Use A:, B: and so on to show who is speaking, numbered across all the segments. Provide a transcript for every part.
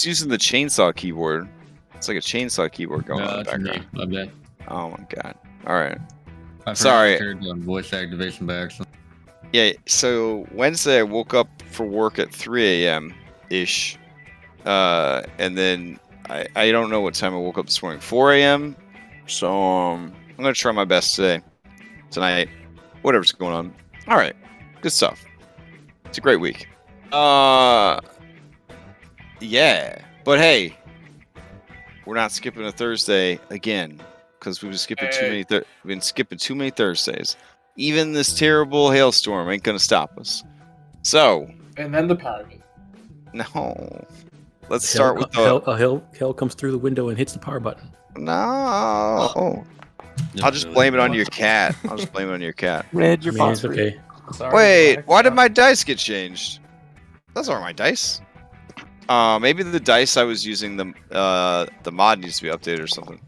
A: It's using the chainsaw keyboard. It's like a chainsaw keyboard going on in the background.
B: My bad.
A: Oh my god. All right.
B: I
A: Sorry.
B: turned on voice activation by accident.
A: Yeah. So Wednesday, I woke up for work at 3 a.m. ish, and then I don't know what time I woke up this morning. 4 a.m. So I'm gonna try my best tonight, whatever's going on. All right. Good stuff. It's a great week. Yeah. But hey, we're not skipping a Thursday again because we've been skipping too many Thursdays. Even this terrible hailstorm ain't gonna stop us. So.
C: And then the power button.
A: No. Let's start with
D: hail comes through the window and hits the power button.
A: No. I'll just blame it on your cat.
E: Red, your boss.
D: Okay.
C: Sorry,
A: Wait, why did my dice get changed? Those aren't my dice. Maybe the dice I was using, the mod needs to be updated or something.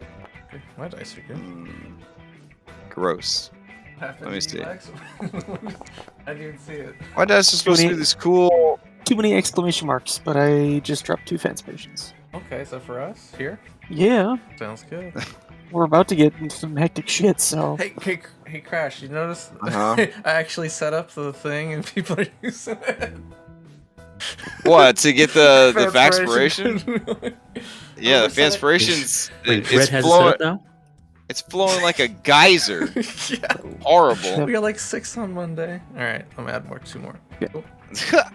F: My dice are good.
A: Gross. Let me see.
F: I didn't even see it.
A: My dice are supposed to be this cool.
E: Too many exclamation marks, but I just dropped 2 fanspirations.
F: Okay, so for us here,
E: Yeah,
F: sounds good.
E: we're about to get into some hectic shit, so.
F: Hey, Crash! You notice
A: Uh-huh.
F: I actually set up the thing and people are using it.
A: What, to get the
F: Fanspiration.
A: Fanspiration? Yeah, the Fanspiration's
D: Wait,
A: it's
D: Red has it set
A: flowing.
D: up now?
A: It's flowing like a geyser.
F: Yeah,
A: Horrible.
F: we got like 6 on Monday. All right, I'm gonna add 2 more.
E: Yeah.
F: Cool.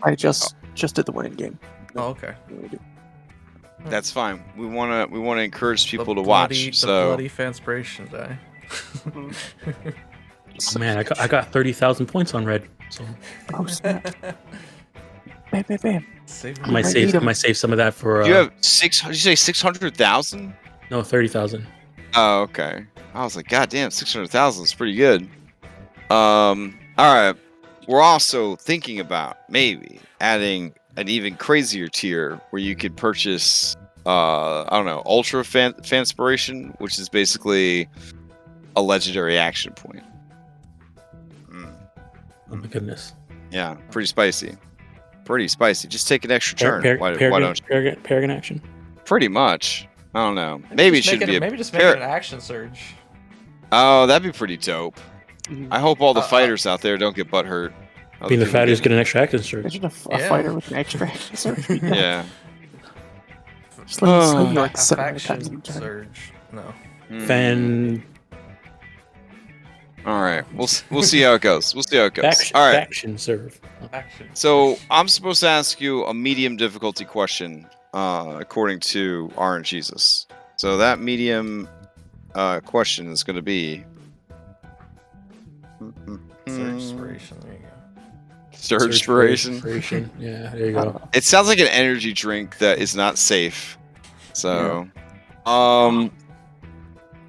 E: I just did the winning game.
F: Oh, okay.
A: That's fine. We wanna encourage people to
F: bloody,
A: watch.
F: the
A: So
F: bloody Fanspiration die.
D: Oh, man, I got 30,000 points on Red. So
E: Oh, snap. Bam, bam, bam.
F: Save
D: I might save some of that for.
A: you have 600. Did you say 600,000?
D: No, 30,000.
A: Oh, okay. I was like, God damn, 600,000 is pretty good. All right. We're also thinking about maybe adding an even crazier tier where you could purchase, I don't know, Ultra Fanspiration, which is basically a legendary action point.
D: Oh my goodness.
A: Yeah, pretty spicy. Just take an extra turn. Why don't you?
D: Paragon action.
A: Pretty much. I don't know. Maybe it should be
F: maybe just make it an action surge.
A: Oh, that'd be pretty dope.
E: Mhm.
A: I hope all the fighters out there don't get butthurt.
D: Being the fighters get an extra action surge.
E: Imagine a fighter with an extra action surge.
A: Yeah.
E: Just like,
F: A
E: like 700 times
F: faction
E: in a turn.
F: surge. No.
D: Fan.
A: All right. We'll see how it goes. All right.
D: Faction serve.
F: Action.
A: So I'm supposed to ask you a medium difficulty question, according to RNGesus. So that medium question is going to be.
F: Surgespiration. There you go.
A: Surgespiration.
D: Yeah, there you go.
A: It sounds like an energy drink that is not safe. So,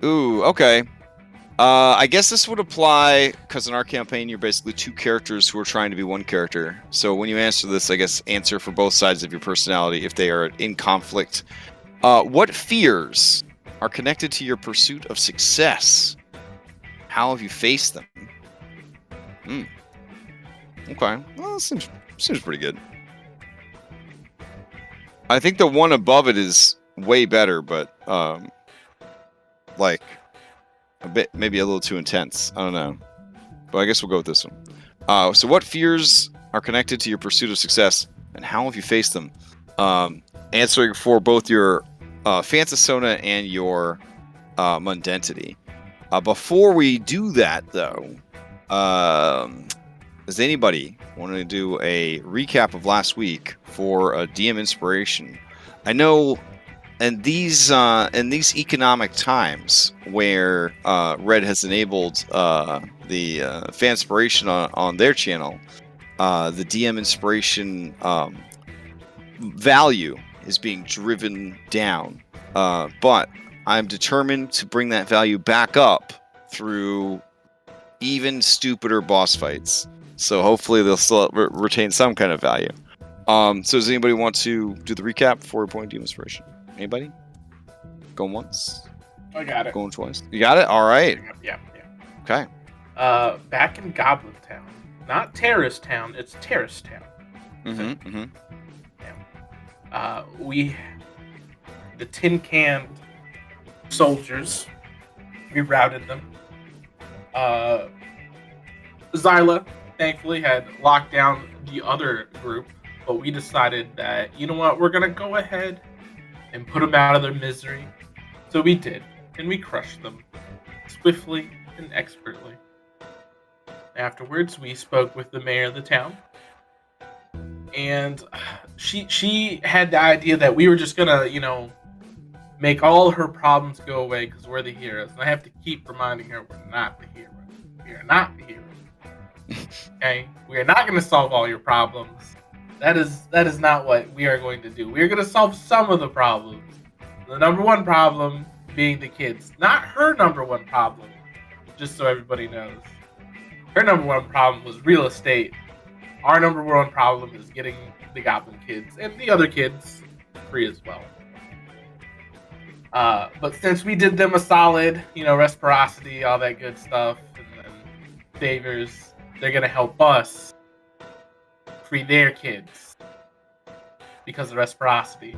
A: ooh, okay. I guess this would apply because in our campaign, you're basically 2 characters who are trying to be 1 character. So when you answer this, I guess answer for both sides of your personality if they are in conflict. What fears are connected to your pursuit of success? How have you faced them? Okay. Well, seems pretty good. I think the one above it is way better, but like a bit, maybe a little too intense. I don't know, but I guess we'll go with this one. So, what fears are connected to your pursuit of success, and how have you faced them? Answering for both your Fantasona and your Mundentity. Before we do that, though, does anybody want to do a recap of last week for a DM inspiration? I know in these economic times where Red has enabled the Fanspiration on their channel, the DM inspiration value is being driven down. But I'm determined to bring that value back up through even stupider boss fights. So hopefully they'll still retain some kind of value. So does anybody want to do the recap before we point to inspiration? Anybody? Going once?
C: I got it.
A: Going twice? You got it? All right.
C: Yeah.
A: Okay.
C: Back in Goblin Town. Not Terrace Town, it's Terrace Town.
A: Mm-hmm.
C: We the tin-canned soldiers. We routed them. Zyla, thankfully, had locked down the other group, but we decided that, you know what, we're going to go ahead and put them out of their misery. So we did, and we crushed them swiftly and expertly. Afterwards, we spoke with the mayor of the town, and she had the idea that we were just gonna, make all her problems go away because we're the heroes. And I have to keep reminding her we're not the heroes. We are not the heroes. Okay, we are not going to solve all your problems. That is not what we are going to do. We are going to solve some of the problems. The number one problem being the kids, not her number one problem. Just so everybody knows. Her number one problem was real estate. Our number one problem is getting the goblin kids and the other kids free as well. But since we did them a solid, reciprocity, all that good stuff, and favors, they're going to help us free their kids because of reciprocity.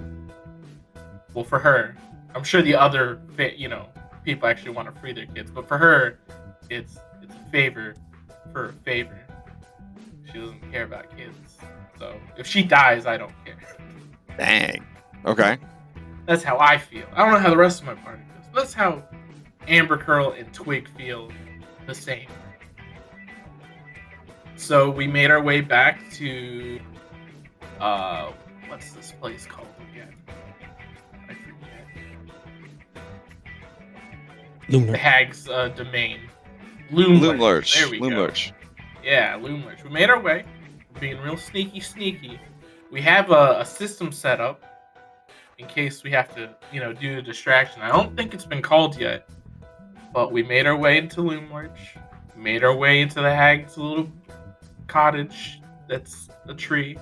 C: Well, for her, I'm sure the other, people actually want to free their kids, but for her, it's a favor for a favor. She doesn't care about kids. So if she dies, I don't care.
A: Dang. Okay.
C: That's how I feel. I don't know how the rest of my party feels, but that's how Amber Curl and Twig feel the same. So we made our way back to what's this place called again? I forget. The
D: Lunar.
C: Hag's domain. Loomlurch. There we go.
A: Loomlurch.
C: Yeah, Loomlurch. We made our way. We're being real sneaky. We have a system set up in case we have to, do a distraction. I don't think it's been called yet, but we made our way into Loomlurch. We made our way into the Hag's little cottage that's a tree.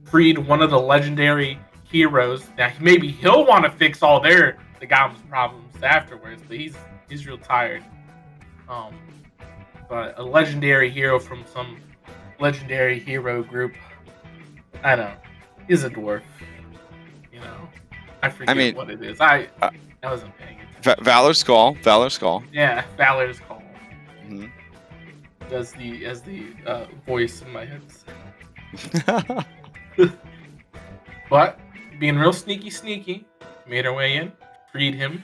C: Freed one of the legendary heroes. Now, maybe he'll want to fix all the goblin's problems afterwards, but he's real tired. But a legendary hero from some legendary hero group. I know. He's a dwarf. I forget what it is. I wasn't paying attention.
A: Valor's Call.
C: Yeah, Valor's Call.
A: Mm-hmm.
C: As the voice in my head. But being real sneaky, made our way in, freed him.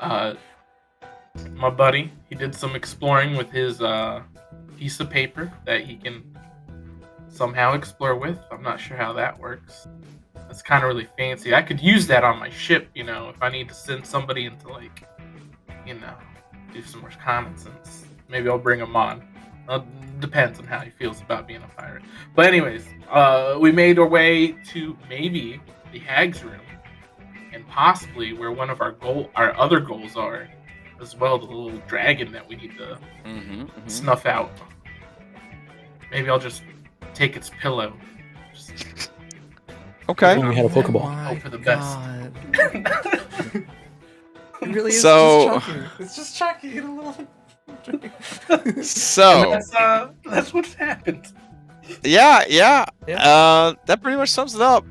C: My buddy, he did some exploring with his piece of paper that he can somehow explore with. I'm not sure how that works. That's kind of really fancy. I could use that on my ship, if I need to send somebody into, do some reconnaissance. Maybe I'll bring him on. Depends on how he feels about being a pirate. But anyways, we made our way to maybe the Hag's room, and possibly where one of our other goals are, as well, the little dragon that we need to snuff out. Maybe I'll just take its pillow.
A: Okay.
D: We had a Pokeball.
C: Hope for the best.
F: It really is
A: So-
F: just Chucky. It's just Chucky in a little...
A: So
C: That's what's happened.
A: yeah. That pretty much sums it up.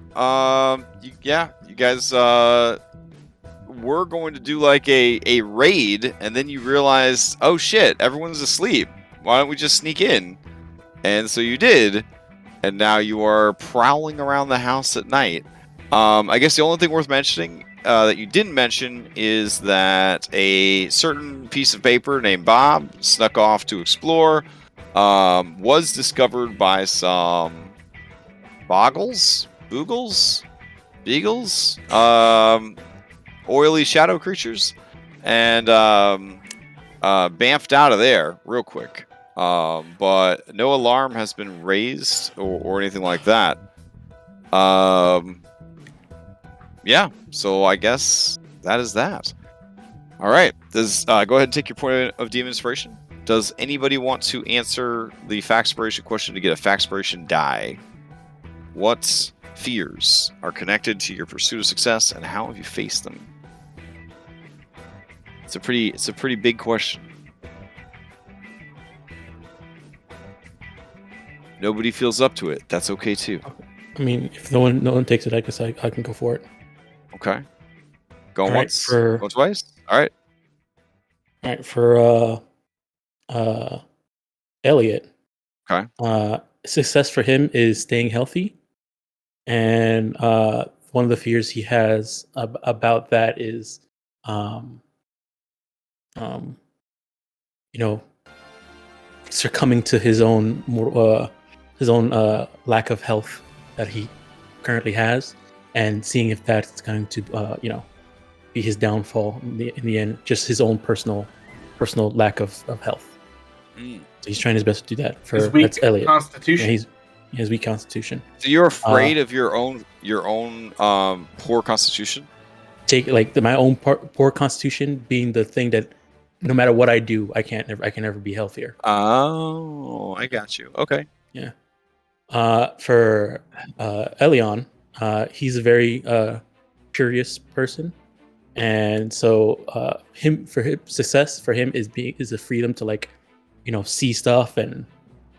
A: You guys were going to do like a raid, and then you realized, oh shit, everyone's asleep. Why don't we just sneak in? And so you did, and now you are prowling around the house at night. I guess the only thing worth mentioning that you didn't mention is that a certain piece of paper named Bob snuck off to explore, was discovered by some boogles, beagles, oily shadow creatures, and bamfed out of there real quick. But no alarm has been raised or anything like that. Yeah, so I guess that is that. All right, go ahead and take your point of demon inspiration. Does anybody want to answer the Factspiration question to get a Factspiration die? What fears are connected to your pursuit of success, and how have you faced them? It's a pretty big question. Nobody feels up to it. That's okay too.
D: I mean, if no one takes it, I guess I can go for it.
A: Okay. Going
D: All right,
A: once. Going twice. All right.
D: All right, for Elliot.
A: Okay.
D: Success for him is staying healthy, and one of the fears he has about that is, um, um, you know, succumbing to his own lack of health that he currently has, and seeing if that's going to be his downfall in the end. Just his own personal lack of health.
A: Mm.
D: So he's trying his best to do that.
C: Weak
D: That's Elliot.
C: constitution.
D: Yeah, he has weak constitution.
A: So you're afraid of your own poor constitution?
D: Take my own poor constitution being the thing that no matter what I do, I can never be healthier.
A: Oh, I got you. Okay.
D: Yeah. For Elion, he's a very curious person, and so success for him is the freedom to see stuff and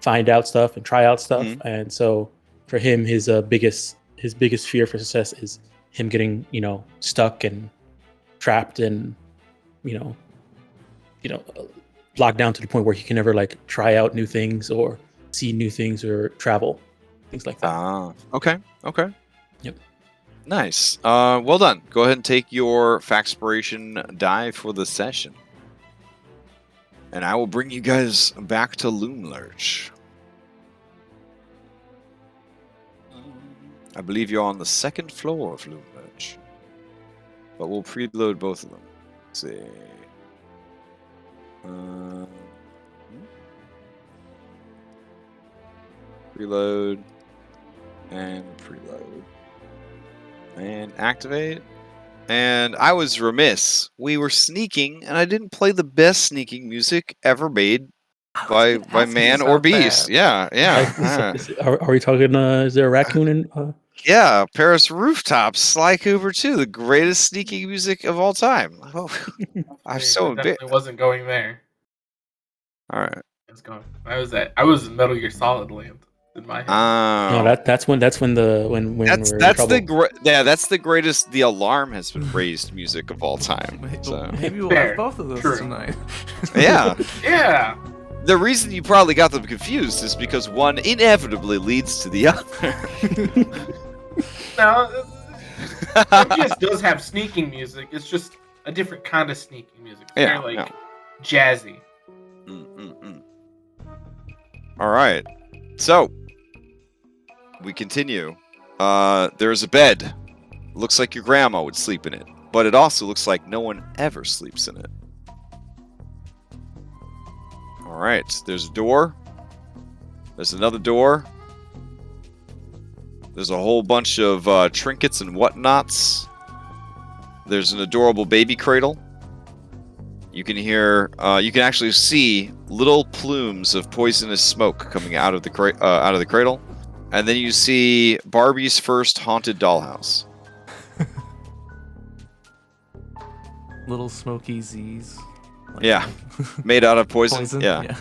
D: find out stuff and try out stuff.
A: Mhm.
D: And so for him, his biggest fear for success is him getting stuck and trapped and locked down to the point where he can never try out new things or see new things or travel, things like that.
A: Ah, okay.
D: Yep.
A: Nice. Well done. Go ahead and take your Factspiration die for the session. And I will bring you guys back to Loomlurch. I believe you're on the second floor of Loomlurch. But we'll preload both of them. Let's see. Preload. And preload. And activate. And I was remiss. We were sneaking, and I didn't play the best sneaking music ever made by man or beast. Yeah.
D: Are we talking? Is there a raccoon in?
A: Yeah, Paris Rooftops, Sly Cooper 2, the greatest sneaking music of all time. Oh, I'm so big.
C: Definitely wasn't going there.
A: All right.
C: I was in Metal Gear Solid land in my head.
D: No, that's when that's
A: the greatest. The alarm has been raised music of all time. So.
F: Maybe we'll
C: Fair.
F: have both of those
C: True.
F: tonight.
A: Yeah.
C: Yeah.
A: The reason you probably got them confused is because one inevitably leads to the other.
C: No, MGS does have sneaking music. It's just a different kind of sneaking music. It's very jazzy.
A: All right. So we continue. There's a bed. Looks like your grandma would sleep in it, but it also looks like no one ever sleeps in it. All right. There's a door. There's another door. There's a whole bunch of trinkets and whatnots. There's an adorable baby cradle. You can actually see little plumes of poisonous smoke coming out of the cradle, and then you see Barbie's first haunted dollhouse.
F: Little smoky Z's.
A: Yeah, made out of poison. Yeah.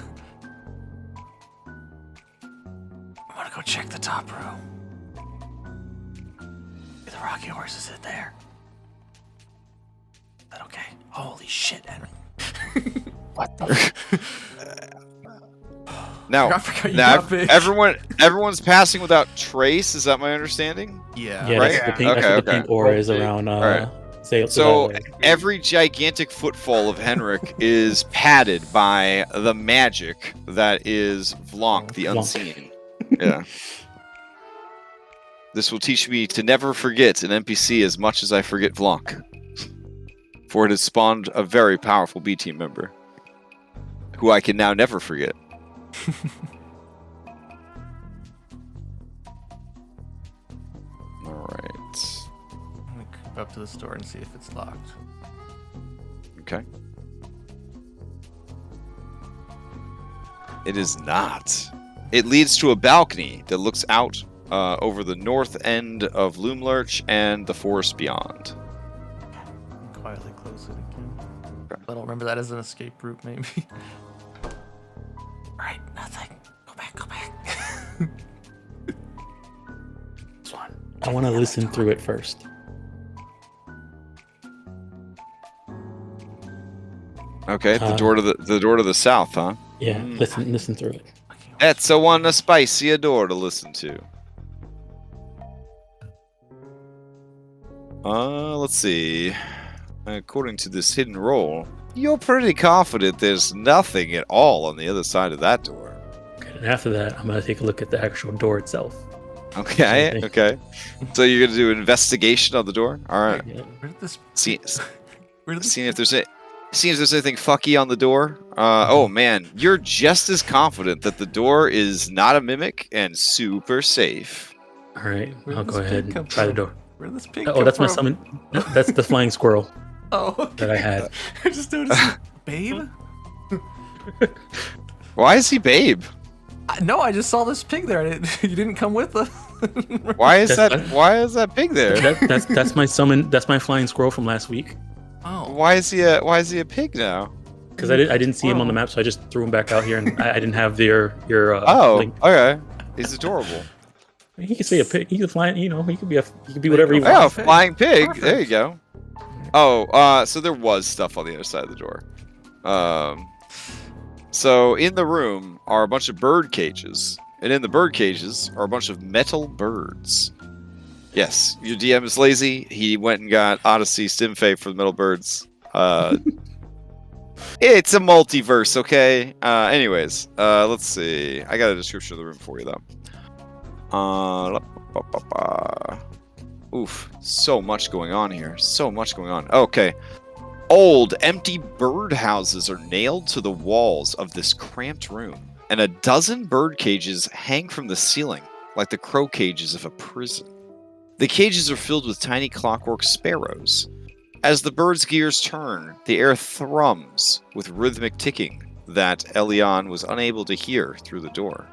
F: I want to go check the top row. The rocking horse is in there. Is that okay? Holy shit, Henry.
E: What the?
A: Now, everyone's passing without trace. Is that my understanding?
F: Yeah.
D: Yeah,
A: right?
D: that's the pink aura is around.
A: So every gigantic footfall of Henrik is padded by the magic that is Vlonk, the unseen. Yeah. This will teach me to never forget an NPC as much as I forget Vlonk. For it has spawned a very powerful B team member, who I can now never forget. Alright.
F: I'm gonna creep up to the store and see if it's locked.
A: Okay. It is not. It leads to a balcony that looks out over the north end of Loomlurch and the forest beyond.
F: Quietly close it again.
A: Okay.
F: I don't remember that as an escape route, maybe. Alright, nothing. Go back.
D: I want to listen through it first.
A: Okay, the door to the south, huh?
D: Yeah, listen through it.
A: That's one a spicier door to listen to. Let's see. According to this hidden roll, you're pretty confident there's nothing at all on the other side of that door.
D: Okay, and after that, I'm gonna take a look at the actual door itself.
A: Okay, okay. So you're gonna do investigation on the door? All right.
D: Yeah.
F: Where did this?
A: See,
F: Where did this?
A: seeing if there's anything fucky on the door. Oh man, you're just as confident that the door is not a mimic and super safe.
D: All right,
F: Where
D: I'll
F: did
D: go
F: this
D: ahead
F: pig come
D: and try the
F: from?
D: door.
F: Where did this pig?
D: Oh,
F: come
D: that's my
F: from?
D: summon. That's the flying squirrel
F: Oh, okay.
D: that I had.
F: I just noticed, babe.
A: Why is he babe?
F: No, I just saw this pig there. And you didn't come with us.
A: Why is
D: That's-
A: why is that pig there?
D: That's my summon. That's my flying squirrel from last week.
F: Oh,
A: Why is he a pig now?
D: Because I didn't see him on the map, so I just threw him back out here, and I didn't have your
A: Oh,
D: link.
A: okay. He's adorable.
D: He could say a pig. He could fly. You know, he could be whatever he
A: Oh,
D: wants.
F: pig.
A: flying pig.
F: Perfect.
A: There you go. Oh, so there was stuff on the other side of the door. So in the room are a bunch of bird cages, and in the bird cages are a bunch of metal birds. Yes, your DM is lazy. He went and got Odyssey Stimfay for the metal birds. It's a multiverse, okay? Anyways, let's see. I got a description of the room for you, though. Oof, so much going on here. So much going on. Okay. Old, empty bird houses are nailed to the walls of this cramped room, and a dozen bird cages hang from the ceiling, like the crow cages of a prison. The cages are filled with tiny clockwork sparrows. As the birds' gears turn, the air thrums with rhythmic ticking that Elion was unable to hear through the door.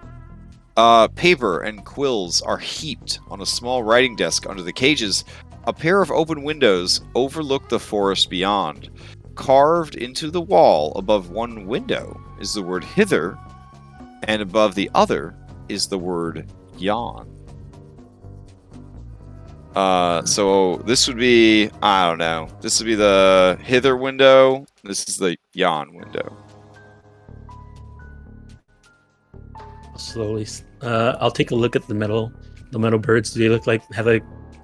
A: Paper and quills are heaped on a small writing desk under the cages. A pair of open windows overlook the forest beyond. Carved into the wall above one window is the word hither, and above the other is the word yawn. So this would be, I don't know, this would be the hither window, this is the yawn window.
D: Slowly, I'll take a look at the metal birds. Do they look like, have I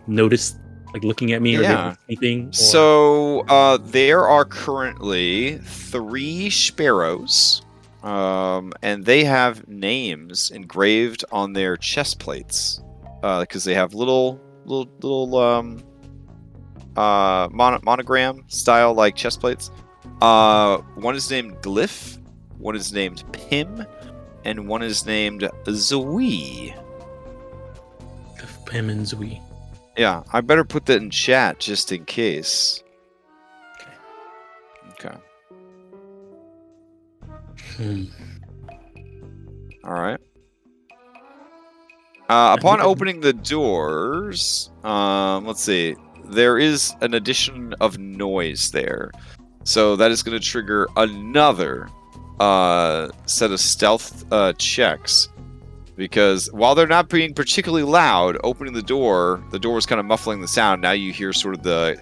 D: noticed, like, looking at me, or
A: Yeah.
D: anything? Or...
A: So there are currently 3 sparrows, and they have names engraved on their chest plates, because they have little monogram style like chest plates. One is named Glyph, one is named Pim, and one is named Zoe.
D: Pim and Zui.
A: Yeah, I better put that in chat just in case. Okay. All right. Upon opening the doors, let's see, there is an addition of noise there. So that is going to trigger another set of stealth checks. Because while they're not being particularly loud, opening the door is kind of muffling the sound. Now you hear sort of the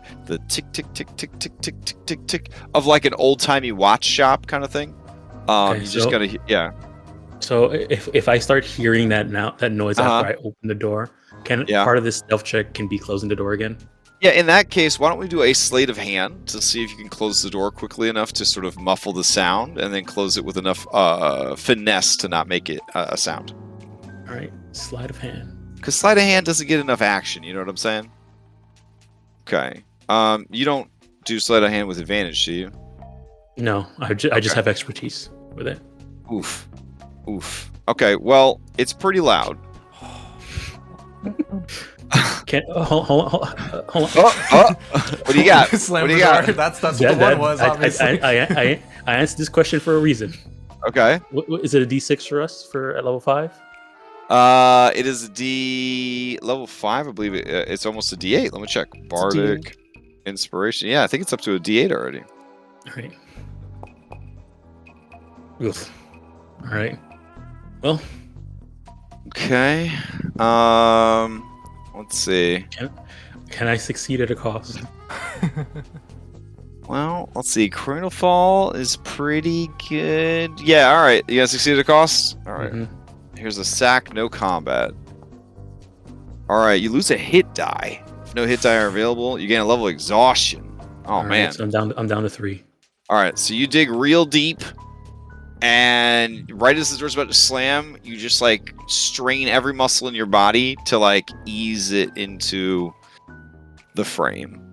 A: tick, tick, tick, tick, tick, tick, tick, tick, tick of like an old-timey watch shop kind of thing.
D: Okay,
A: you just gotta, yeah.
D: So if I start hearing that noise after I open the door, part of this stealth check can be closing the door again?
A: Yeah, in that case, why don't we do a sleight of hand to see if you can close the door quickly enough to sort of muffle the sound, and then close it with enough finesse to not make it a sound.
D: All right, sleight of hand.
A: Because sleight of hand doesn't get enough action, you know what I'm saying? Okay. You don't do sleight of hand with advantage, do you?
D: No, I just have expertise with it.
A: Oof. Oof. Okay, well, it's pretty loud.
D: Hold on.
A: What do you got?
F: Slam
A: What do
F: the
A: you got?
F: door. That's what the one was, obviously.
D: I answered this question for a reason.
A: Okay.
D: Is it a D6 for us at level 5?
A: It is a level 5, I believe. It's almost a D8. Let me check. Bardic Inspiration. Yeah, I think it's up to a D8 already.
D: All right. Oof. All right. Well.
A: Okay. Let's see.
D: Can I succeed at a cost?
A: Well, let's see. Cradle Fall is pretty good. Yeah, all right. You guys succeeded a cost? All right.
D: Mhm.
A: Here's a sack, no combat. All right, you lose a hit die. If no hit die are available, you gain a level of exhaustion. Oh,
D: All right,
A: man.
D: so I'm down to 3.
A: All right, so you dig real deep, and right as the door's about to slam, you just, like, strain every muscle in your body to, like, ease it into the frame.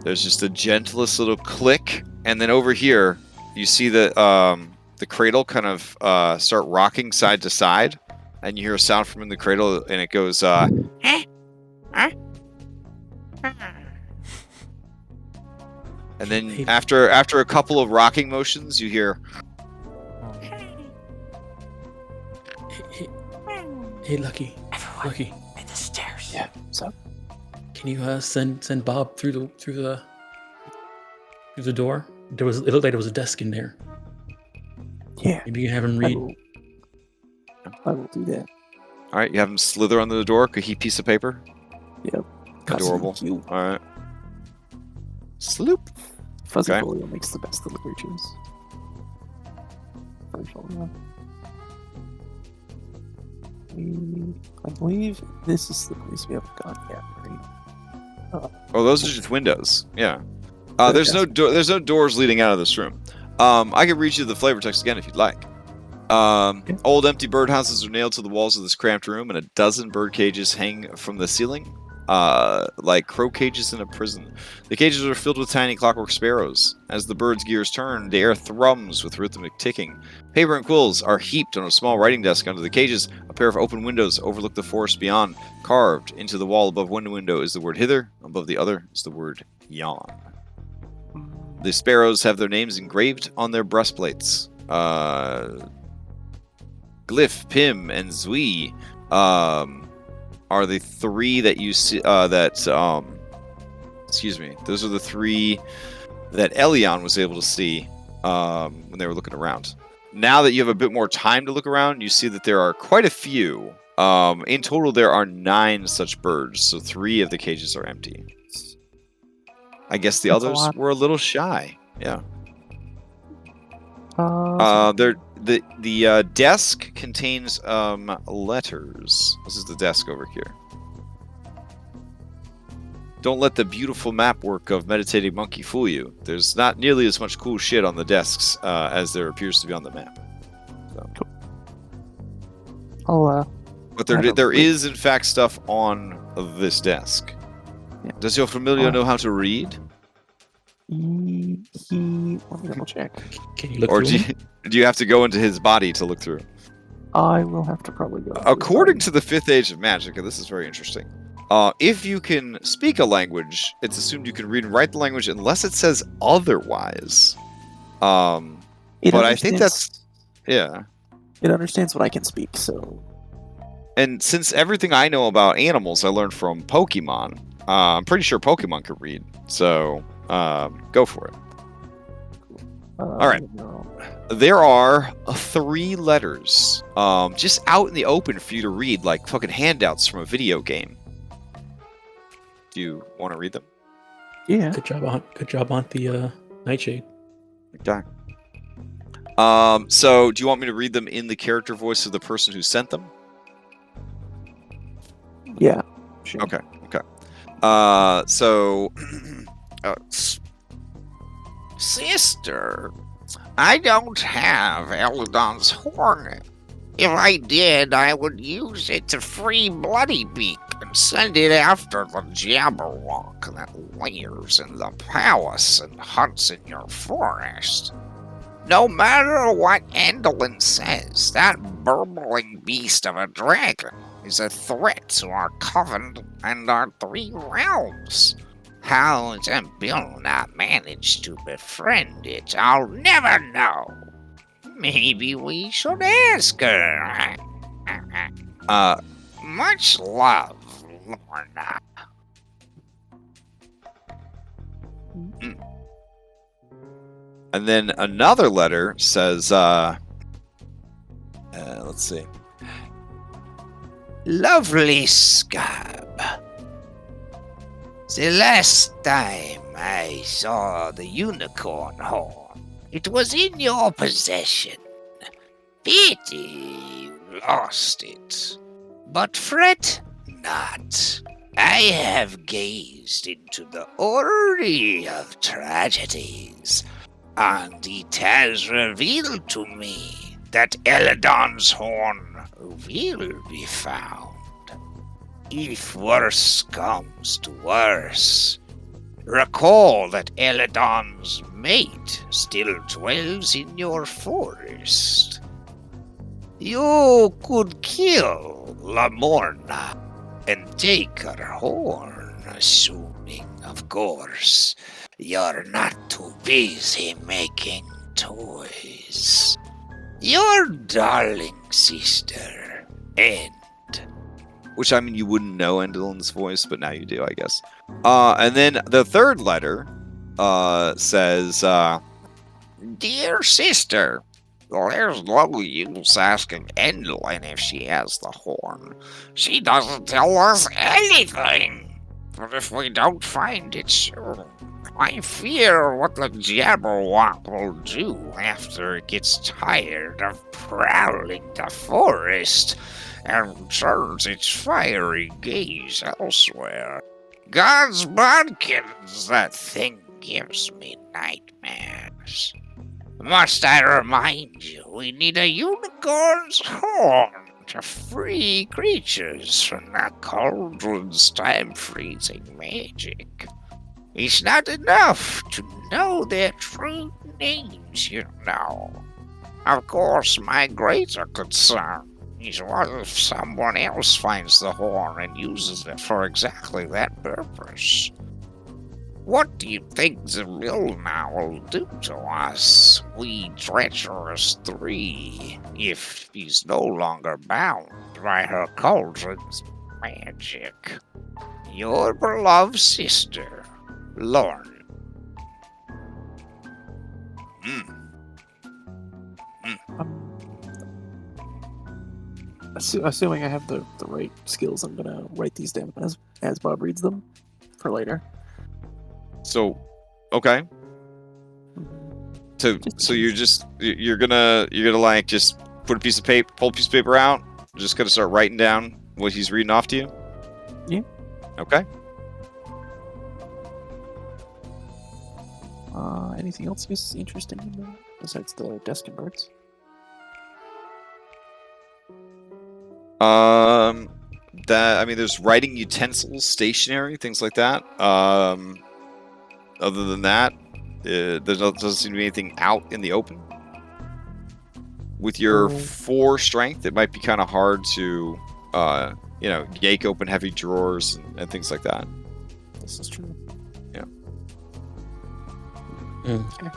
A: There's just the gentlest little click, and then over here, you see the cradle kind of start rocking side to side, and you hear a sound from in the cradle, and it goes, and then after a couple of rocking motions, you hear,
D: Hey, Lucky. Lucky.
E: At the stairs. Yeah. So.
D: Can you send Bob through the door? It looked like there was a desk in there.
E: Yeah.
D: Maybe you can have him read.
E: I will do that.
A: all right, you have him slither under the door, a piece of paper.
E: Yep.
A: Adorable.
E: Cute.
A: All right. Sloop.
E: Fuzzy
A: Okay.
E: Folio makes the best delivery cheese. I believe this is the place we haven't gone yet, right?
A: Oh, those are just windows. Yeah.
E: Okay.
A: There's no doors leading out of this room. I can read you the flavor text again if you'd like. Old empty birdhouses are nailed to the walls of this cramped room, and a dozen bird cages hang from the ceiling, like crow cages in a prison. The cages are filled with tiny clockwork sparrows. As the birds' gears turn, the air thrums with rhythmic ticking. Paper and quills are heaped on a small writing desk under the cages. A pair of open windows overlook the forest beyond. Carved into the wall above one window is the word hither. Above the other is the word yawn. The sparrows have their names engraved on their breastplates. Glyph, Pim, and Zui are the three that you see. Excuse me. Those are the three that Elion was able to see when they were looking around. Now that you have a bit more time to look around, you see that there are quite a few. In total, there are 9 such birds, so 3 of the cages are empty. I guess the
E: That's a
A: others
E: lot.
A: were a little shy. Yeah. The desk contains letters. This is the desk over here. Don't let the beautiful map work of Meditating Monkey fool you. There's not nearly as much cool shit on the desks as there appears to be on the map. So. But there is, in fact, stuff on this desk.
E: Yeah.
A: Does your familiar know how to read?
E: Let me double check.
D: Can you look
A: Or
D: through
A: do
D: him?
A: you have to go into his body to look through?
E: I will have to probably go.
A: According to the 5th Age of Magic, and this is very interesting, if you can speak a language, it's assumed you can read and write the language unless it says otherwise. But I think that's... Yeah.
E: It understands what I can speak, so...
A: And since everything I know about animals I learned from Pokemon, I'm pretty sure Pokemon could read. So, go for it. All right.
E: No.
A: There are 3 letters just out in the open for you to read, like fucking handouts from a video game. Do you want to read them?
E: Yeah.
D: Good job on the Nightshade.
A: Okay. So, do you want me to read them in the character voice of the person who sent them?
E: Yeah. Sure.
A: Okay. So, sister, I don't have Eldon's horn. If I did, I would use it to free Bloodybeak and send it after the Jabberwock that lairs in the palace and hunts in your forest. No matter what Endolin says, that burbling beast of a dragon is a threat to our coven and our 3 realms. How Zambilla managed to befriend it, I'll never know. Maybe we should ask her. Much love, Lorna. And then another letter says, let's see. Lovely Scab.
G: The last time I saw the unicorn horn, it was in your possession. Pity you lost it. But fret not. I have gazed into the orrery of tragedies, and it has revealed to me that Eladon's horn will be found. If worse comes to worse, recall that Eladon's mate still dwells in your forest. You could kill Lamorna and take her horn, assuming, of course, you're not too busy making toys. Your darling sister, and
A: Which, I mean, you wouldn't know Endelyn's voice, but now you do, I guess. And then the third letter says, Dear sister, there's no use asking Endelyn if she has the horn. She doesn't tell us anything. But if we don't find it soon, I fear what the Jabberwock will do after it gets tired of prowling the forest and turns its fiery gaze elsewhere. God's bodkins, that thing gives me nightmares. Must I remind you, we need a unicorn's horn to free creatures from the cauldron's time-freezing magic. It's not enough to know their true names, you know. Of course, my greater concern is what if someone else finds the horn and uses it for exactly that purpose? What do you think Zemilna will do to us, we treacherous three, if he's no longer bound by her cauldron's magic? Your beloved sister, Lorne.
E: Assuming I have the right skills, I'm gonna write these down as Bob reads them for later.
A: So, okay. So you're gonna like just pull a piece of paper out, just gonna start writing down what he's reading off to you?
E: Yeah.
A: Okay.
E: Anything else is interesting besides the desk and birds?
A: There's writing utensils, stationery, things like that. Other than that, there doesn't seem to be anything out in the open. With your 4 strength, it might be kind of hard to, yank open heavy drawers and things like that.
E: This is true.
A: Yeah.
E: Okay.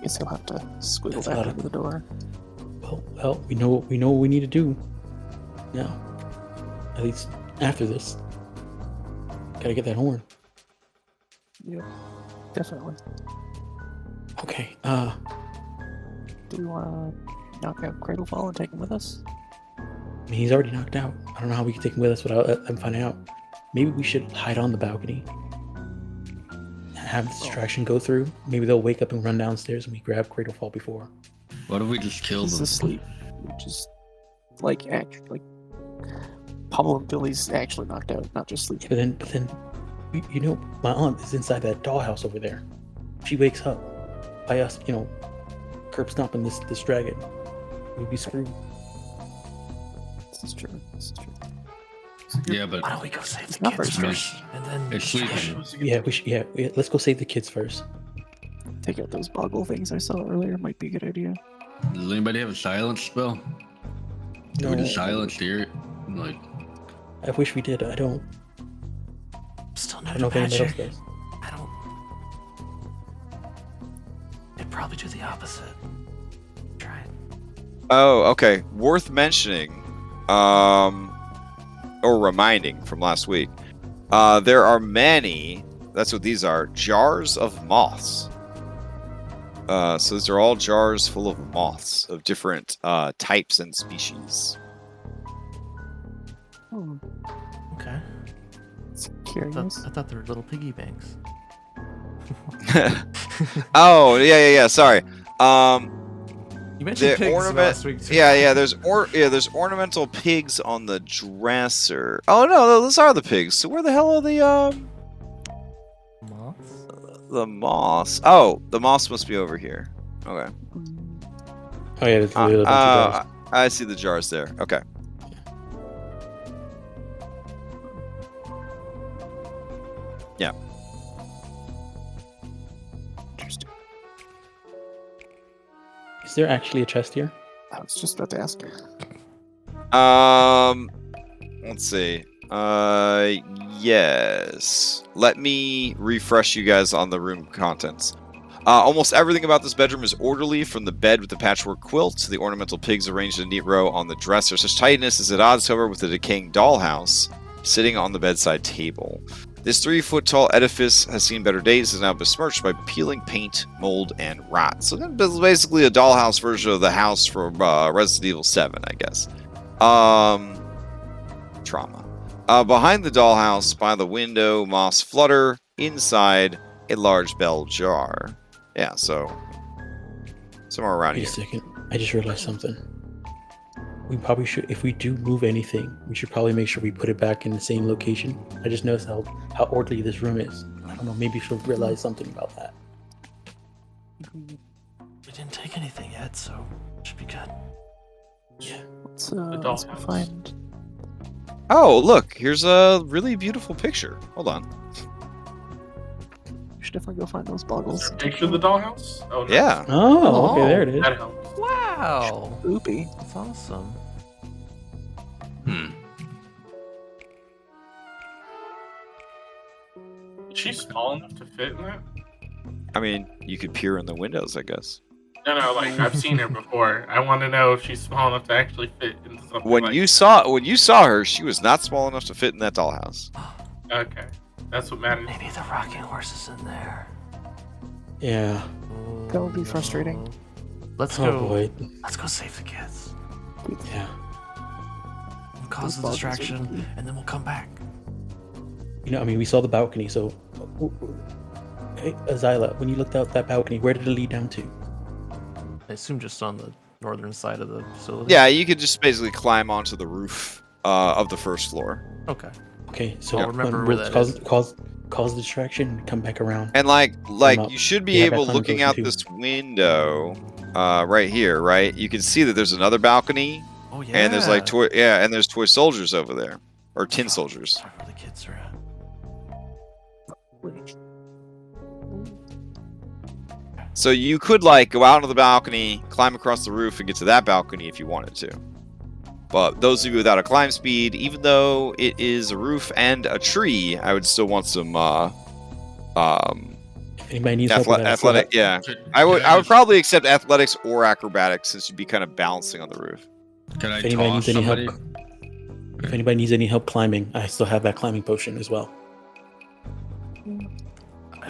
E: Guess he'll have to squiggle back into the door.
D: Well, we know what we need to do. Now, at least after this, gotta get that horn.
E: Yeah, definitely.
D: Okay.
E: Do we want to knock out Cradlefall and take him with us?
D: I mean, he's already knocked out. I don't know how we can take him with us without them finding out. Maybe we should hide on the balcony. Have the distraction go through. Maybe they'll wake up and run downstairs and we grab Cradlefall before.
B: What if we just kill
E: He's
B: them?
E: asleep. Just like Pablo and Billy's actually knocked out, not just sleep.
D: But then, my aunt is inside that dollhouse over there. She wakes up by us, curb stomping this dragon. We'd be screwed.
E: This is true.
B: Yeah, but
F: Why don't we go save the
E: Not
F: kids
E: very
F: first, and then
B: it's sleeping.
D: Yeah, let's go save the kids first.
E: Take out those boggle things I saw earlier. Might be a good idea.
B: Does anybody have a silence spell?
D: No,
B: We just silence here. Like,
D: I wish we did. I don't
F: still
D: know
F: no
D: if anybody else
F: magic.
D: does.
F: I don't. They'd probably do the opposite. Try it.
A: Oh, okay. Worth mentioning, or reminding from last week. There are many, that's what these are, jars of moths. So these are all jars full of moths of different types and species.
E: Hmm.
F: Okay.
E: It's curious.
F: I thought they were little piggy banks.
A: Oh, yeah. Sorry.
F: You mentioned
A: The
F: pigs
A: ornament-
F: last week too.
A: Yeah. There's ornamental pigs on the dresser. Oh no, those are the pigs. So where the hell are the
F: Moths?
A: the moss? Oh, the moss must be over here. Okay.
D: Oh yeah, there's a bunch of jars.
A: I see the jars there. Okay. Yeah.
E: Interesting.
D: Is there actually a chest here?
E: I was just about to ask.
A: Let's see. Yes. Let me refresh you guys on the room contents. Almost everything about this bedroom is orderly, from the bed with the patchwork quilt to the ornamental pigs arranged in a neat row on the dresser. Such tidiness is at odds, however, with the decaying dollhouse sitting on the bedside table. This 3-foot-tall edifice has seen better days and is now besmirched by peeling paint, mold, and rot. So that's basically a dollhouse version of the house from Resident Evil 7, I guess. Trauma. Behind the dollhouse, by the window, moss flutter. Inside, a large bell jar. Yeah, so somewhere around
D: Wait a
A: here.
D: second. I just realized something. We probably should, if we do move anything, we should probably make sure we put it back in the same location. I just noticed how orderly this room is. I don't know, maybe she'll realize something about that.
F: We didn't take anything yet, so it should be good.
D: Yeah.
E: Let's
C: dollhouse.
E: go find.
A: Oh, look, here's a really beautiful picture. Hold on.
E: We should definitely go find those boggles.
C: Picture of the dollhouse? Oh, no.
A: Yeah.
D: Oh, okay, there it is.
C: That helps.
F: Wow,
E: Oopie.
F: that's awesome.
C: Is she small enough to fit in that?
A: I mean, you could peer in the windows, I guess.
C: No, like I've seen her before. I want to know if she's small enough to actually fit into something.
A: When
C: like
A: you
C: that.
A: saw her, she was not small enough to fit in that dollhouse.
C: Okay, that's what matters.
F: Maybe the rocking horse is in there.
D: Yeah.
E: That would be frustrating.
F: Let's
D: Oh
F: go.
D: boy.
F: Let's go save the kids.
D: Yeah.
F: We'll cause
E: Those
F: a
E: boggles are
F: distraction,
E: key.
F: and then we'll come back.
D: You know, I mean, we saw the balcony, so. Hey, Azyla, when you looked out that balcony, where did it lead down to?
F: I assume just on the northern side of the facility.
A: Yeah, you could just basically climb onto the roof of the first floor.
F: Okay.
D: Okay, so
F: I'll remember
D: we'll
F: where that is.
D: cause distraction, come back around.
A: And like
D: up.
A: you should be
D: Yeah,
A: able,
D: that's
A: looking out
D: 102.
A: this window, right here, right? You can see that there's another balcony,
F: Oh yeah.
A: and there's like there's toy soldiers over there, or tin soldiers.
F: That's where the kids are at.
A: So you could like go out onto the balcony, climb across the roof, and get to that balcony if you wanted to. But those of you without a climb speed, even though it is a roof and a tree, I would still want some
D: If anybody needs help with that,
A: athletic. Yeah, I would probably accept athletics or acrobatics, since you'd be kind of balancing on the roof.
B: Can I
D: If anybody
B: toss
D: needs any
B: somebody?
D: help, if anybody needs any help climbing, I still have that climbing potion as well.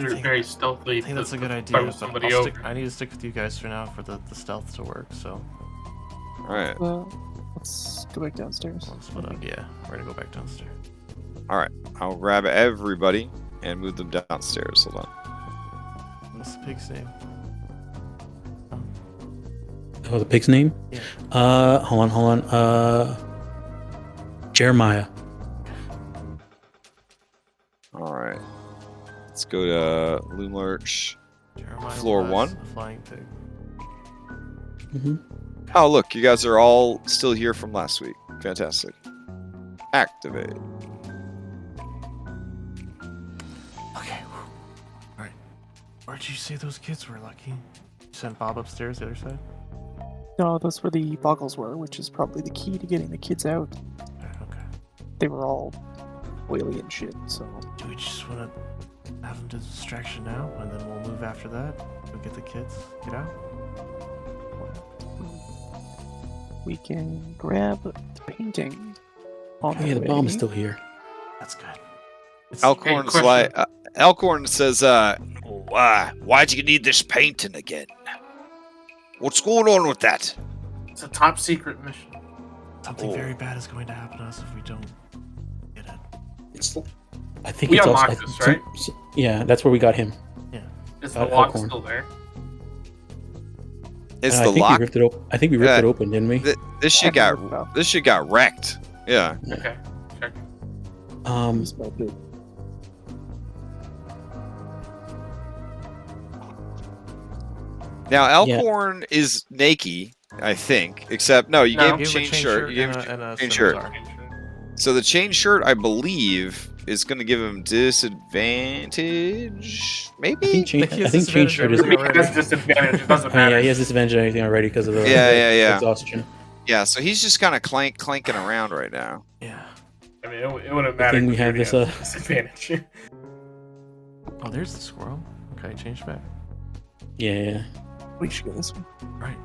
C: You're very stealthy.
F: I think that's a good idea.
C: throw
F: But
C: somebody over.
F: I need to stick with you guys for now for the stealth to work. So
A: All right.
E: Let's go back downstairs.
F: let's split up. Yeah, we're gonna go back downstairs.
A: I'll grab everybody and move them downstairs. Hold on.
F: What's the pig's name?
D: Oh, the pig's name?
F: Yeah.
D: Hold on. Jeremiah.
A: All right. Let's go to Loom Lurch.
F: Jeremiah
A: Floor
F: was
A: 1?
F: A flying pig.
D: Mm-hmm.
A: Oh, look, you guys are all still here from last week. Fantastic. Activate.
F: Okay. All right. Where'd you say those kids were, Lucky? You sent Bob upstairs the other side?
E: No, that's where the boggles were, which is probably the key to getting the kids out.
F: Okay.
E: They were all oily and shit, so
F: Do we just want to have them do the distraction now, and then we'll move after that? We'll get the kids. Get out.
E: we can grab the painting. On
D: Oh, yeah, the
E: way.
D: bomb is still here.
F: That's good.
A: Elkhorn's
C: question.
A: like, Elkhorn says, why'd you need this painting again? What's going on with that?
C: It's a top secret mission.
F: Something very bad is going to happen to us if we don't get it.
D: I think
C: We
D: it's also.
C: unlocked this, right?
D: Yeah, that's where we got him.
C: We unlocked this, right?
D: Yeah, that's where we got him.
C: Is the lock
D: Elkhorn.
C: still there?
A: Is
D: I
A: the
D: think
A: lock?
D: we ripped it open. I think we ripped it open, didn't we?
A: This shit got wrecked. Yeah.
C: Okay. Check.
E: Use my bit.
A: Now Elkhorn is naked, I think. Except no, you
C: No.
A: gave him chain shirt. You gave him
F: and a
A: chain shirt.
F: scimitar.
A: So the chain shirt, I believe, is going to give him disadvantage. Maybe.
D: I think chain shirt is.
C: He has disadvantage. It doesn't matter.
D: Yeah, he has disadvantage on everything already because of the
A: Yeah.
D: exhaustion.
A: Yeah. So he's just kind of clanking around right now.
F: Yeah.
C: I mean, it wouldn't matter.
D: think we have this,
C: disadvantage.
F: Oh, there's the squirrel. Okay, change back.
D: Yeah.
E: We should get this one.
F: Right.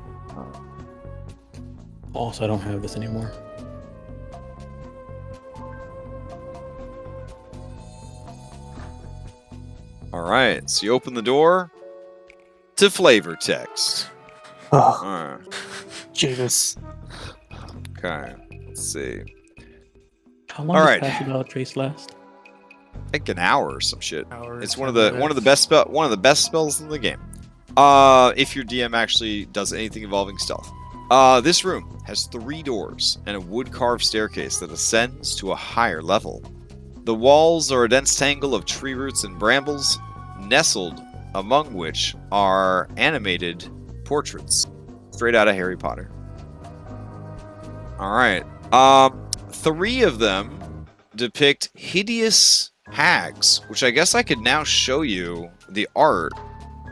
D: Also, I don't have this anymore.
A: All right. So you open the door to flavor text.
E: Oh,
A: All right.
E: Javis.
A: Okay. Let's see.
D: How long
A: All
D: does
A: right.
D: Pass Without a Trace last?
A: I think an hour or some shit. It's
F: 10
A: one of the
F: minutes.
A: best spells in the game. If your DM actually does anything involving stealth. This room has 3 doors and a wood-carved staircase that ascends to a higher level. The walls are a dense tangle of tree roots and brambles, nestled among which are animated portraits, straight out of Harry Potter. All right. 3 of them depict hideous hags, which I guess I could now show you the art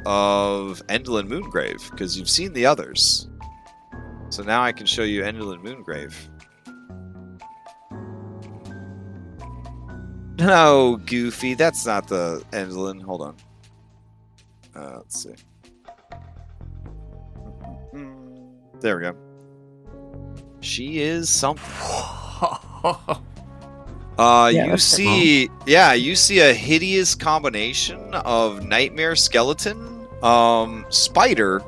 A: of Endlin Moongrave, because you've seen the others. So now I can show you Endlin Moongrave. No, Goofy, that's not the Endlin. Hold on. Let's see. There we go. She is something. You see a hideous combination of nightmare skeleton, spider,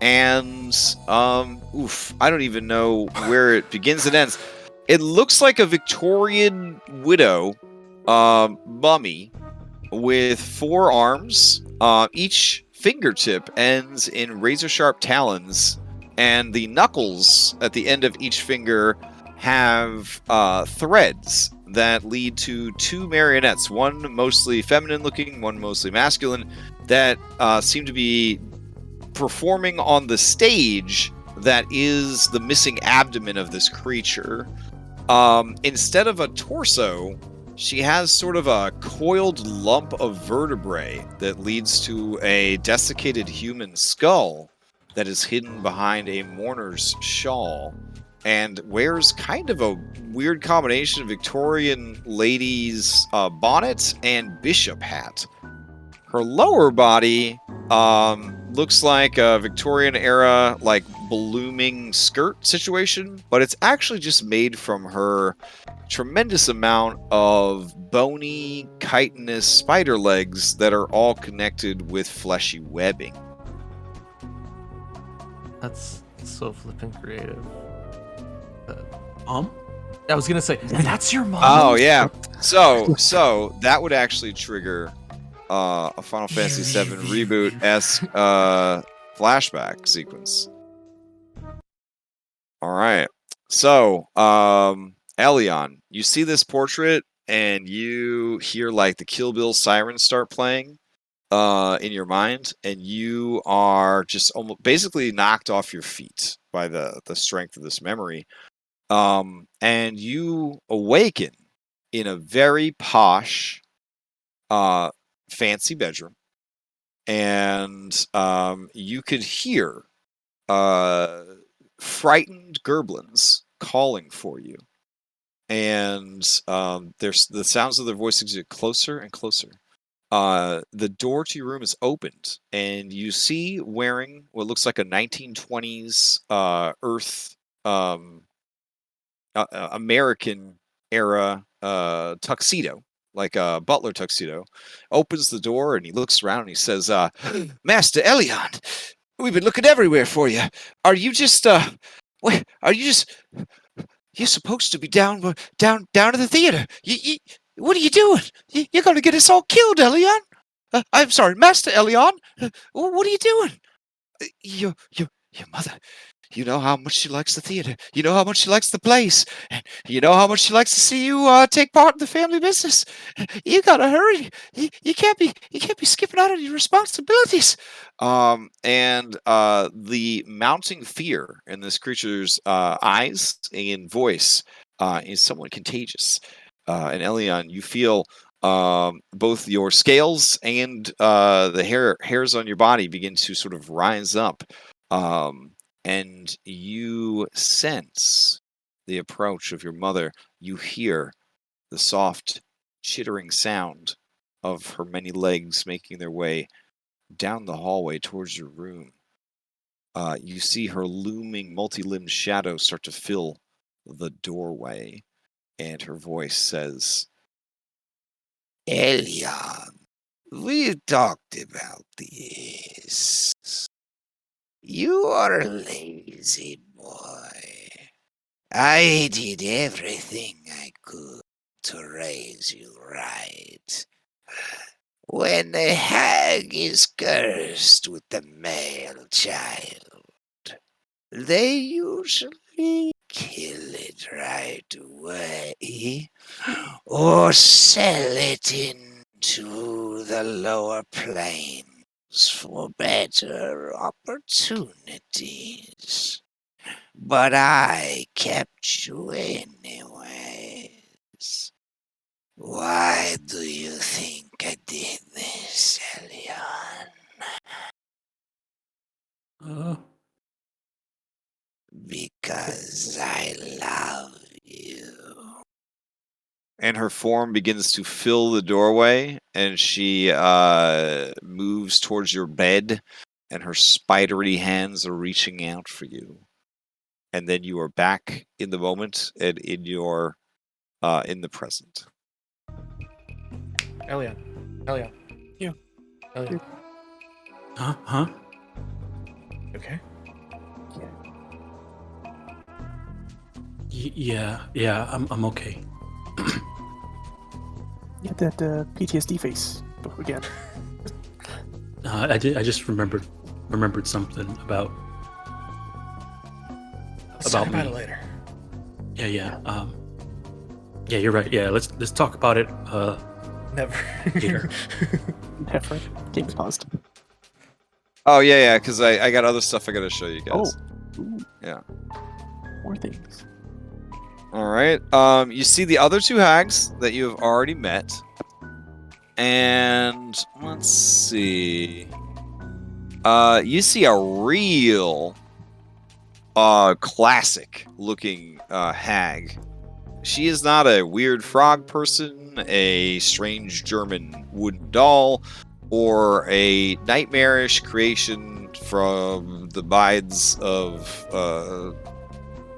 A: and I don't even know where it begins and ends. It looks like a Victorian widow, mummy, with 4 arms. Each fingertip ends in razor-sharp talons, and the knuckles at the end of each finger have threads that lead to 2 marionettes, one mostly feminine looking, one mostly masculine, that seem to be performing on the stage that is the missing abdomen of this creature. Instead of a torso, she has sort of a coiled lump of vertebrae that leads to a desiccated human skull that is hidden behind a mourner's shawl, and wears kind of a weird combination of Victorian lady's bonnet and bishop hat. Her lower body looks like a Victorian era, like, blooming skirt situation, but it's actually just made from her tremendous amount of bony, chitinous spider legs that are all connected with fleshy webbing.
F: That's so flippin' creative.
E: Mom?
F: I was gonna say, that's your mom.
A: Oh yeah. So that would actually trigger a Final Fantasy VII reboot-esque flashback sequence. All right. So, Elion, you see this portrait and you hear like the Kill Bill sirens start playing in your mind, and you are just almost basically knocked off your feet by the strength of this memory. And you awaken in a very posh, fancy bedroom, and you could hear frightened gerblins calling for you, and there's the sounds of their voices get closer and closer. The door to your room is opened, and you see, wearing what looks like a 1920s Earth American era tuxedo, like a butler tuxedo, opens the door, and he looks around and he says, Master Elion, we've been looking everywhere for you. Are you just you're supposed to be down at the theater.
G: What are you doing? You're going to get us all killed, Elion. I'm sorry, Master Elion. What are you doing? Your mother. You know how much she likes the theater. You know how much she likes the plays. And you know how much she likes to see you take part in the family business. You gotta hurry. You can't be skipping out on your responsibilities. And the mounting fear in this creature's eyes and voice is somewhat contagious. And Elion, you feel both your scales and the hairs on your body begin to sort of rise up. And you sense the approach of your mother. You hear the soft, chittering sound of her many legs making their way down the hallway towards your room. You see her looming, multi-limbed shadow start to fill the doorway, and her voice says, Elion, we talked about this. You are a lazy boy. I did everything I could to raise you right. When the hag is cursed with the male child, they usually kill it right away or sell it into the lower planes for better opportunities. But I kept you anyways. Why do you think I did this, Elion? Because I love you. And her form begins to fill the doorway, and she moves towards your bed, and her spidery hands are reaching out for you. And then you are back in the moment and in your in the present.
F: Elion.
E: Yeah.
F: Elion.
D: Huh?
F: Okay.
D: Yeah, I'm okay.
E: You had that PTSD face again.
D: I just remembered something about
F: Let's talk
D: me.
F: about it later.
D: Yeah. Yeah, you're right. Yeah, let's talk about it.
F: Never.
D: Later.
E: Never. Game's paused.
A: Oh yeah, because I got other stuff I gotta show you guys.
E: Oh. Ooh.
A: Yeah.
E: More things.
A: All right. You see the other two hags that you have already met, and let's see. You see a real, classic-looking hag. She is not a weird frog person, a strange German wooden doll, or a nightmarish creation from the minds of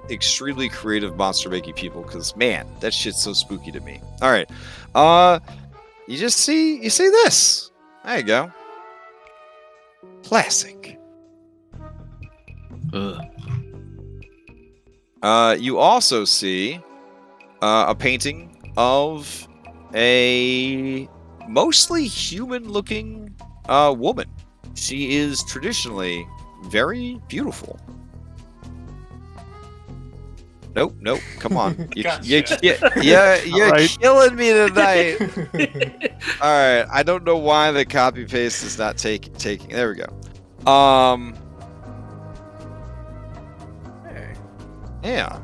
A: extremely creative monster-making people, because man, that shit's so spooky to me. All right, you see this. There you go. Classic. You also see a painting of a mostly human-looking woman. She is traditionally very beautiful. Nope. Come on. You're
E: Right.
A: killing me tonight. All right. I don't know why the copy paste is not taking. There we go.
F: Hey.
A: Yeah.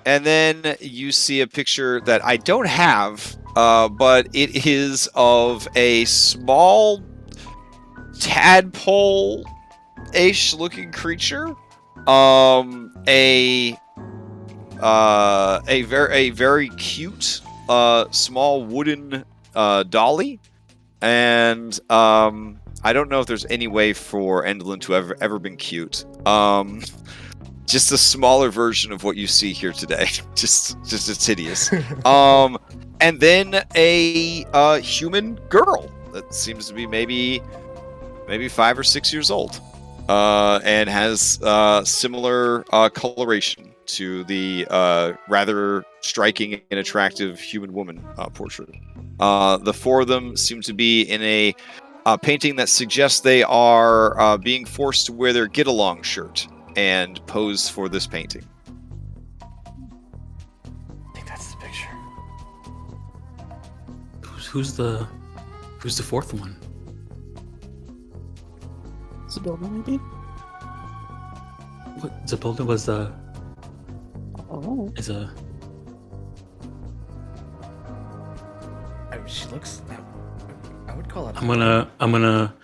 A: And then you see a picture that I don't have, but it is of a small tadpole-ish looking creature. A very cute small wooden dolly, and I don't know if there's any way for Endlin to have ever been cute. Just a smaller version of what you see here today. just it's hideous. And then a human girl that seems to be maybe 5 or 6 years old, and has similar coloration to the rather striking and attractive human woman portrait. The four of them seem to be in a painting that suggests they are being forced to wear their get-along shirt and pose for this painting.
F: I think that's the picture.
D: Who's the fourth one?
E: Isabella, maybe?
D: What Zabulda was
E: Oh.
D: is a
F: I mean, she looks. I would call it.
D: I'm gonna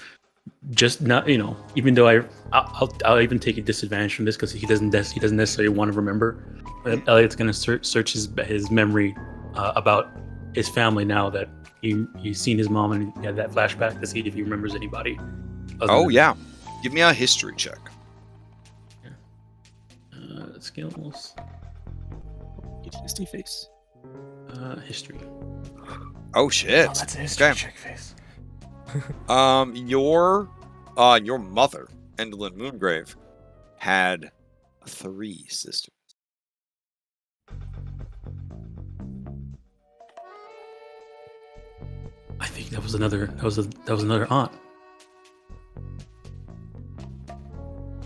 D: just not even though I'll even take a disadvantage from this because he doesn't necessarily want to remember. But Elliot's gonna search his memory about his family now that he's seen his mom and he had that flashback to see if he remembers anybody.
A: Oh yeah, give me a history check.
D: Skills.
E: PTSD face.
D: History.
A: Oh shit.
F: Oh, that's a history
A: Okay.
F: check face.
A: Your mother, Endlin Moongrave, had 3 sisters.
D: I think that was another aunt.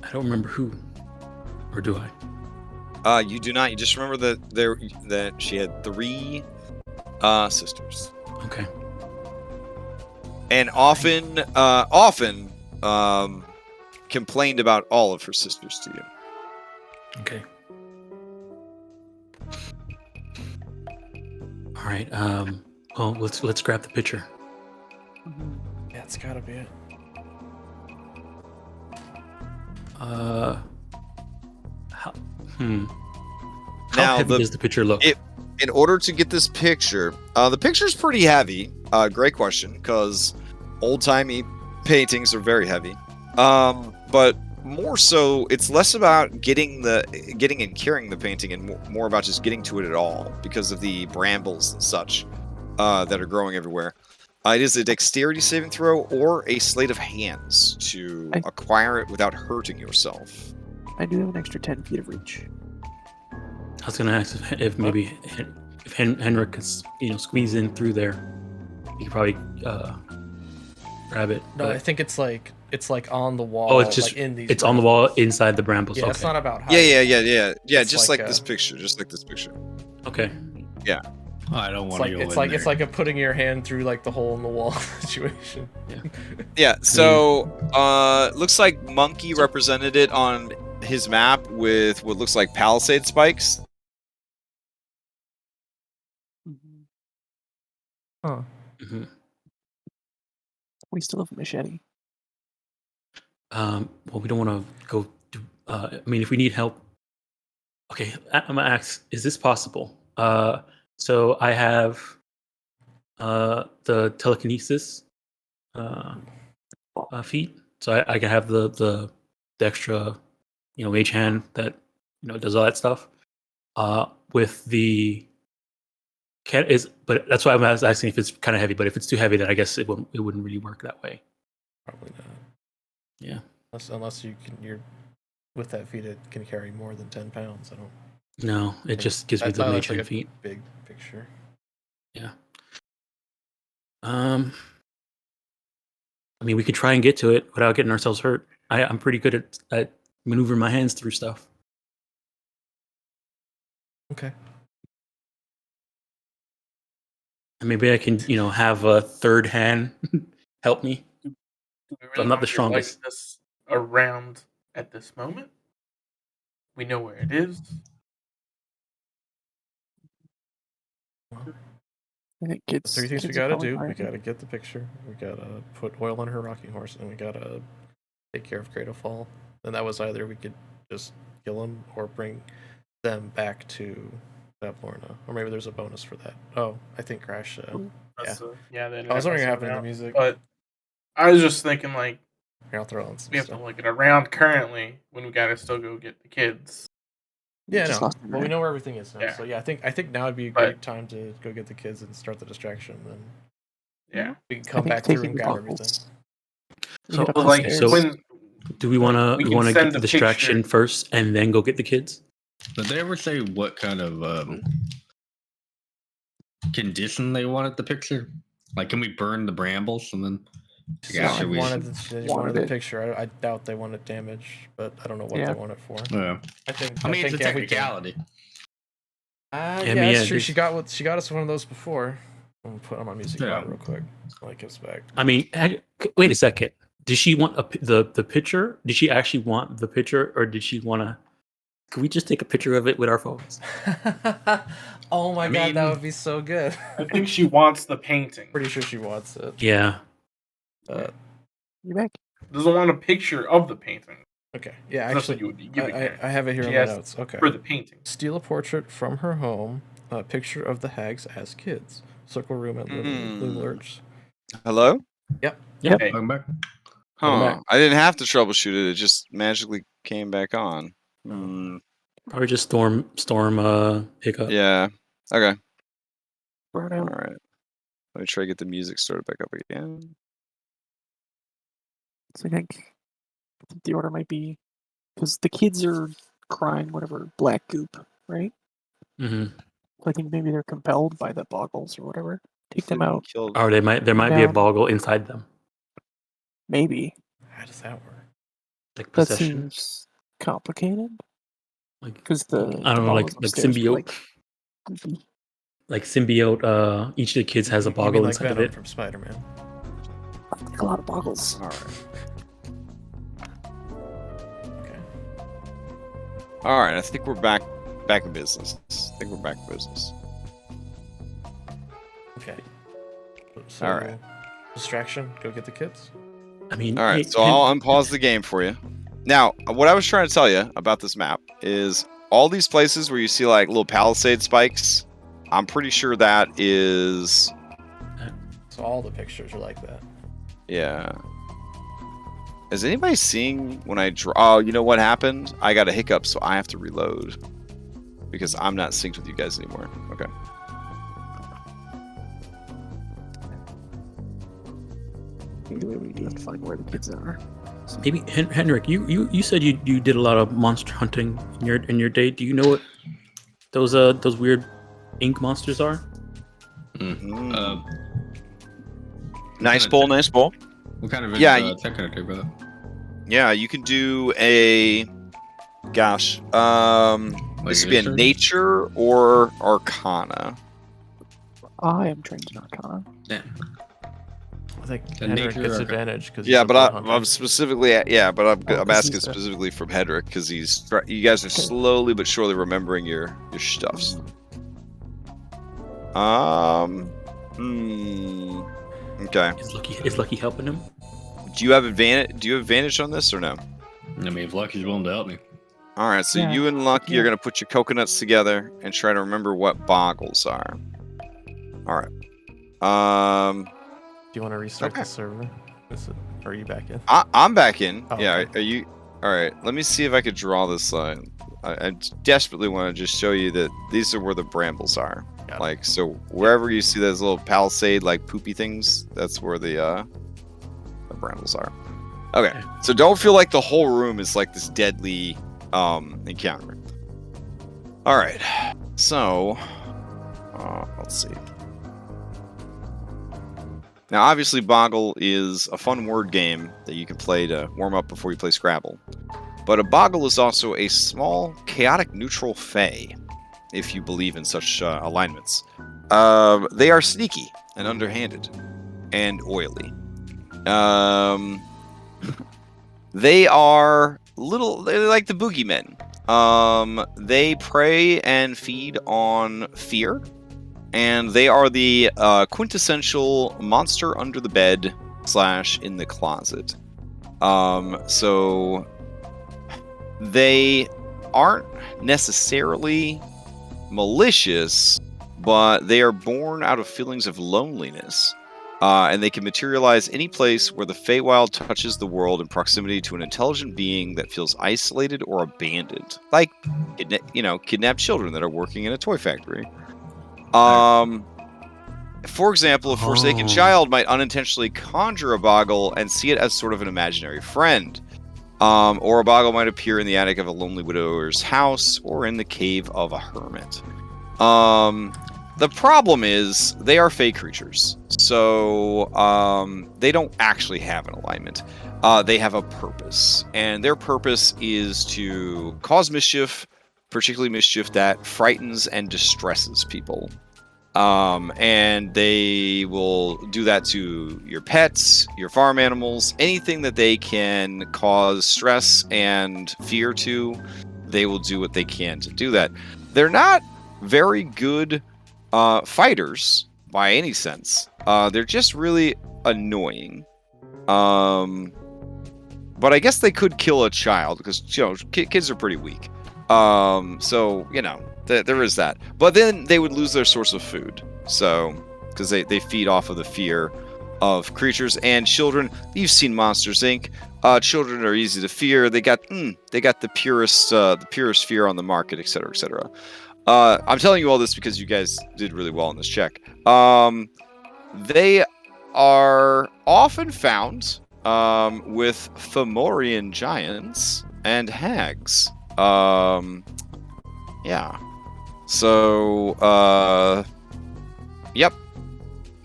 D: I don't remember who, or do I?
A: You do not. You just remember that she had 3 sisters,
D: Okay.
A: and often complained about all of her sisters to you.
D: Okay. All right. Well, let's grab the picture.
F: Yeah, it's gotta be it.
D: How
A: Now,
D: heavy does the picture look?
A: In order to get this picture, the picture's pretty heavy. Great question, because old-timey paintings are very heavy. But more so, it's less about getting and carrying the painting, and more about just getting to it at all, because of the brambles and such that are growing everywhere. It is a dexterity saving throw or a sleight of hands to acquire it without hurting yourself.
E: I do have an extra 10 feet of reach.
D: I was gonna ask if maybe if Henrik could squeeze in through there, he could probably grab it.
F: No,
D: but-
F: I think it's like on the wall.
D: Oh, it's just
F: like in these.
D: it's on the wall inside the brambles.
F: Yeah,
D: Okay.
F: it's not about height.
A: Yeah.
F: It's
A: Just
F: like
A: like
F: a-
A: this picture. Just like this picture.
D: Okay.
B: I don't
F: It's
B: want
F: like
B: to go
F: it's
B: in
F: like
B: there.
F: it's like a putting your hand through like the hole in the wall situation.
A: Yeah. So looks like Monkey represented it on his map with what looks like palisade spikes.
F: Huh.
D: Mhm.
E: We still have a machete.
D: Well, we don't want to go. I mean, if we need help, okay. I'm gonna ask: is this possible? So I have the telekinesis feat, so I can have the extra, mage hand that does all that stuff. With the but that's why I'm asking if it's kind of heavy. But if it's too heavy, then I guess it wouldn't really work that way.
F: Probably not.
D: Yeah.
F: Unless you're with that feat, it can carry more than 10 pounds. I don't.
D: No, it just gives me the
F: that's
D: mage
F: like
D: hand
F: a
D: feat.
F: big picture.
D: Yeah. I mean, we could try and get to it without getting ourselves hurt. I'm pretty good at maneuvering my hands through stuff.
F: Okay.
D: And maybe I can, have a third hand help me.
C: Do we
D: I'm not the
C: want to get, like,
D: strongest.
C: this around at this moment. We know where it is.
E: I think
F: The 3 things we
E: kids are
F: gotta
E: probably
F: do: we
E: higher.
F: gotta get the picture, we gotta put oil on her rocking horse, and we gotta take care of Cradle Fall. And that was either we could just kill him or bring them back to Lorna, or maybe there's a bonus for that. Oh, I think Crash.
C: Yeah. They
F: I was wondering what happened in the
C: now.
F: music.
C: But I was just thinking, like,
F: Here, I'll throw on some
C: we have to
F: stuff.
C: look at around currently when we gotta still go get the kids.
F: Yeah,
E: Just
F: no.
E: lost my
F: Well, we
E: mind.
F: know where everything is now.
C: Yeah.
F: So yeah, I think now would be a
C: But-
F: great time to go get the kids and start the distraction. Then
C: Yeah.
F: we can
E: I
F: come
E: think
F: back through
E: taking
F: and
E: the
F: grab
E: goggles.
F: everything.
E: We
D: So,
E: get up
C: But
E: the
C: like
D: okay,
E: stairs.
D: so
C: when
D: do we want
C: we
D: to
C: can
D: get
C: send
D: the
C: the
D: distraction
C: picture-
D: first and then go get the kids?
B: Did they ever say what kind of condition they wanted the picture? Like, can we burn the brambles and then?
F: Yeah,
B: After we-
F: they
E: wanted
F: wanted the
E: it.
F: picture. I doubt they wanted damage, but I don't know what
E: Yeah.
F: they want it for.
B: Yeah.
F: I think.
B: I mean, it's a
F: yeah, we can.
B: technicality.
E: Yeah,
F: Yeah,
E: yeah,
F: that's true.
E: there's-
F: She got us one of those before. I'm gonna put on my music
B: Yeah.
F: louder real quick. While it gets back.
D: I mean, wait a second. Did she want the picture? Did she actually want the picture, or did she want to? Could we just take a picture of it with our phones?
F: Oh my
B: I
F: god,
B: mean-
F: that would be so good.
C: I think she wants the painting.
F: Pretty sure she wants it.
D: Yeah.
E: You back?
C: Doesn't want a picture of the painting.
F: Okay. Yeah,
C: That's
F: actually,
C: what you would give it
F: I have it here
C: She
F: in my
C: has
F: notes. Okay.
C: for the painting.
F: Steal a portrait from her home. A picture of the hags as kids. Circle room at Little Lurch.
A: Hello?
C: Okay.
B: Welcome back.
A: Huh. I didn't have to troubleshoot it. It just magically came back on. Hmm.
D: Probably just storm hiccup.
A: Yeah. Okay.
E: Right
A: All
E: out.
A: right. Let me try to get the music started back up again.
E: So I think the order might be because the kids are crying whatever black goop, right?
D: Hmm.
E: I think maybe they're compelled by the boggles or whatever. Take them out.
A: Killed.
D: Or there might be a
E: Down.
D: boggle inside them,
E: Maybe.
F: How does that work?
D: like
E: That
D: possession.
E: seems complicated
D: Like
E: because the
D: I don't know, like
E: boggles upstairs were,
D: symbiote,
E: goopy.
D: like symbiote. Each of the kids has a
F: You mean
D: boggle
F: like
D: inside of
F: Venom
D: it.
F: from Spider-Man.
E: A lot of boggles.
A: All right.
F: Okay.
A: All right. I think we're back in business.
F: Okay. So,
A: All right.
F: Distraction. Go get the kids.
D: I mean,
A: All right.
D: hey,
A: So I'll unpause the game for you. Now, what I was trying to tell you about this map is all these places where you see like little palisade spikes. I'm pretty sure that is.
F: So all the pictures are like that.
A: Yeah. Is anybody seeing when I draw? Oh, you know what happened? I got a hiccup, so I have to reload because I'm not synced with you guys anymore. Okay.
E: Maybe we do have to find where the kids are.
D: maybe Henrik, you said you did a lot of monster hunting in your day. Do you know what those weird ink monsters are?
A: Mm.
B: Uh,
A: Nice bowl, nice bowl.
B: what kind of
A: Yeah,
B: check can I do, brother?
A: Yeah, you can do a. Gosh, this could be a
B: history?
A: nature or arcana.
E: I am trained in Arcana.
B: Yeah.
F: I think
B: The
F: Henrik
B: nature
F: gets
B: or-
F: advantage because
A: Yeah, but I'm specifically I'm
E: 'cause
A: asking
E: he's the-
A: specifically from Hedrick because you guys are slowly but surely remembering your stuffs. Okay.
D: Is Lucky helping him?
A: Do you have advantage on this or no?
B: I mean, if Lucky's willing to help me.
A: All right, so
E: Yeah,
A: you and Lucky
E: yeah.
A: are gonna put your coconuts together and try to remember what boggles are. All right.
F: Do you want to restart
A: Okay.
F: the server? Are you back in?
A: I'm back in.
F: Oh,
A: Yeah.
F: okay.
A: Are you? All right. Let me see if I could draw this line. I desperately want to just show you that these are where the brambles are.
F: Got it.
A: Like, so wherever you see those little palisade like poopy things, that's where the brambles are. Okay. So don't feel like the whole room is like this deadly encounter. All right. So let's see. Now, obviously, Boggle is a fun word game that you can play to warm up before you play Scrabble. But a Boggle is also a small, chaotic neutral fae, if you believe in such alignments. They are sneaky and underhanded and oily. They are they're like the boogeymen. They prey and feed on fear. And they are the quintessential monster under the bed / in the closet. So they aren't necessarily malicious, but they are born out of feelings of loneliness. And they can materialize any place where the Feywild touches the world in proximity to an intelligent being that feels isolated or abandoned. Like, kidnapped children that are working in a toy factory. For example, a forsaken child might unintentionally conjure a boggle and see it as sort of an imaginary friend. Or a boggle might appear in the attic of a lonely widower's house or in the cave of a hermit. The problem is they are fey creatures, so they don't actually have an alignment. They have a purpose, and their purpose is to cause mischief, particularly mischief that frightens and distresses people. And they will do that to your pets, your farm animals, anything that they can cause stress and fear to. They will do what they can to do that. They're not very good fighters by any sense. They're just really annoying. But I guess they could kill a child because kids are pretty weak. So there is that. But then they would lose their source of food. So because they feed off of the fear of creatures and children. You've seen Monsters Inc. Children are easy to fear. They got the purest fear on the market, etc., etc. I'm telling you all this because you guys did really well in this check. They are often found with Fomorian giants and hags. Yeah. So, yep.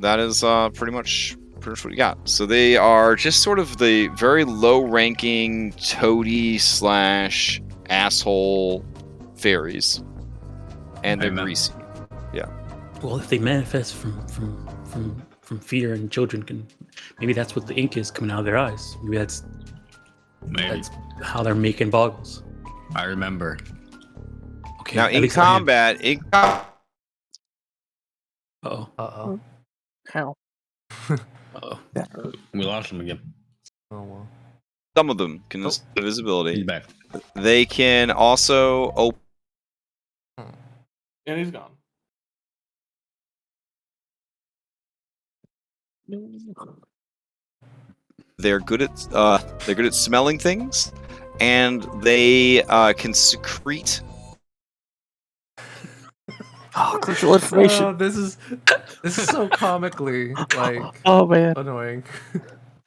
A: That is pretty much what you got. So they are just sort of the very low-ranking toady / asshole fairies. And they're greasy. Yeah.
D: Well, if they manifest from fear and children can, maybe that's what the ink is coming out of their eyes. Maybe that's how they're making boggles.
B: I remember.
D: Okay.
A: Now in combat,
D: Uh-oh.
F: Uh-oh.
E: How?
D: Uh-oh.
E: That hurt.
B: We lost him again.
F: Oh, well.
A: some of them can use
B: He's
A: invisibility.
B: back.
A: They can also open.
C: And he's gone.
A: They're good at smelling things, and they can secrete.
E: Oh, crucial information.
F: Oh, this is so comically like
E: Oh man.
F: annoying.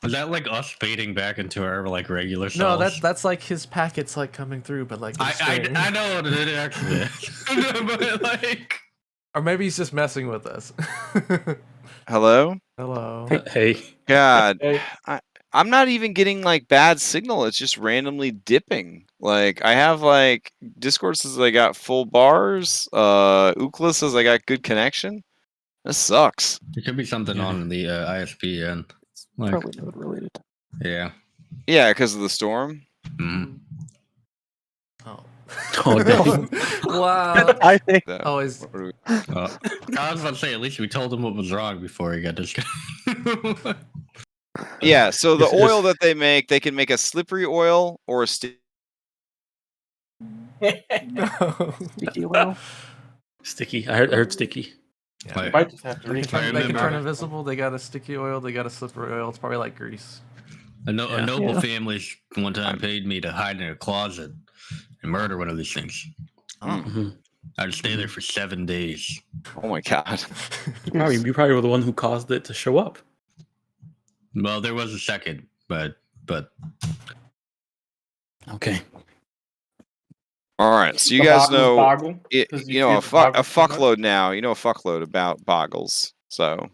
B: Is that like us fading back into our like regular
F: No,
B: selves?
F: that's like his packets like coming through, but like
B: I know what it actually is. But like,
F: or maybe he's just messing with us.
A: Hello?
F: Hello.
D: Hey.
A: God,
C: Hey.
A: I'm not even getting like bad signal. It's just randomly dipping. Like I have like Discord says I got full bars. Ookla says I got good connection. This sucks.
B: it could be something on the ISP end. Like,
E: Probably node related.
B: yeah.
A: Yeah, because of the storm.
B: Mhm.
F: Oh.
D: Oh, dang.
F: Wow.
E: I think
A: That-
F: Always.
A: what are we-
B: I was about to say, at least we told him what was wrong before he got disconnected.
A: Yeah, so the
D: It's-
A: oil that they make, they can make a slippery oil or a
F: No.
E: sticky oil.
D: Sticky. I heard sticky.
F: Yeah.
C: You might just have to
F: They can,
C: read.
F: turn, they can turn
B: remember.
F: invisible. They got a sticky oil. They got a slippery oil. It's probably like grease.
B: A noble
E: Yeah.
B: family one time paid me to hide in a closet and murder one of these things.
D: Mhm.
B: I'd stay there for 7 days.
A: Oh my god.
D: You probably were the one who caused it to show up.
B: Well, there was a second, but
D: Okay.
A: All right, so you
C: The
A: guys
C: boggles
A: know
C: boggle,
A: it,
C: 'cause
A: you know
C: fear
A: a
C: the boggles too much?
A: fuckload now. You know a fuckload about boggles. So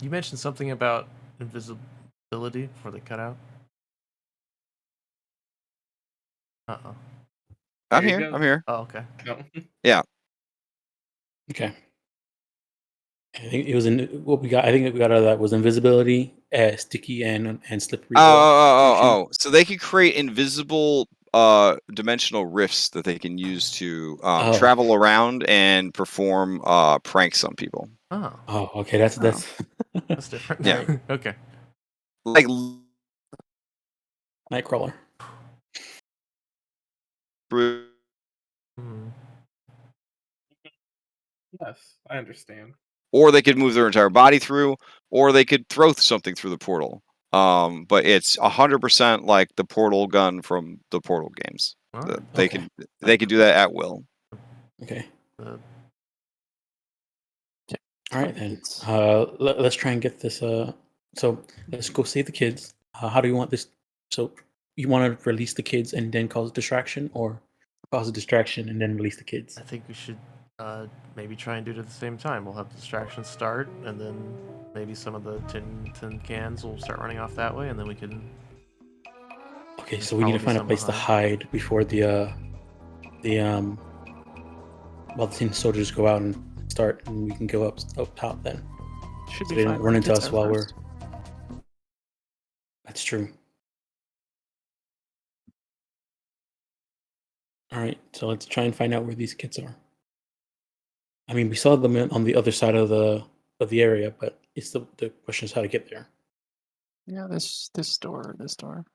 F: You mentioned something about invisibility before they cut out. Uh-oh.
A: I'm
C: There you
A: here.
C: go.
A: I'm here.
F: Oh, okay.
C: No.
D: Okay. I think it was in what we got. I think we got out of that was invisibility, sticky, and slippery.
A: Oh. So they can create invisible dimensional rifts that they can use to travel around and perform pranks on people.
F: Oh,
D: Oh, okay. That's
F: that's different.
A: Yeah.
F: Okay.
A: Like
D: Nightcrawler.
F: Hmm.
C: Yes, I understand.
A: or they could move their entire body through, or they could throw something through the portal. But it's 100% like the portal gun from the Portal games.
F: All
A: That
F: right.
A: They
D: Okay.
A: can do that at will.
D: Okay.
F: Uh,
D: All right then. Let's try and get this. So let's go save the kids. How do you want this? So you want to release the kids and then cause a distraction, or cause a distraction and then release the kids?
F: I think we should maybe try and do it at the same time. We'll have distractions start, and then maybe some of the tin cans will start running off that way, and then we can.
D: Okay,
F: There's
D: so we need to
F: probably
D: find a
F: some
D: place to
F: behind.
D: hide before while the tin soldiers go out and start, and we can go up top then.
E: Should
D: So
E: be
D: they
E: fine.
D: don't
E: when
D: run
E: the
D: into
E: kids
D: us
E: are
D: while
E: first.
D: That's true. All right, so let's try and find out where these kids are. I mean, we saw them on the other side of the area, but it's the question is how to get there.
E: Yeah, this door.
F: It's on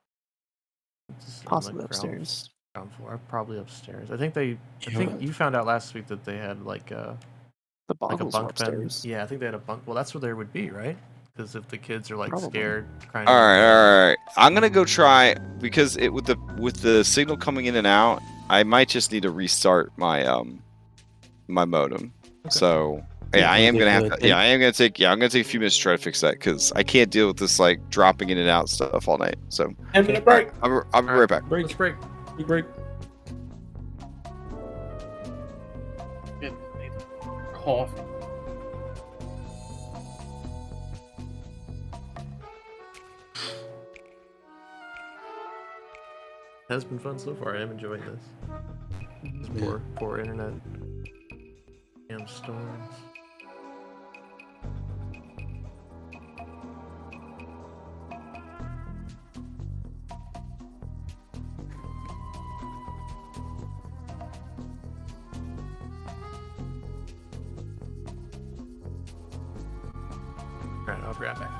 F: the
E: Possibly upstairs.
F: ground floor, probably upstairs. I think I
D: Yeah.
F: think you found out last week that they had like a
E: The bottles are
F: bunk bed.
E: upstairs.
F: Yeah, I think they had a bunk. Well, that's where there would be, right? Because if the kids are like
E: Probably.
F: scared, crying.
A: All right. I'm gonna go try because with the signal coming in and out, I might just need to restart my my modem.
F: Okay.
A: So
D: Yeah,
A: yeah, I am gonna have
D: the-
A: to. Yeah, I'm gonna take a few minutes to try to fix that because I can't deal with this like dropping in and out stuff all night. So
C: 10-minute break.
A: I'll be right back.
F: Let's break.
D: Big break.
C: Coffee.
F: It has been fun so far. I am enjoying this. This poor internet. Damn storms. Alright, I'll be right back.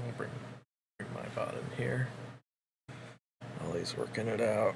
F: I'll bring my bot in here while he's working it out.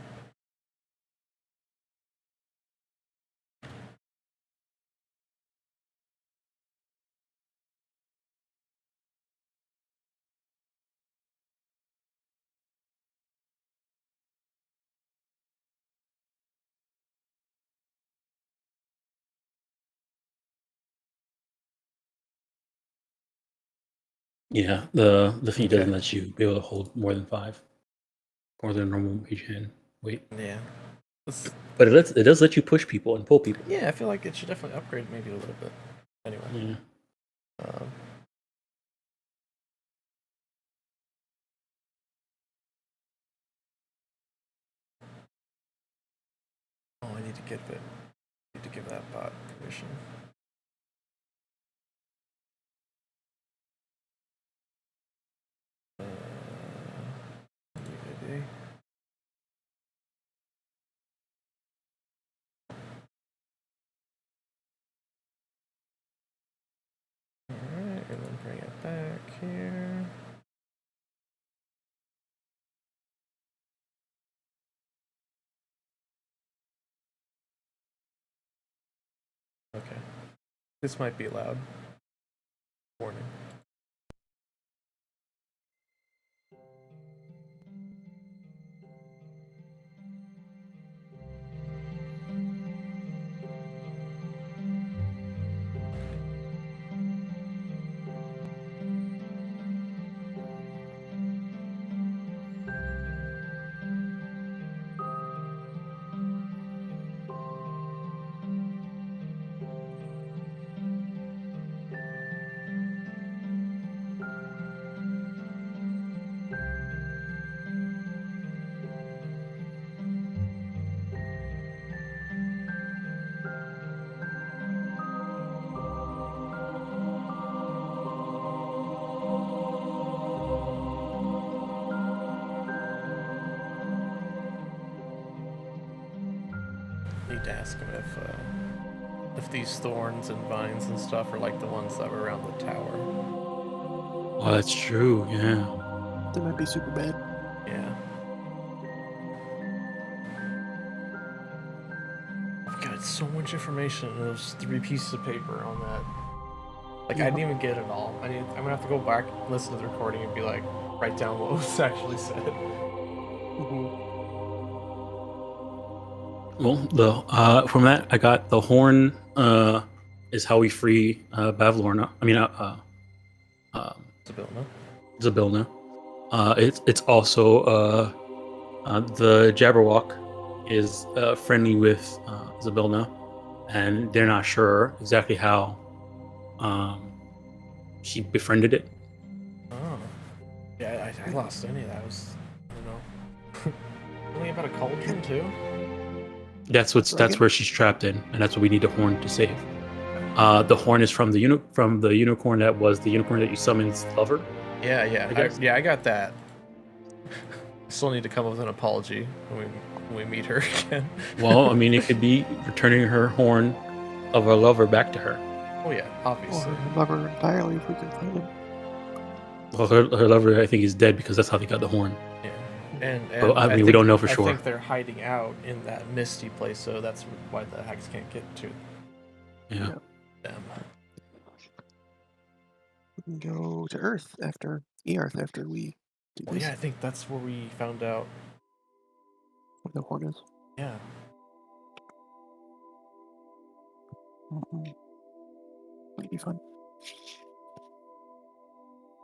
D: Yeah, the feed doesn't
F: Okay.
D: let you be able to hold more than 5, more than a normal mage hand. Wait,
F: Yeah.
D: but it does let you push people and pull people.
F: Yeah, I feel like it should definitely upgrade maybe a little bit. Anyway.
D: Yeah.
F: Oh, I need to give that bot permission. UAD. Alright, and then bring it back here. Okay. This might be loud. Warning. need to ask him if these thorns and vines and stuff are like the ones that were around the tower.
D: Oh, that's true. Yeah.
E: They might be super bad.
F: Yeah. I've got so much information in those 3 pieces of paper on that. Like, I didn't even get it all. I'm gonna have to go back and listen to the recording and be like, write down what was actually said.
D: Well, from that I got the horn. Is how we free Bavlorna. I mean,
F: Zabilna.
D: Zabilna. It's also the Jabberwock is friendly with Zabilna, and they're not sure exactly how she befriended it.
F: Oh. Yeah, I lost any of that. I don't know. Something about a cauldron, too?
D: That's where she's trapped in, and that's what we need the horn to save. The horn is from the unicorn that was the unicorn that you summoned's lover.
F: Yeah, I got that. Still need to come up with an apology when we meet her again.
D: Well, I mean, it could be returning her horn of her lover back to her.
F: Oh yeah, obviously.
E: Or lover entirely if we can find him.
D: Well, her lover, I think, is dead because that's how they got the horn.
F: Yeah, and
D: But, I mean, we don't know for sure.
F: I think they're hiding out in that misty place, so that's why the hags can't get to
D: Yeah.
F: them.
E: We can go to Earth after after we do
F: Well,
E: this.
F: yeah, I think that's where we found out.
E: What the horn is.
F: Yeah.
E: Might be fun.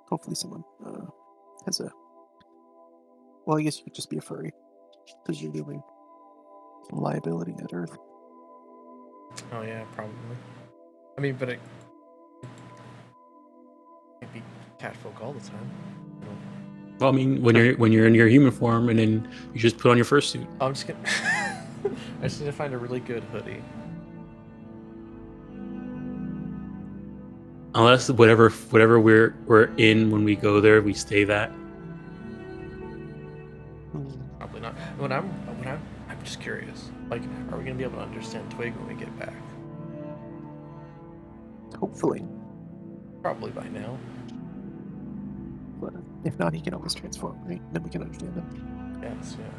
E: Hopefully someone has a... Well, I guess you could just be a furry. Because you're doing liability at Earth.
F: Oh yeah, probably. I mean, but it can't be catfolk all the time.
D: Well, I mean, when you're in your human form, and then you just put on your fursuit.
F: I'm just gonna. I just need to find a really good hoodie.
D: Unless whatever we're in when we go there, we stay that.
F: Probably not. I'm just curious. Like, are we gonna be able to understand Twig when we get back?
E: Hopefully.
F: Probably by now.
E: But if not, he can always transform, right? Then we can understand him.
F: Yes, yeah.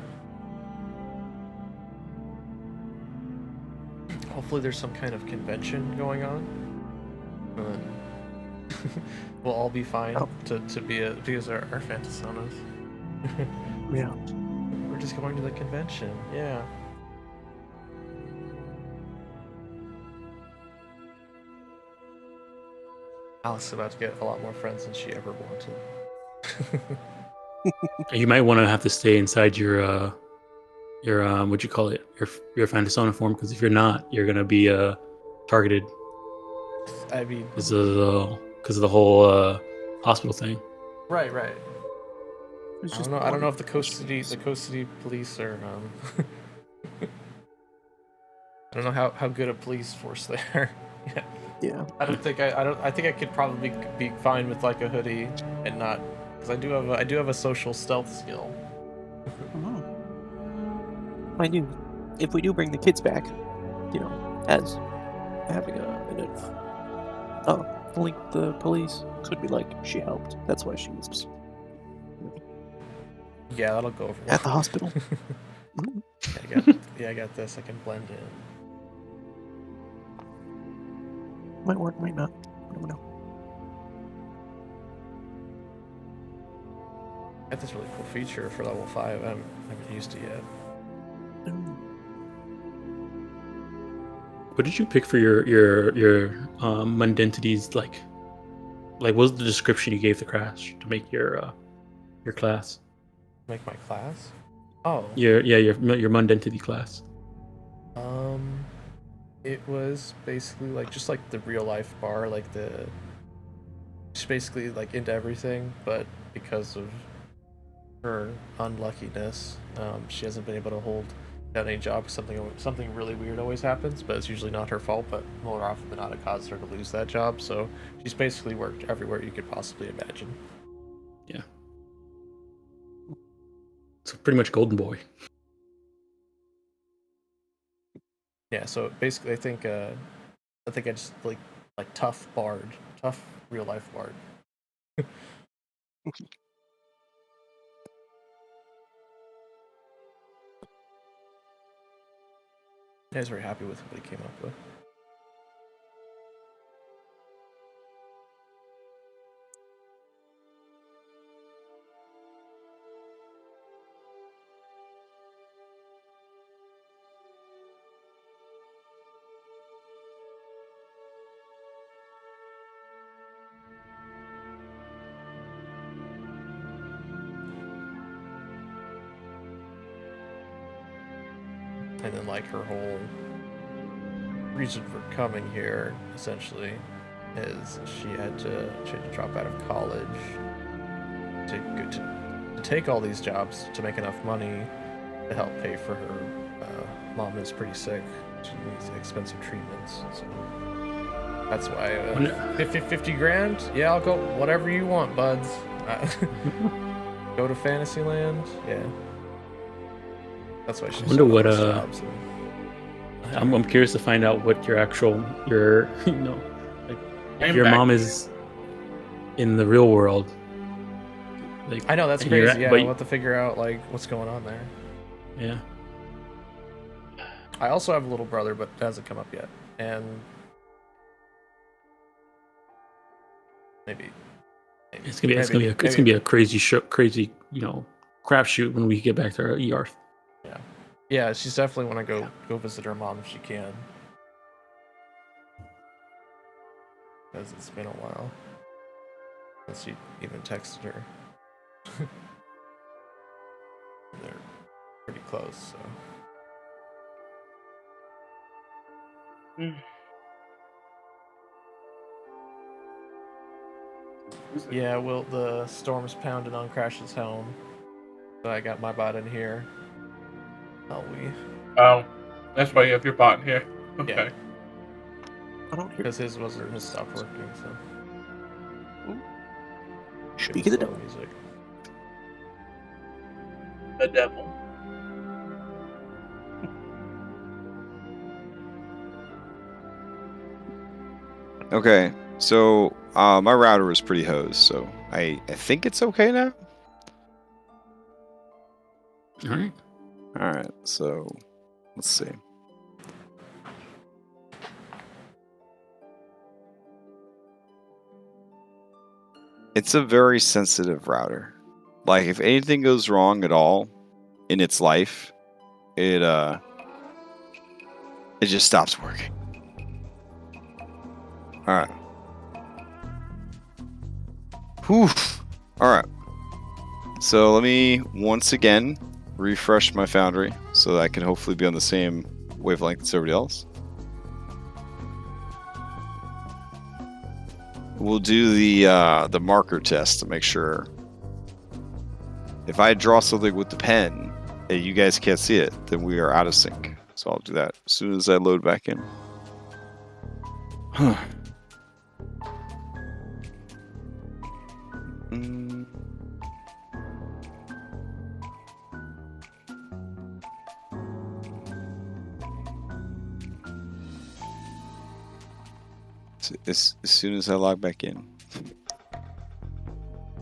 F: Hopefully there's some kind of convention going on. We'll all be fine to be because our Fantasonas.
E: Yeah.
F: We're just going to the convention. Yeah. Alice is about to get a lot more friends than she ever wanted.
D: You might want to have to stay inside your what you call it, your Fantasona form, because if you're not, you're gonna be targeted.
F: I mean,
D: because of the whole hospital thing.
F: Right.
E: I
F: don't know if the Coast City police are I don't know how good a police force they are.
E: Yeah.
F: I think I could probably be fine with like a hoodie and not, because I do have a social stealth skill.
E: Mind you, if we do bring the kids back, as having link the police could be like she helped. That's why she was
F: Yeah, that'll go over
E: at the hospital.
F: I got this. I can blend in.
E: Might work, might not. I don't know.
F: I got this really cool feature for level 5. I haven't used it yet.
D: What did you pick for your mundanities? Like what was the description you gave the Crash to make your class?
F: Make my class? Oh.
D: Your mundanity class.
F: It was basically just like the real life bar, she's basically like into everything, but because of her unluckiness, she hasn't been able to hold down any job. Something really weird always happens, but it's usually not her fault, but more often than not it causes her to lose that job. So she's basically worked everywhere you could possibly imagine.
D: Yeah. So pretty much Golden Boy.
F: Yeah, so basically, I think I just like tough bard, tough real life bard. I was very happy with what he came up with. And then like her whole reason for coming here essentially is she had to drop out of college to take all these jobs to make enough money to help pay for her mom is pretty sick. She needs expensive treatments, so that's why 50 grand. Yeah, I'll go whatever you want, buds. Go to Fantasyland. Yeah. That's why she's.
D: I wonder what
F: jobs
D: I'm curious to find out what your you know, like if your mom is in the real world. Like,
F: I know that's crazy. Yeah, we'll have to figure out like what's going on there.
D: Yeah.
F: I also have a little brother, but it hasn't come up yet, and maybe
D: it's gonna be a crazy crapshoot when we get back to our ER.
F: Yeah, she's definitely want to go visit her mom if she can, because it's been a while since she even texted her. They're pretty close, so. Yeah, well, the storm's pounding on Crash's helm, so I got my bot in here.
C: Oh, that's why you have your bot in here. Okay.
F: Yeah.
E: I don't hear.
F: Because his stopped working, so.
E: Speak of the devil.
F: Music.
C: The devil.
A: Okay, so my router was pretty hosed, so I think it's okay now.
D: All right.
A: All right, so let's see. It's a very sensitive router. Like if anything goes wrong at all in its life, it just stops working. All right. Whew. All right. So let me once again refresh my Foundry so that I can hopefully be on the same wavelength as everybody else. We'll do the marker test to make sure. If I draw something with the pen and you guys can't see it, then we are out of sync. So I'll do that as soon as I load back in. Huh. As soon as I log back in.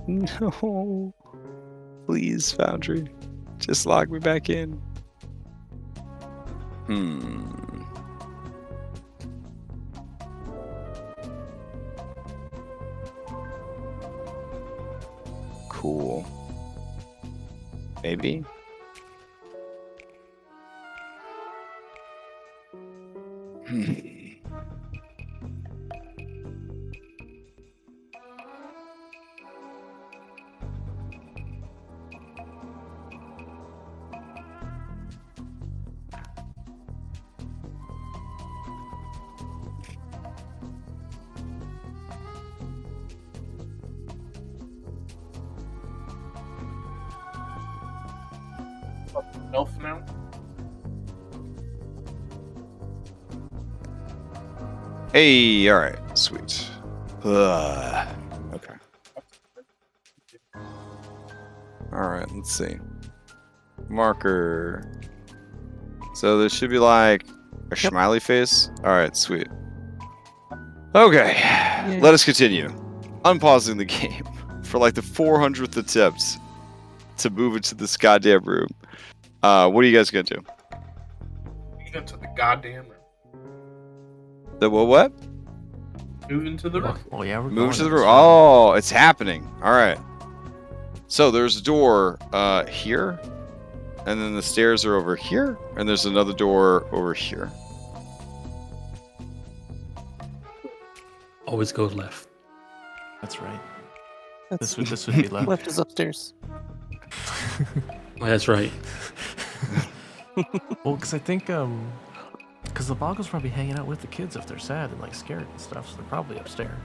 A: No. Please, Foundry. Just log me back in. Cool. Maybe?
C: Elf now.
A: Hey, all right, sweet. Okay. All right, let's see. Marker. So there should be like A smiley face? Alright, sweet. Okay, let us continue. Unpausing the game for like the 400th attempt to move into this goddamn room. What are you guys gonna do?
C: You go to the goddamn room.
A: The what?
C: Move into the room.
F: Oh yeah, we're
A: Move
F: going
A: to the
F: this
A: room.
F: room.
A: Oh, it's happening. Alright. So there's a door here. And then the stairs are over here. And there's another door over here.
D: Always go left.
F: That's right.
E: That's,
F: This would be left.
E: left is upstairs.
D: Well, that's right.
F: Well, because I think because the Boggles probably hanging out with the kids if they're sad and like scared and stuff, so they're probably upstairs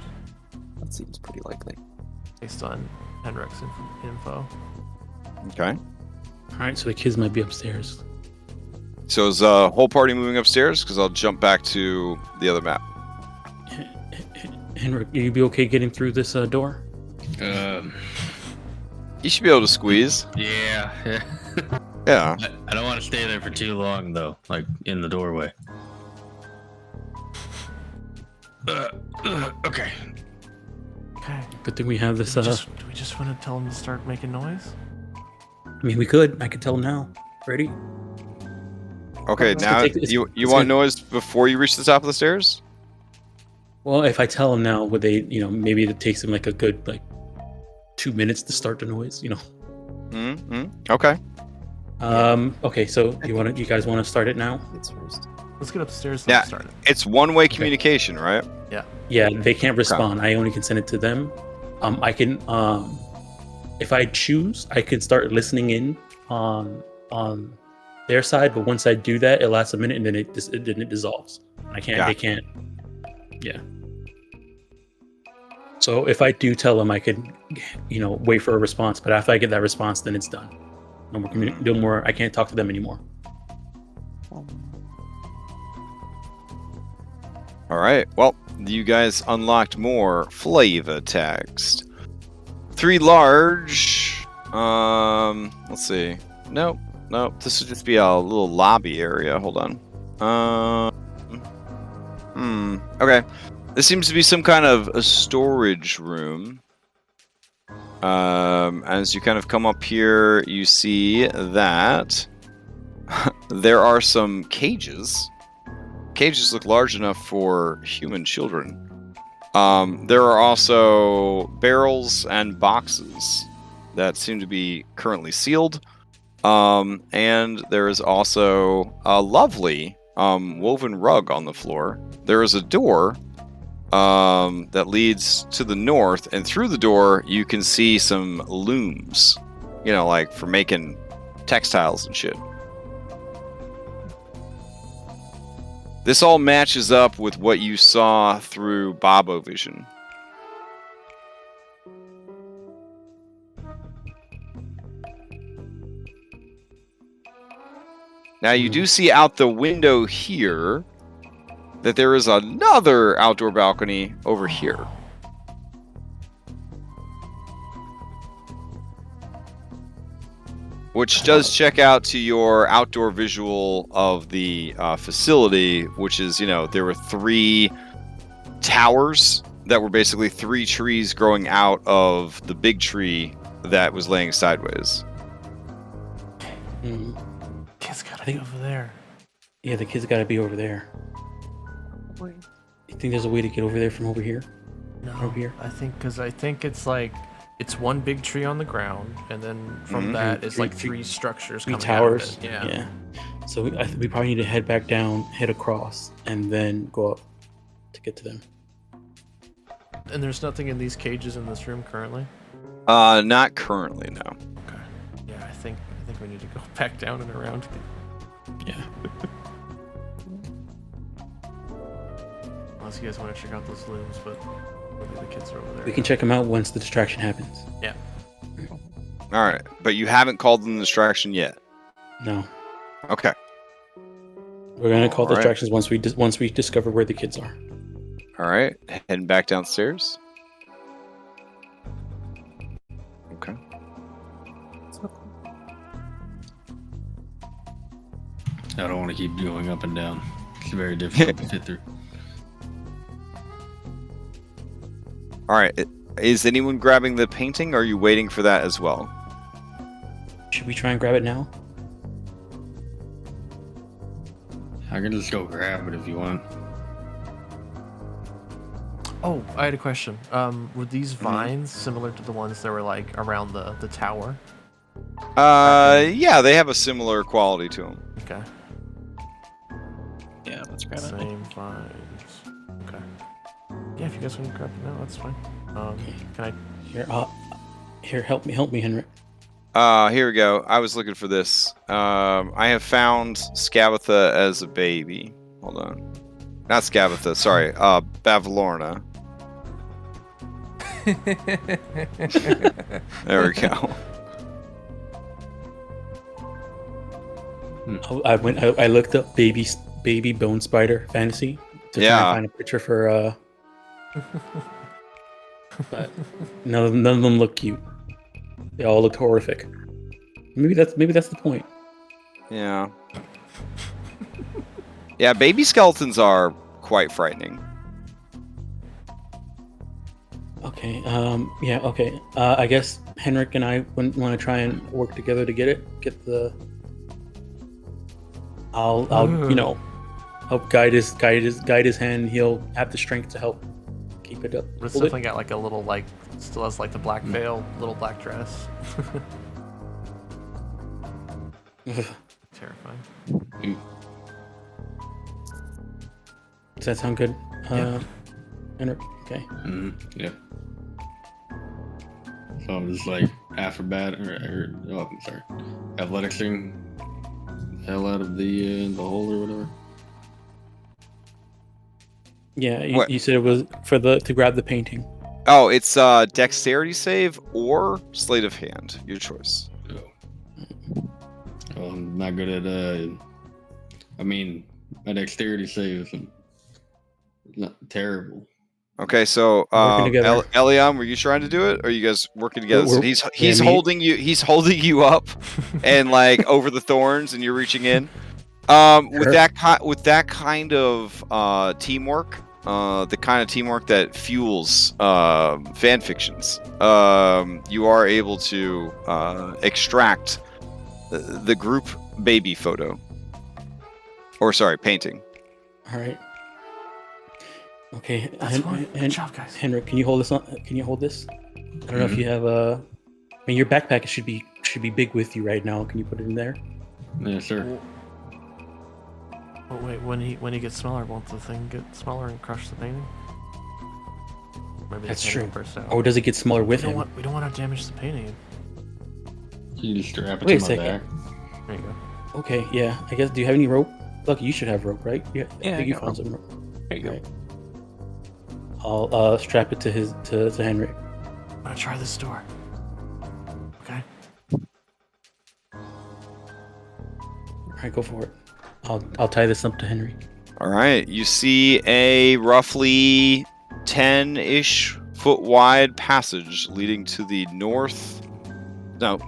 E: That seems pretty likely.
F: based on Henrik's info.
A: Okay.
D: All right, so the kids might be upstairs.
A: So is the whole party moving upstairs? Because I'll jump back to the other map.
D: Henrik, you be okay getting through this door?
A: You should be able to squeeze.
B: Yeah.
A: Yeah.
B: I don't want to stay there for too long, though, like in the doorway. Okay.
F: Okay.
D: Good thing we have this.
F: Do we just want to tell them to start making noise?
D: I mean, we could. I could tell them now. Ready?
A: Okay,
D: It's
A: now
D: gonna take-
A: you
D: it's
A: want
D: gonna-
A: noise before you reach the top of the stairs?
D: Well, if I tell them now, would they? Maybe it takes them like a good 2 minutes to start the noise.
A: Mm-hmm. Okay.
D: Okay, so you guys want to start it now?
E: It's first.
F: Let's get upstairs and
A: Yeah.
F: start it.
A: It's one-way communication, right?
D: Yeah, they can't respond. I only can send it to them. I can, if I choose, I could start listening in on their side. But once I do that, it lasts a minute and then it dissolves. I can't.
A: Got
D: They
A: it.
D: can't. Yeah. So if I do tell them, I could, wait for a response. But after I get that response, then it's done. No more. No more. I can't talk to them anymore.
A: All right. Well, you guys unlocked more flavor text. 3 large. Let's see. Nope. This would just be a little lobby area. Hold on. Okay. This seems to be some kind of a storage room. As you kind of come up here, you see that there are some cages. Cages look large enough for human children. There are also barrels and boxes that seem to be currently sealed. And there is also a lovely woven rug on the floor. There is a door that leads to the north, and through the door you can see some looms, like for making textiles and shit. This all matches up with what you saw through Bobovision. Now you do see out the window here that there is another outdoor balcony over here. Which does check out to your outdoor visual of the facility, which is, there were 3 towers that were basically 3 trees growing out of the big tree that was laying sideways.
F: Kids gotta be over there.
D: Yeah, the kids got to be over there. You think there's a way to get over there from over here?
F: No,
D: Over here?
F: I think it's like it's one big tree on the ground, and then from
A: Mhm.
F: that is like
D: Three-
F: 3 structures
D: 3
F: coming
D: towers.
F: out of it. Yeah.
D: So we probably need to head back down, head across, and then go up to get to them.
F: And there's nothing in these cages in this room currently.
A: Not currently, no.
F: Okay. Yeah, I think we need to go back down and around.
D: Yeah.
F: Unless you guys want to check out those looms, but maybe the kids are over there.
D: We can check them out once the distraction happens.
F: Yeah.
A: All right, but you haven't called them distraction yet.
D: No.
A: Okay.
D: We're gonna call
A: Alright.
D: distractions once we discover where the kids are.
A: All right, heading back downstairs. Okay.
B: I don't want to keep going up and down. It's very difficult to fit through.
A: All right. Is anyone grabbing the painting, or are you waiting for that as well?
D: Should we try and grab it now?
B: I can just go grab it if you want.
F: Oh, I had a question. Were these vines similar to the ones that were like around the tower?
A: Yeah, they have a similar quality to them.
F: Okay.
E: Yeah, let's grab it.
F: Same vines. Okay. Yeah, if you guys want to grab it now, that's fine. Can I?
D: Here, help me, Henrik.
A: Here we go. I was looking for this. I have found Scabatha as a baby. Hold on. Not Scabatha, sorry. Bavlorna. There we go.
D: I looked up baby bone spider fantasy to try and find a picture for but none of them look cute. They all looked horrific. Maybe that's the point.
A: Yeah. Yeah, baby skeletons are quite frightening.
D: Okay. Yeah. Okay. I guess Henrik and I want to try and work together to get the. I'll help guide his hand. He'll have the strength to help keep it up.
F: It's definitely got like a little still has like the black veil, little black dress. Terrifying.
D: Does that sound good?
F: Yeah.
D: Henrik. Okay.
B: Yeah. So I'm just like athletics thing hell out of the hole or whatever.
D: Yeah, you said it was to grab the painting.
A: Oh, it's dexterity save or sleight of hand. Your choice.
B: Well, I'm not good at my dexterity save is not terrible.
A: Okay, so Elion, were you trying to do it, or are you guys working together? So he's holding you up, and like over the thorns, and you're reaching in. With that kind of teamwork, the kind of teamwork that fuels fan fictions, you are able to extract the group baby photo, or sorry, painting.
D: All right. Okay,
F: Good job, guys.
D: Henrik, can you hold this? Can you hold this? I don't know if you have your backpack should be big with you right now. Can you put it in there?
B: Yeah, sure.
F: Oh wait, when he gets smaller, won't the thing get smaller and crush the painting? Maybe
D: That's true.
F: burst out.
D: Or does it get smaller with him?
F: We don't want to damage the painting.
B: You just strap it
D: Wait
B: to
D: a
B: my
D: second.
B: back.
F: There you go.
D: Okay, yeah. I guess. Do you have any rope? Lucky, you should have rope, right? Yeah.
E: Yeah,
D: I
E: I
D: think you
E: got
D: found
E: rope.
D: some rope.
E: There you go.
D: Right. I'll strap it to Henrik.
F: I'm gonna try this door. Okay.
D: All right, go for it. I'll tie this up to Henry.
A: All right, you see a roughly 10-ish foot wide passage leading to the north. No.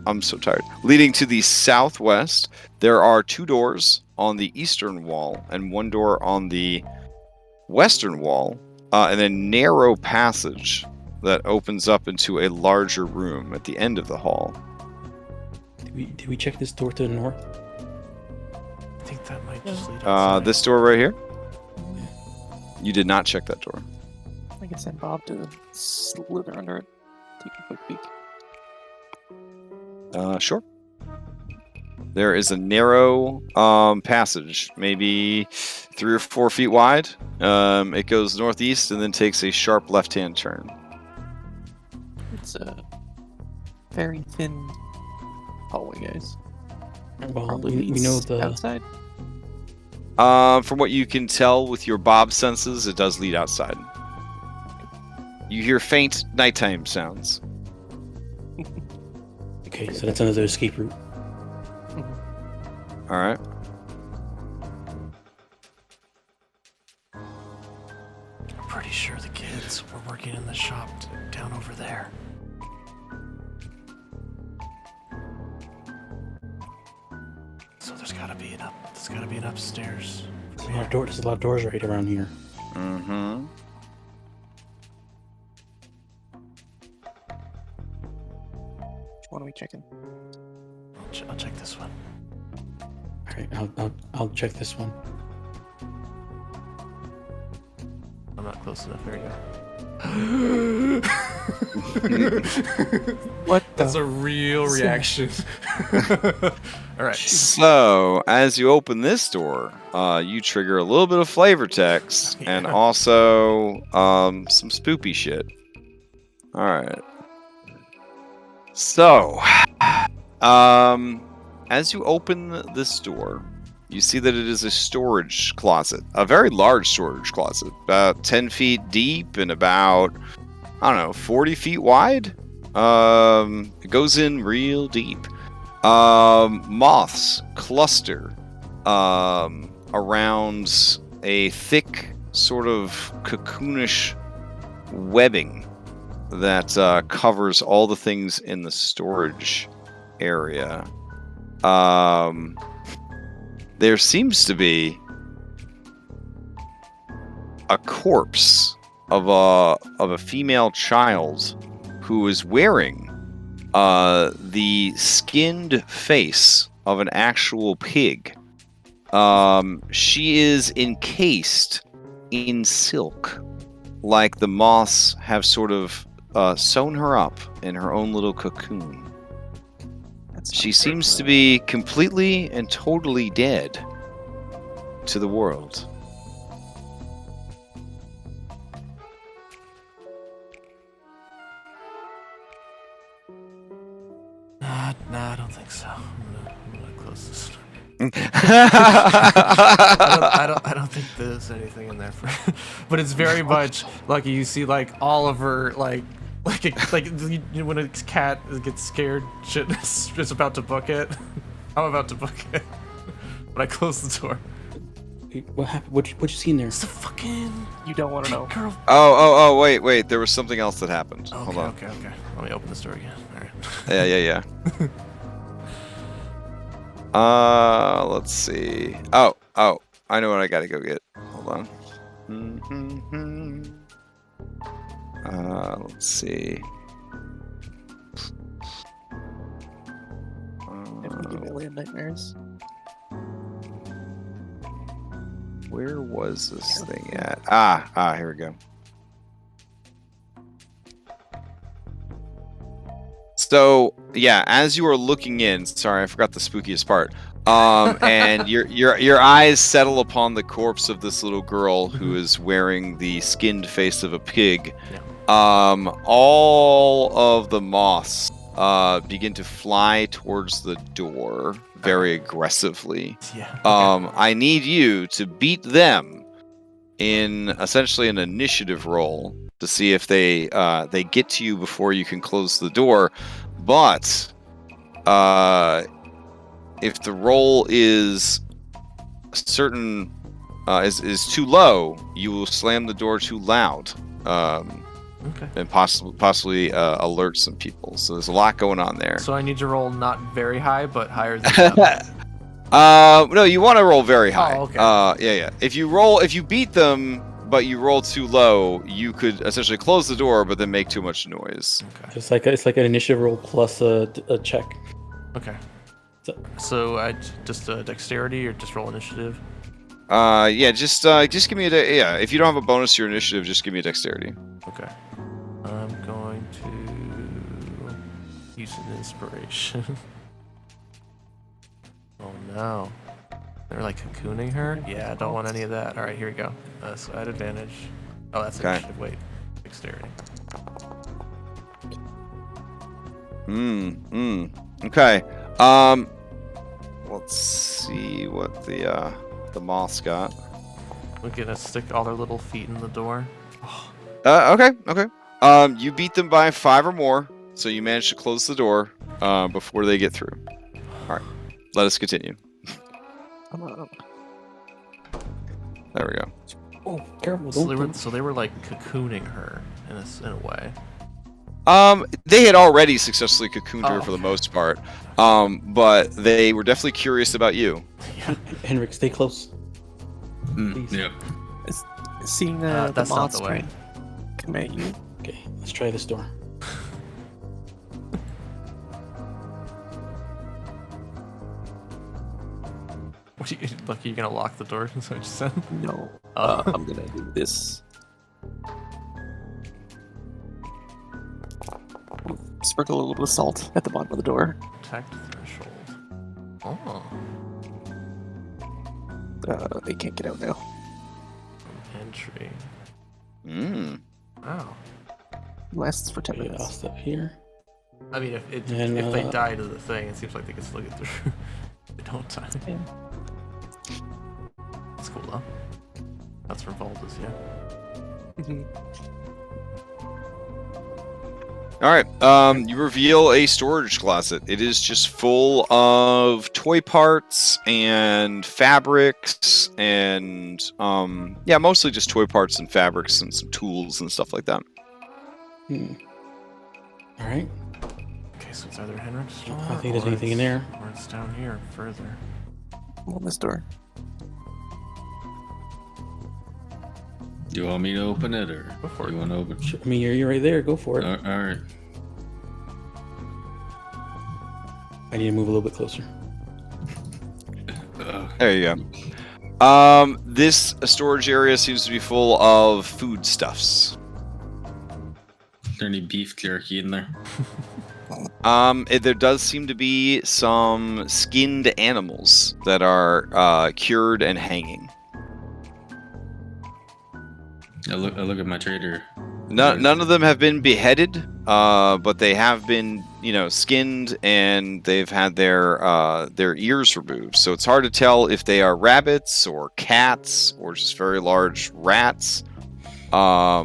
A: I'm so tired. Leading to the southwest. There are 2 doors on the eastern wall and 1 door on the western wall, and a narrow passage that opens up into a larger room at the end of the hall.
D: Did we check this door to the north?
F: I think that might just lead outside.
A: This door right here? You did not check that door.
E: I can send Bob to slither under it. Take a quick peek.
A: Sure. There is a narrow passage, maybe 3 or 4 feet wide. It goes northeast and then takes a sharp left-hand turn.
E: It's a very thin hallway, guys.
D: Well,
E: Probably
D: we know the
E: outside.
A: From what you can tell with your Bob senses, it does lead outside. You hear faint nighttime sounds.
D: Okay, so that's another escape route.
A: All right.
F: I'm pretty sure the kids were working in the shop down over there. So there's gotta be gotta be an upstairs.
D: There's a lot of doors right around here.
A: Mm-hmm.
E: Which one are we checking?
F: I'll check this one.
D: All right, I'll check this one.
F: I'm not close enough. There you go.
E: What the?
F: That's a real reaction. All right.
A: So, as you open this door, you trigger a little bit of flavor text and
F: Yeah.
A: also some spoopy shit. All right. So, as you open this door, you see that it is a storage closet, a very large storage closet, about 10 feet deep and about, 40 feet wide. It goes in real deep. Moths cluster around a thick, sort of cocoonish webbing that covers all the things in the storage area. There seems to be a corpse of a female child who is wearing the skinned face of an actual pig. She is encased in silk, like the moths have sort of sewn her up in her own little cocoon. She seems to be completely and totally dead to the world.
F: Nah, I don't think so. I'm gonna close this. I don't think there's anything in there for. But it's very much like you see like Oliver like when a cat gets scared, shit is about to book it. I'm about to book it, but I close the door.
D: What happened? What you see in there?
F: It's a fucking
E: You don't want to know.
F: girl.
A: Oh, wait. There was something else that happened.
F: Okay,
A: Hold on.
F: okay. Let me open this door again. All right.
A: Yeah. Let's see. Oh, I know what I gotta go get. Hold on. Let's see.
E: Definitely give alien nightmares.
A: Where was this thing at? Ah, here we go. So, yeah, as you are looking in, sorry, I forgot the spookiest part. And your eyes settle upon the corpse of this little girl who is wearing the skinned face of a pig.
F: Yeah.
A: All of the moths begin to fly towards the door very aggressively.
F: Yeah.
A: I need you to beat them in essentially an initiative roll to see if they get to you before you can close the door. But if the roll is certain is too low, you will slam the door too loud. And possibly alert some people. So there's a lot going on there.
F: So I need to roll not very high, but higher than that.
A: No, you want to roll very high.
F: Oh, okay.
A: Yeah. If you beat them, but you roll too low, you could essentially close the door, but then make too much noise.
F: Okay.
D: It's like an initiative roll plus a check.
F: Okay. So I just dexterity or just roll initiative?
A: Yeah, just give me a if you don't have a bonus to your initiative, just give me a dexterity.
F: Okay. I'm going to use an inspiration. Oh no. They're like cocooning her? Yeah, I don't want any of that. Alright, here we go. So add advantage. Oh, that's
A: Okay.
F: initiative. Wait. Dexterity.
A: Okay. Let's see what the moths got.
F: We're gonna stick all their little feet in the door.
A: Okay. You beat them by 5 or more, so you managed to close the door before they get through. All right, let us continue. There we go.
D: Oh, careful!
F: So they were like cocooning her in a way.
A: They had already successfully cocooned her for the
F: Okay.
A: most part, but they were definitely curious about you.
F: Yeah.
D: Henrik, stay close. Please.
B: Yep.
E: Seeing the
F: That's not
E: moths
F: the way.
E: come at you.
D: Okay, let's try this door.
F: What you, Lucky, you gonna lock the door? Is that what you said?
E: No.
F: Oh.
E: I'm gonna do this. Sprinkle a little bit of salt at the bottom of the door.
F: Protect threshold. Oh.
E: They can't get out now.
F: Entry. Wow.
E: Lasts for 10
D: Okay, I'll
E: minutes.
D: step here.
F: I mean, if
D: And,
F: they die to the thing, it seems like they can still get through. They don't die.
E: Yeah.
F: That's cool though. That's for Voldas, yeah.
E: Mhm.
A: All right. You reveal a storage closet. It is just full of toy parts and fabrics and yeah, mostly just toy parts and fabrics and some tools and stuff like that.
D: All right.
F: Okay, so it's either Henrik's door,
D: I don't think there's
F: or
D: anything in there.
F: or it's down here further.
E: On this door.
B: Do you want me to open it, or
F: Go for
B: you
F: it.
B: want to open?
D: I mean, you're right there. Go for it.
B: All right.
D: I need to move a little bit closer.
A: There you go. This storage area seems to be full of foodstuffs.
B: Is there any beef jerky in there?
A: There does seem to be some skinned animals that are cured and hanging.
B: I look at my trader.
A: None of them have been beheaded, but they have been, skinned, and they've had their ears removed. So it's hard to tell if they are rabbits or cats or just very large rats. Yeah.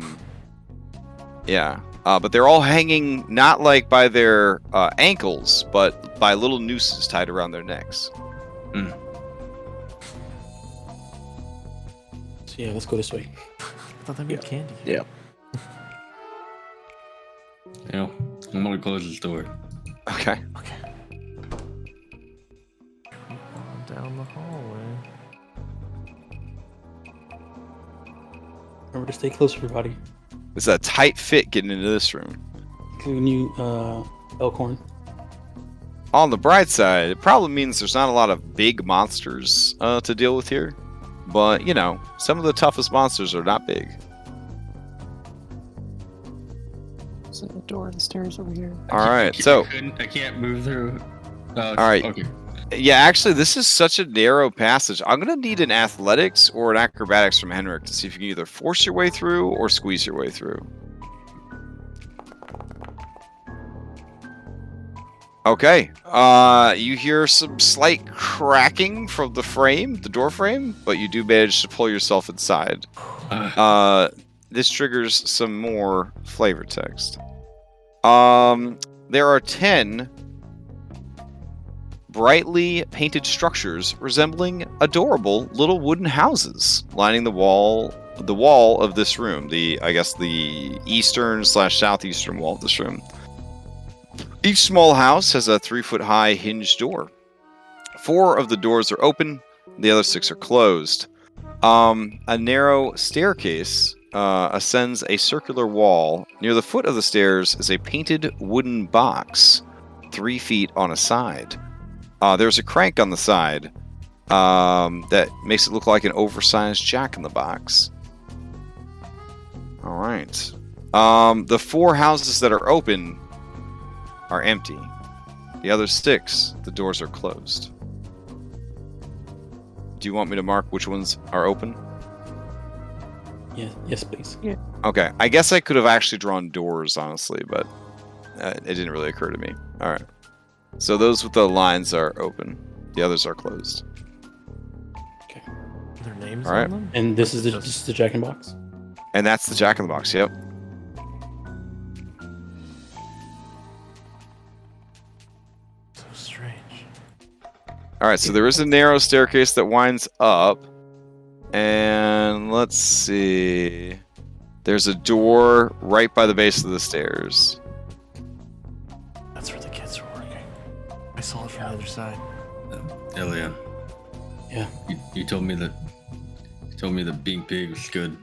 A: But they're all hanging not like by their ankles, but by little nooses tied around their necks.
D: So yeah, let's go this way.
F: I thought they made candy.
E: Yeah.
B: I'm gonna close this door.
A: Okay.
F: Okay. Creep on down the hallway.
D: Remember to stay close, everybody.
A: It's a tight fit getting into this room.
D: Can you, Elkhorn?
A: On the bright side, it probably means there's not a lot of big monsters to deal with here. But, some of the toughest monsters are not big.
E: There's a door and stairs over here.
A: All right, so...
B: I can't move through. All
A: right.
B: Okay.
A: Yeah, actually, this is such a narrow passage. I'm going to need an athletics or an acrobatics from Henrik to see if you can either force your way through or squeeze your way through. Okay. You hear some slight cracking from the door frame, but you do manage to pull yourself inside. This triggers some more flavor text. There are 10 brightly painted structures resembling adorable little wooden houses lining the wall of this room. The eastern/southeastern wall of this room. Each small house has a 3-foot-high hinged door. 4 of the doors are open, the other 6 are closed. A narrow staircase ascends a circular wall. Near the foot of the stairs is a painted wooden box, 3 feet on a side. There's a crank on the side that makes it look like an oversized jack-in-the-box. All right. The 4 houses that are open are empty. The other 6, the doors are closed. Do you want me to mark which ones are open?
D: Yes, please.
E: Yeah.
A: Okay. I guess I could have actually drawn doors, honestly, but it didn't really occur to me. All right. So those with the lines are open. The others are closed.
D: Okay.
F: Are there names
A: All right.
F: on them?
D: And this is the Jack in Box.
A: And that's the Jack-in-the-Box, yep.
F: So strange.
A: All right, so there is a narrow staircase that winds up. And let's see. There's a door right by the base of the stairs.
F: That's where the kids were working. I saw it from the other side.
B: Elian.
D: Yeah.
B: You told me that. You told me that being big was good.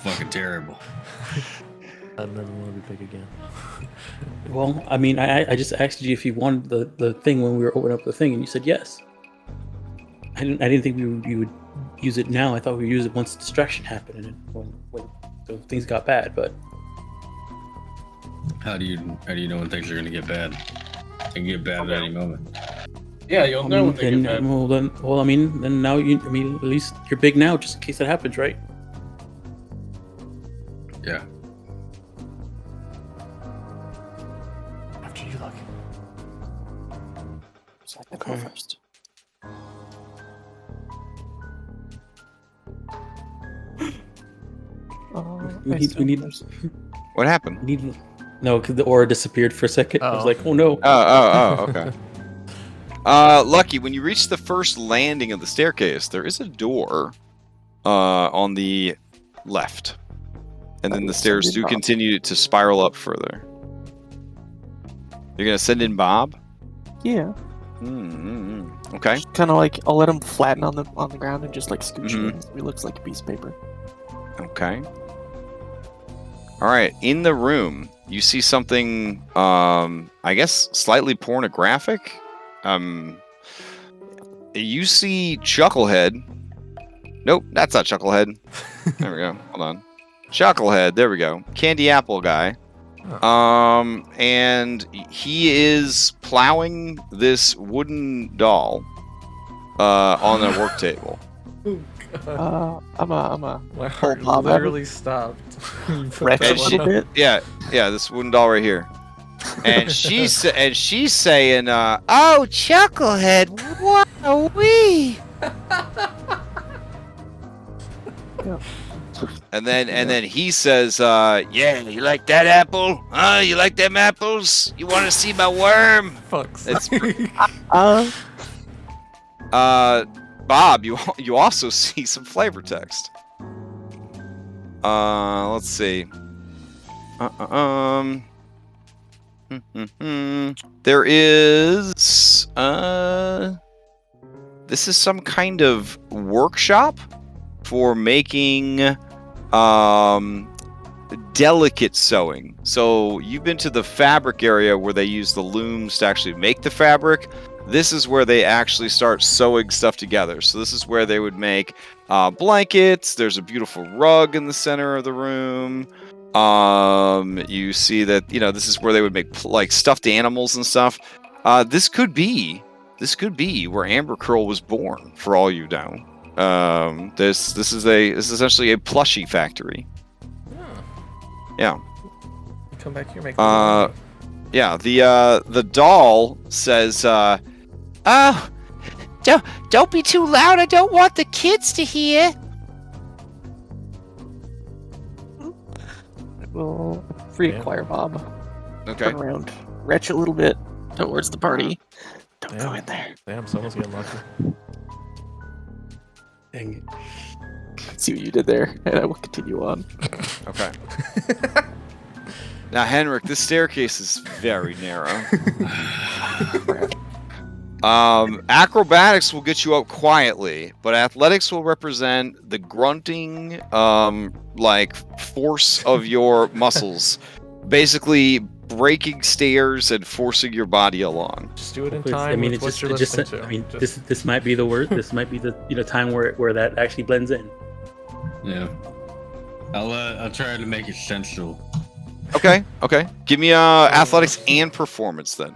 B: Fucking terrible.
F: I never want to be big again.
D: Well, I mean, I just asked you if you wanted the thing when we were opening up the thing, and you said yes. I didn't think we would use it now. I thought we would use it once distraction happened and when things got bad. But
B: How do you know when things are gonna get bad? They can get bad at any moment.
C: Yeah, you'll know when they get bad.
D: Then now at least you're big now, just in case that happens, right?
B: Yeah.
E: After you, Luck. So I can go first.
D: We need
A: What happened?
D: no, because the aura disappeared for a second. I was
F: Oh.
D: like, oh no.
A: Okay. Lucky, when you reach the first landing of the staircase, there is a door on the left. And then the stairs do continue to spiral up further. You're going to send in Bob?
E: Yeah.
A: Okay.
E: Kind of like I'll let him flatten on the ground and just like scooch him in so he looks like a piece of paper.
A: Okay. All right. In the room, you see something, I guess, slightly pornographic. You see Chucklehead. Nope, that's not Chucklehead. There we go. Hold on. Chucklehead. There we go. Candy Apple guy. And he is plowing this wooden doll on a work table.
E: I'm a
F: My heart
E: Bob
F: literally stopped.
E: wretch a little bit.
A: Yeah, this wooden doll right here. And she's saying, "Oh, Chucklehead, what a wee!" And then he says, "Yeah, you like that apple? You like them apples? You want to see my worm?"
F: Fuck's
A: It's
F: sake.
A: Bob, you also see some flavor text. Let's see. There is this is some kind of workshop for making delicate sewing. So you've been to the fabric area where they use the looms to actually make the fabric. This is where they actually start sewing stuff together. So this is where they would make blankets. There's a beautiful rug in the center of the room. You see that, this is where they would make like stuffed animals and stuff. This could be where Amber Curl was born, for all you know. This is essentially a plushie factory. Yeah.
F: Come back here, make
A: Yeah, the doll says,
G: "Oh, don't be too loud. I don't want the kids to hear."
E: We'll reacquire Bob.
A: okay.
E: Turn around, retch a little bit towards the party. Don't go
F: Damn.
E: in there.
F: Damn, someone's getting lucky.
D: Dang it.
E: See what you did there, and I will continue on.
A: Okay. Now, Henrik, this staircase is very narrow. Acrobatics will get you up quietly, but athletics will represent the grunting, force of your muscles, basically breaking stairs and forcing your body along.
F: Just do it in
D: Please,
F: time.
D: I mean,
F: with
D: it
F: what
D: just,
F: you're
D: it just,
F: listening to.
D: I mean,
F: Just-
D: this might be the word. This might be the time where that actually blends in.
B: Yeah. I'll try to make it sensual.
A: Okay. Give me athletics and performance then.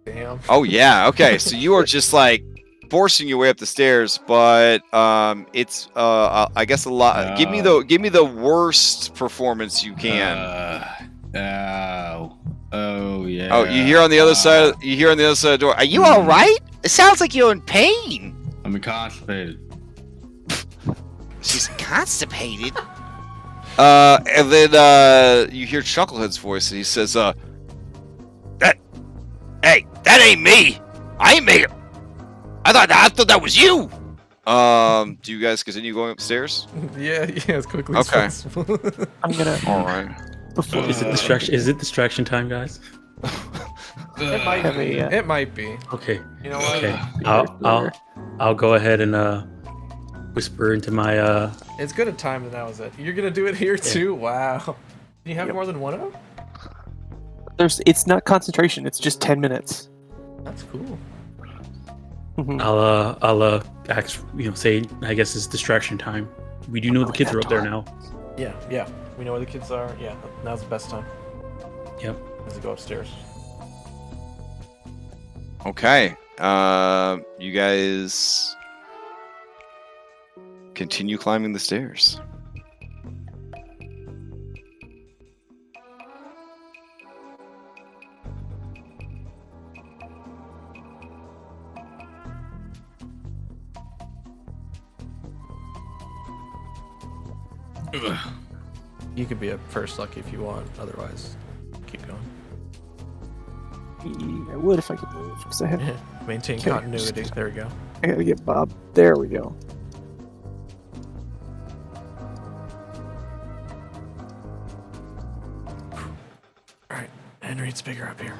F: Damn.
A: Oh yeah. Okay. So you are just like forcing your way up the stairs, but it's I guess a lot. Give me the worst performance you can.
B: Oh yeah.
A: Oh, you hear on the other side. You hear on the other side of the door.
G: Are you all right? It sounds like you're in pain.
B: I'm constipated.
G: She's constipated.
A: And then you hear Chucklehead's voice, and he says,
G: That ain't me. I ain't making. I thought that was you.
A: do you guys continue going upstairs?
F: Yeah, as quickly as
A: Okay.
F: possible.
E: I'm gonna.
A: All right.
E: Before
D: Is it distraction? Is it distraction time, guys?
F: It might
E: Have
F: be.
E: a,
F: It might be.
D: Okay.
F: You know what?
D: Okay.
E: Be very familiar.
D: I'll go ahead and whisper into my
F: It's good at time now, is it? You're gonna do it here too? Wow. Can you have
E: Yep.
F: more than one of them?
E: It's not concentration. It's just 10 minutes.
F: That's cool.
E: Mhm.
D: I'll say I guess it's distraction time. We do know the kids are up there now.
F: Yeah. We know where the kids are. Yeah, now's the best time.
D: Yep.
F: As they go upstairs.
A: Okay. You guys continue climbing the stairs.
F: You could be a first lucky if you want. Otherwise, keep going.
E: I would if I could move, because I have.
F: Maintain
E: Okay.
F: continuity. There we go.
E: I gotta get Bob. There we go.
F: All right, Henry, it's bigger up here.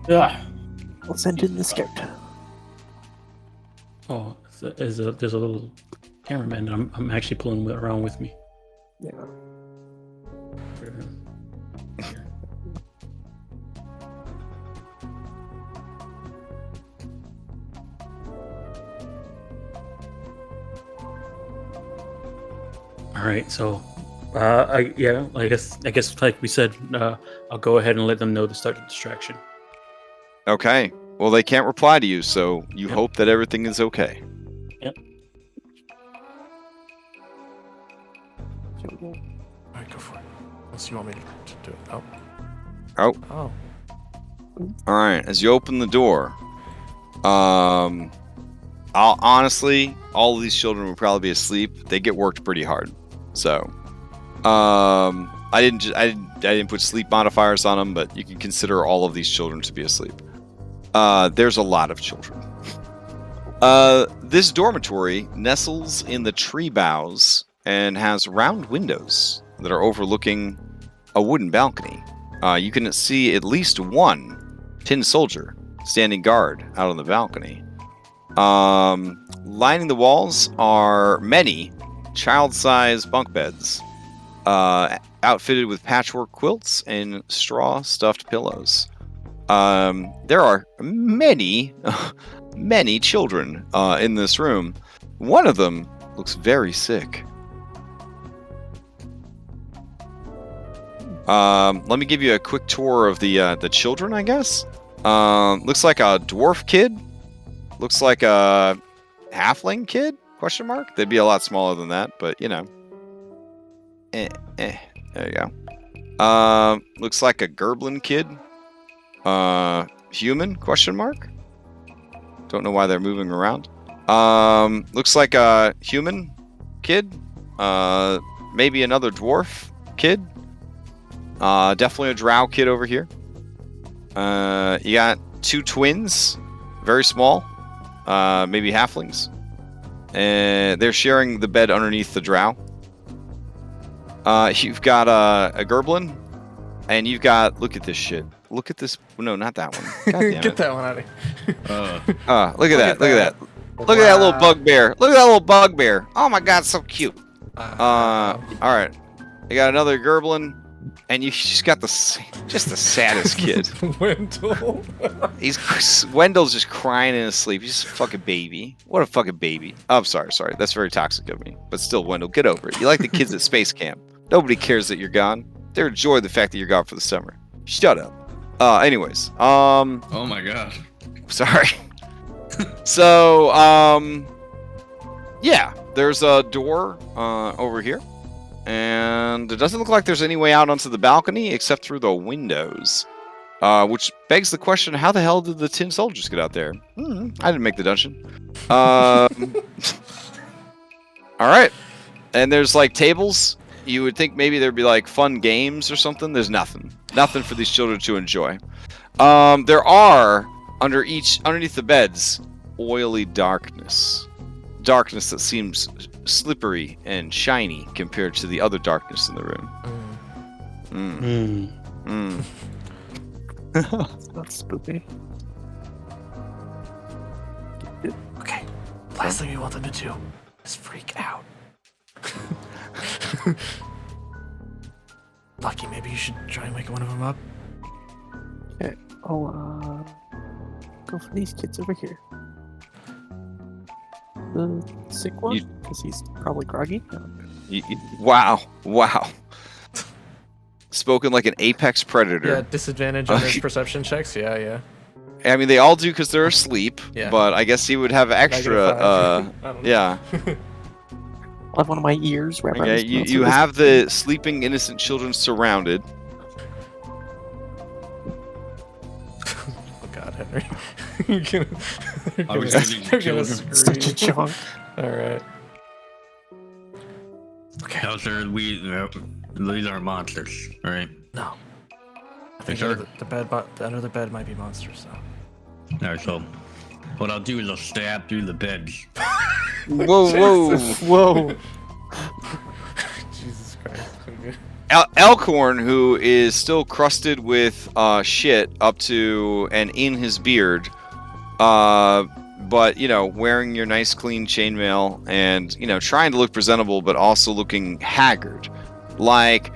C: Yeah.
E: I'll send in the scout.
D: Oh, there's a little cameraman that I'm actually pulling around with me.
E: Yeah.
D: All right, so I guess like we said, I'll go ahead and let them know to start the distraction.
A: Okay. Well, they can't reply to you, so you
D: Yep.
A: hope that everything is okay.
E: Here we go.
F: All right, go for it. Unless you want me to do it. Oh.
A: Oh.
F: Oh.
A: All right. As you open the door, honestly, all of these children would probably be asleep. They get worked pretty hard, so I didn't put sleep modifiers on them, but you can consider all of these children to be asleep. There's a lot of children. This dormitory nestles in the tree boughs and has round windows that are overlooking a wooden balcony. You can see at least one tin soldier standing guard out on the balcony. Lining the walls are many child-sized bunk beds, outfitted with patchwork quilts and straw-stuffed pillows. There are many children in this room. One of them looks very sick. Let me give you a quick tour of the children, I guess. Looks like a dwarf kid. Looks like a halfling kid? Question mark? They'd be a lot smaller than that, but you know. There you go. Looks like a gerblin kid. Human? Question mark? Don't know why they're moving around. Looks like a human kid. Maybe another dwarf kid. Definitely a drow kid over here. You got two twins, very small, maybe halflings. And they're sharing the bed underneath the drow. You've got a gerblin, and you've got, look at this shit. Look at this. No, not that one. God damn
F: Get
A: it.
F: that one out of here.
A: Look at that. Look at that.
F: Wow.
A: Look at that little bugbear. Look at that little bugbear. Oh my god, so cute. All right. You got another gerblin, and you just got the saddest kid.
F: Wendell.
A: Wendell's just crying in his sleep. He's just a fucking baby. What a fucking baby. Oh, I'm sorry. That's very toxic of me. But still, Wendell, get over it. You like the kids at space camp. Nobody cares that you're gone. They enjoy the fact that you're gone for the summer. Shut up. Anyways,
B: Oh my god.
A: sorry. So, yeah, there's a door over here, and it doesn't look like there's any way out onto the balcony except through the windows, which begs the question: how the hell did the tin soldiers get out there? I didn't make the dungeon. All right, and there's like tables. You would think maybe there'd be like fun games or something. There's nothing for these children to enjoy. There are underneath the beds, oily darkness. Darkness that seems slippery and shiny compared to the other darkness in the room.
E: It's not spooky.
F: Okay. Last thing we want them to do is freak out. Lucky, maybe you should try and wake one of them up.
E: Okay. I'll go for these kids over here. The sick one, because he's probably groggy.
A: Wow. Spoken like an apex predator.
F: Yeah, disadvantage on his perception checks. Yeah.
A: I mean, they all do because they're asleep.
F: Yeah.
A: But I guess he would have extra.
F: I don't know.
A: Yeah.
E: I'll have one of my ears wrapped around
A: Okay.
E: his mouth, so
A: You
E: this-
A: have the sleeping innocent children surrounded.
F: Oh God, Henry. You're
B: Are we
F: gonna,
B: saving the
F: you're gonna
B: children?
E: Such a
F: scream.
E: chunk.
F: All right. Okay.
B: No, sir, these aren't monsters, all right?
F: No. I think
B: sure?
F: under the bed might be monsters, though.
B: All right, so what I'll do is I'll stab through the beds.
A: Whoa.
F: Jesus Christ. Okay.
A: Elkhorn, who is still crusted with shit up to and in his beard, but wearing your nice clean chainmail and trying to look presentable, but also looking haggard, like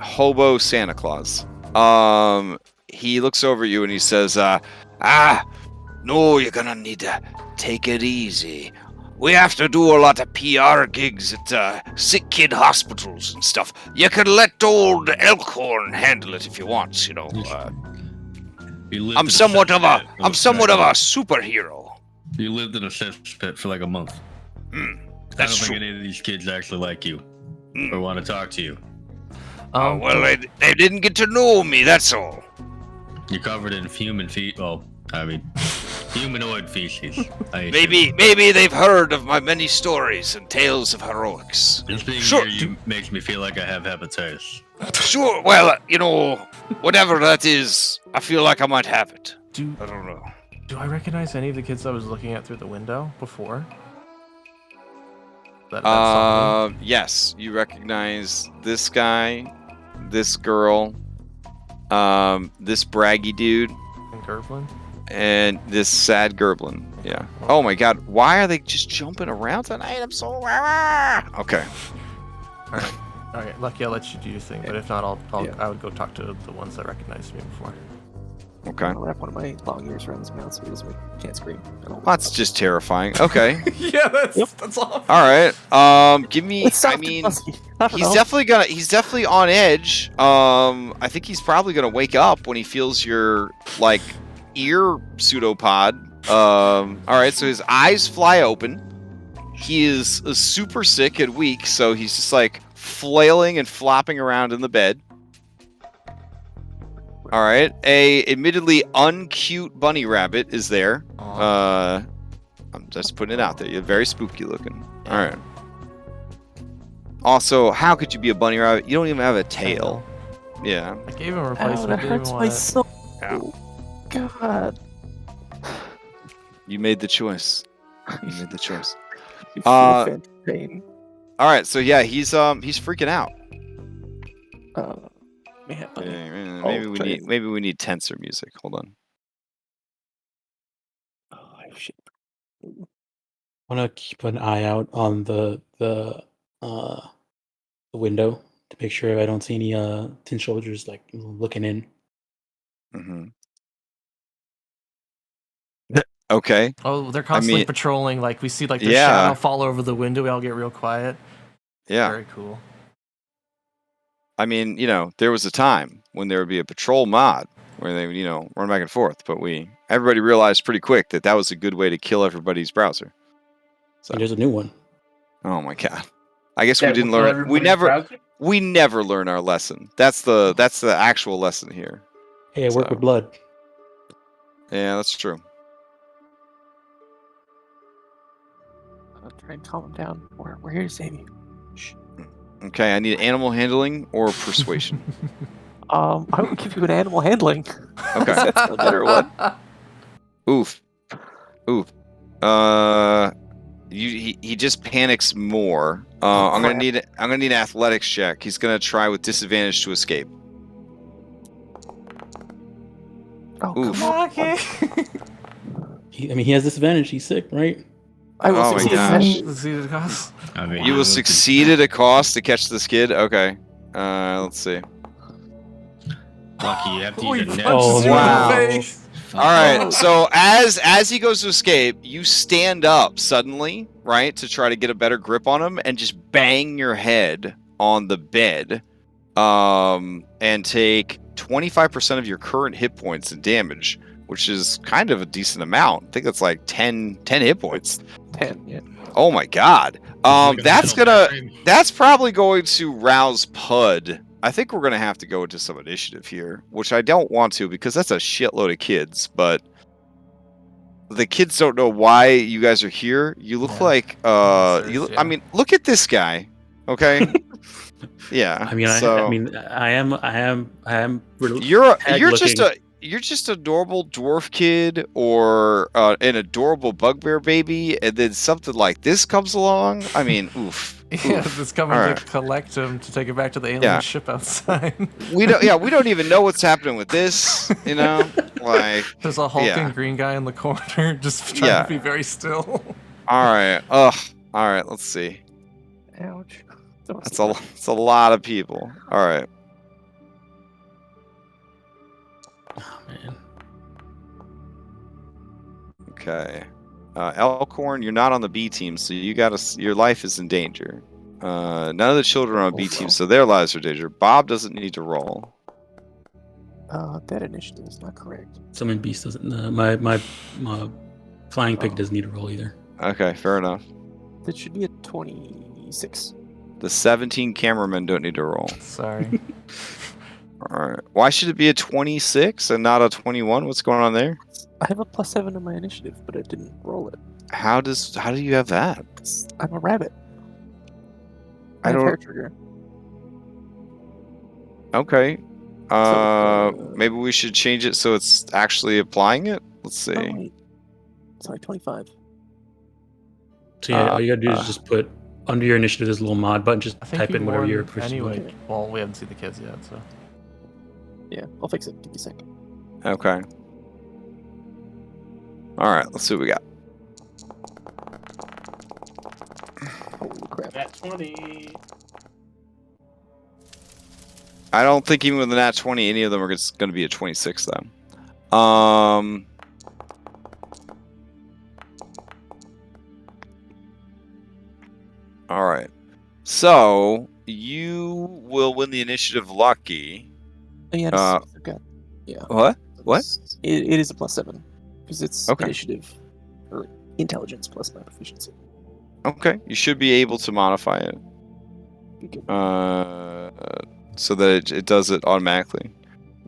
A: hobo Santa Claus. He looks over at you and he says, no, you're gonna need to take it easy. We have to do a lot of PR gigs at sick kid hospitals and stuff. You can let old Elkhorn handle it if you want, I'm somewhat of a superhero.
B: You lived in a cesspit for like a month. I don't
A: That's
B: think
A: true.
B: any of these kids actually like you or want to talk to you.
A: Well, they didn't get to know me, that's all.
B: You're covered in human feet. Well, I mean, humanoid feces.
A: Maybe they've heard of my many stories and tales of heroics.
B: Just being
A: Sure.
B: near you makes me feel like I have hepatitis.
A: Sure, well, whatever that is, I feel like I might have it. I don't know.
F: Do I recognize any of the kids I was looking at through the window before? That saw me?
A: Yes, you recognize this guy, this girl, this braggy dude,
F: And Gerblin?
A: and this sad gerblin. Yeah. Oh my god, why are they just jumping around tonight? I'm so... Okay.
F: Alright. Alright, Lucky, I'll let you do your thing, but if not, I would go talk to the ones that recognized me before.
A: Okay.
E: I'll wrap one of my long ears around his mouth so he doesn't can't scream.
A: That's just terrifying. Okay.
F: Yeah, that's
A: All
F: awful.
A: right. Give me...
E: It's soft
A: I mean...
E: and fuzzy. I don't
A: He's
E: know.
A: definitely on edge. I think he's probably gonna wake up when he feels your ear pseudopod. All right, so his eyes fly open. He is super sick and weak, so he's just flailing and flopping around in the bed. All right, a admittedly uncute bunny rabbit is there. I'm just putting it out there. You're very spooky looking. All right. Also, how could you be a bunny rabbit? You don't even have a tail. Yeah.
F: I gave him a
E: Ow,
F: replacement.
E: that
F: didn't even
E: hurts my
F: want it.
E: soul.
A: Ow.
E: God.
A: You made the choice. You made the choice.
E: You feel phantom pain.
A: All right, so yeah, he's freaking out.
E: Man, buddy.
A: Yeah,
E: Oh,
A: maybe we need tenser music. Hold on.
E: Oh, shit.
D: Want to keep an eye out on the window to make sure I don't see any tin soldiers looking in.
A: Mm-hmm. Okay.
F: Oh, they're constantly
A: mean-
F: patrolling. We see their
A: Yeah.
F: shadow fall over the window. We all get real quiet.
A: Yeah.
F: Very cool.
A: I mean, there was a time when there would be a patrol mod where they would, run back and forth, but everybody realized pretty quick that was a good way to kill everybody's browser. So,
D: And there's a new one.
A: oh my god. I guess we
C: That
A: didn't
C: will kill
A: learn. We
C: everybody's
A: never
C: browser?
A: we never learn our lesson. That's the actual lesson here.
D: Hey, I work
A: So-
D: with blood.
A: Yeah, that's true.
E: I'll try and calm him down. We're here to save you. Shh.
A: Okay, I need animal handling or persuasion.
E: I would give you an animal handling.
A: Okay.
E: That's a better one.
A: Oof. He just panics more. I'm gonna need an athletics check. He's gonna try with disadvantage to escape.
E: Oh,
A: Oof.
E: come on.
H: Okay.
D: He has disadvantage. He's sick, right?
E: I will
A: Oh my
E: succeed.
A: gosh.
H: Let's see the cost.
B: I mean,
A: You will succeed at a cost to catch this kid. Okay. Let's see.
B: Lucky you have to
H: We
B: use a net.
H: punched
D: you in the
A: wow.
H: face.
A: All right. So as he goes to escape, you stand up suddenly, right, to try to get a better grip on him, and just bang your head on the bed, and take 25% of your current hit points in damage, which is kind of a decent amount. I think that's like 10 hit points.
E: 10, yeah.
A: Oh my god. That's probably going to rouse Pud. I think we're gonna have to go into some initiative here, which I don't want to because that's a shitload of kids, but the kids don't know why you guys are here. You look like I mean, look at this guy. Okay? Yeah.
D: I am.
A: You're just a normal dwarf kid or an adorable bugbear baby, and then something like this comes along. I mean, oof.
H: Yeah, it's coming
A: All
H: to
A: right.
H: collect him to take it back to the alien ship outside.
A: We don't even know what's happening with this, you know? Like
H: There's a hulking green guy in the corner just trying to be very still.
A: Alright. All right, let's see.
E: Ouch.
A: That's a lot of people. Alright.
D: Oh, man.
A: Okay. Elkhorn, you're not on the B team, so your life is in danger. None of the children are on B team, so their lives are in danger. Bob doesn't need to roll.
E: That initiative is not correct.
D: Summon Beast doesn't. My Flying Pig doesn't need to roll either.
A: Okay, fair enough.
E: That should be a 26.
A: The 17 cameramen don't need to roll.
H: Sorry.
A: Alright. Why should it be a 26 and not a 21? What's going on there?
E: I have a +7 on my initiative, but I didn't roll it.
A: How do you have that?
E: I'm a rabbit.
A: I
E: have
A: don't-
E: hair trigger.
A: Okay. Maybe we should change it so it's actually applying it? Let's see.
E: Oh, wait. Sorry, 25.
D: So yeah, all you gotta do is just put under your initiative this little mod button. Just
H: I think
D: type
H: you
D: in whatever
H: won
D: you're pushing.
H: anyway. Well, we haven't seen the kids yet, so.
E: Yeah, I'll fix it. Give me a second.
A: Okay. Alright, let's see what we got.
E: Holy crap.
C: That 20.
A: I don't think even with the nat 20, any of them are going to be a 26, though. Alright. So, you will win the initiative lucky.
E: Oh, yeah, I forgot. Yeah.
A: What? What?
E: It is a +7. Because it's
A: Okay.
E: initiative. Or intelligence plus my proficiency.
A: Okay, you should be able to modify it. So that it does it automatically.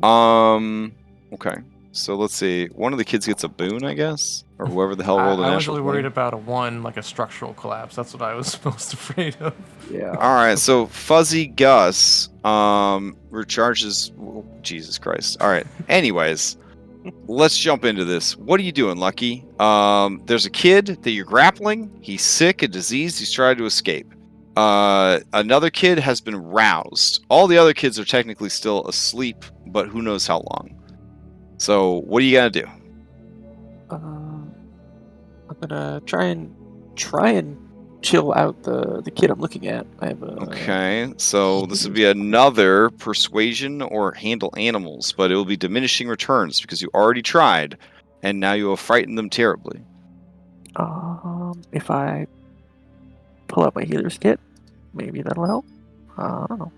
A: Okay. So let's see. One of the kids gets a boon, I guess, or whoever the hell rolled a
H: I was
A: natural
H: really
A: 20.
H: worried about a 1, like a structural collapse. That's what I was most afraid of.
E: Yeah.
A: All right. So Fuzzy Gus recharges. Jesus Christ. All right. Anyways, let's jump into this. What are you doing, Lucky? There's a kid that you're grappling. He's sick and diseased. He's trying to escape. Another kid has been roused. All the other kids are technically still asleep, but who knows how long. So, what are you gonna do?
E: I'm gonna try and chill out the kid I'm looking at. I have a
A: Okay, so this would be another persuasion or handle animals, but it will be diminishing returns because you already tried, and now you will frighten them terribly.
E: If I pull out my healer's kit, maybe that'll help. I don't know.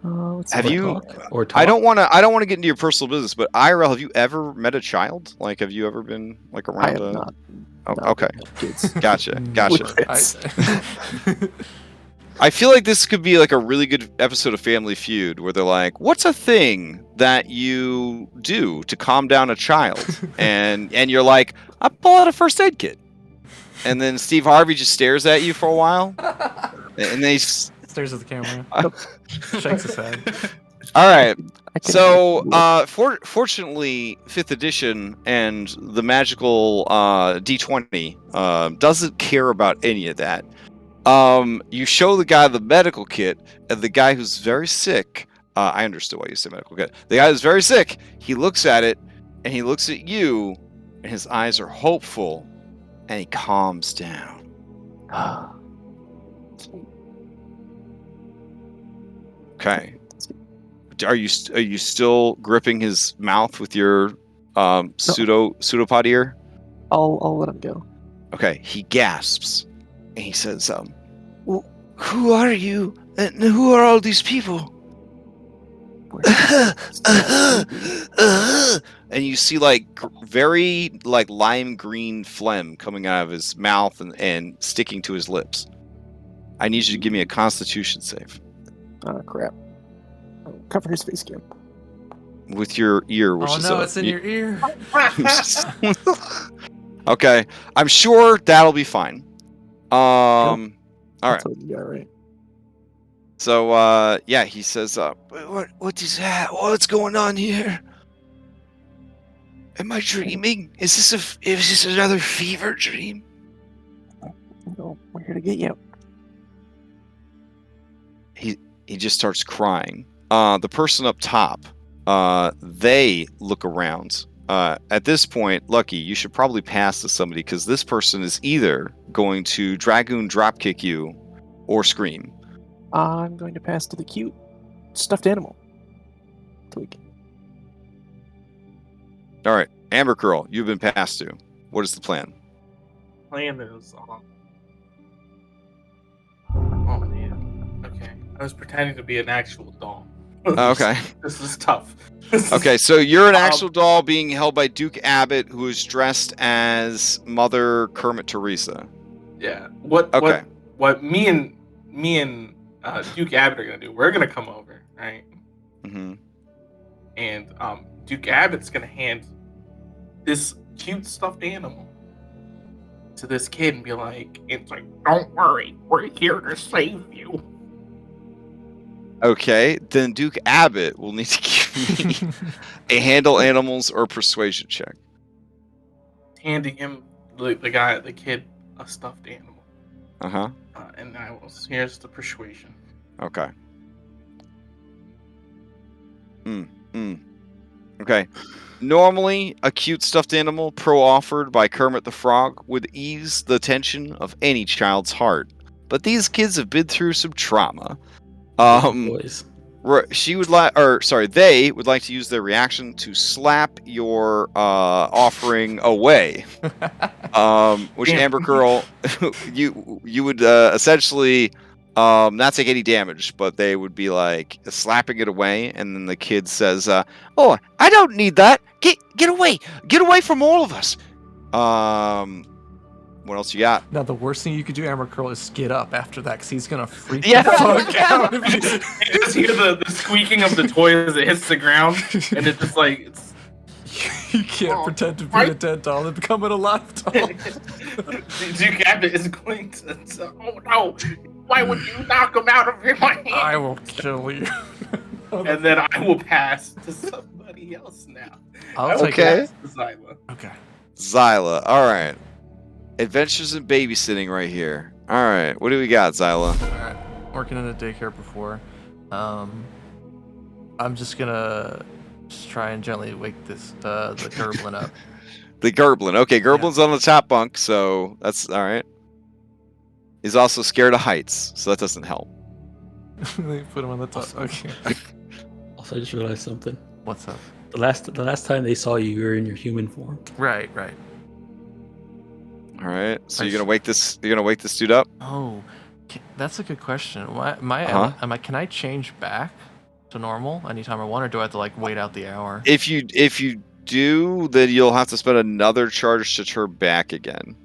E: Let's
A: Have
E: see.
A: you?
D: Or
A: I don't want to get into your personal business, but IRL, have you ever met a child? Like, have you ever been like around?
E: I have not.
A: Oh,
E: not
A: okay,
E: kids.
A: gotcha.
H: I,
A: I feel like this could be like a really good episode of Family Feud where they're like, "What's a thing that you do to calm down a child?" and you're like, "I pull out a first aid kit," and then Steve Harvey just stares at you for a while, and then he's
H: stares at the camera. Shakes his head.
A: all right. So, fortunately, 5th edition and the magical D20 doesn't care about any of that. You show the guy the medical kit, and the guy who's very sick. I understood why you said medical kit. The guy who's very sick, he looks at it, and he looks at you, and his eyes are hopeful, and he calms down. Okay. Are you still gripping his mouth with your pseudopod ear?
E: I'll let him go.
A: Okay. He gasps, and he says, "Who are you? And who are all these people?" And you see very lime green phlegm coming out of his mouth and sticking to his lips. I need you to give me a Constitution save.
E: Oh crap! Cover his face again.
A: With your ear, which
H: Oh
A: is
H: no, it's in your ear.
A: Okay, I'm sure that'll be fine. All right.
E: That's what you got, right?
A: So yeah, he says, "What is that? What's going on here? Am I dreaming? Is this another fever dream?"
E: No, we're here to get you.
A: He just starts crying. The person up top, they look around. At this point, Lucky, you should probably pass to somebody because this person is either going to Dragoon dropkick you or scream.
E: I'm going to pass to the cute stuffed animal. Tweak.
A: All right, Amber Curl, you've been passed to. What is the plan?
C: Plan is oh man. Okay. I was pretending to be an actual doll.
A: Okay.
C: This is tough.
A: Okay, so you're an actual doll being held by Duke Abbott, who is dressed as Mother Kermit Teresa.
C: Yeah.
A: Okay.
C: What me and Duke Abbott are gonna do? We're gonna come over, right?
A: Mm-hmm.
C: And Duke Abbott's gonna hand this cute stuffed animal to this kid and be like, "It's like, don't worry, we're here to save you."
A: Okay, then Duke Abbott will need to give me a handle animals or persuasion check.
C: Handing him the kid, a stuffed animal.
A: Uh-huh.
C: And here's the persuasion.
A: Okay. Okay. Normally, a cute stuffed animal pro-offered by Kermit the Frog would ease the tension of any child's heart. But these kids have been through some trauma.
D: Boys.
A: They would like to use their reaction to slap your offering away. Which Amber Curl, you would essentially not take any damage, but they would be like slapping it away, and then the kid says, "Oh, I don't need that. Get away from all of us." What else you got?
H: Now the worst thing you could do, Amber Curl, is get up after that because he's gonna freak
A: Yeah.
H: the fuck out.
C: You just hear the squeaking of the toy as it hits the ground, and it's just like it's.
H: You can't pretend to be a dead doll and become an alive doll.
C: Duke Abbott is going to. Oh no! Why would you knock him out of my hand?
H: I will kill you.
C: And then I will pass to somebody else now.
H: I'll
C: will
H: take
A: Okay.
C: pass to Zyla.
H: Okay.
A: Zyla. All right. Adventures in babysitting right here. All right. What do we got, Zyla?
H: Alright. Working in a daycare before. I'm just gonna try and gently wake the Gerblin up.
A: The Gerblin. Okay, Gerblin's on the top bunk, so that's all right. He's also scared of heights, so that doesn't help.
H: They put him on the top. Okay.
D: Also, I just realized something.
H: What's up?
D: The last time they saw you, you were in your human form.
H: Right.
A: All right. So you're gonna wake this dude up?
H: Oh, that's a good question. Can I change back to normal anytime I want, or do I have to wait out the hour?
A: If you do, then you'll have to spend another charge to turn back again.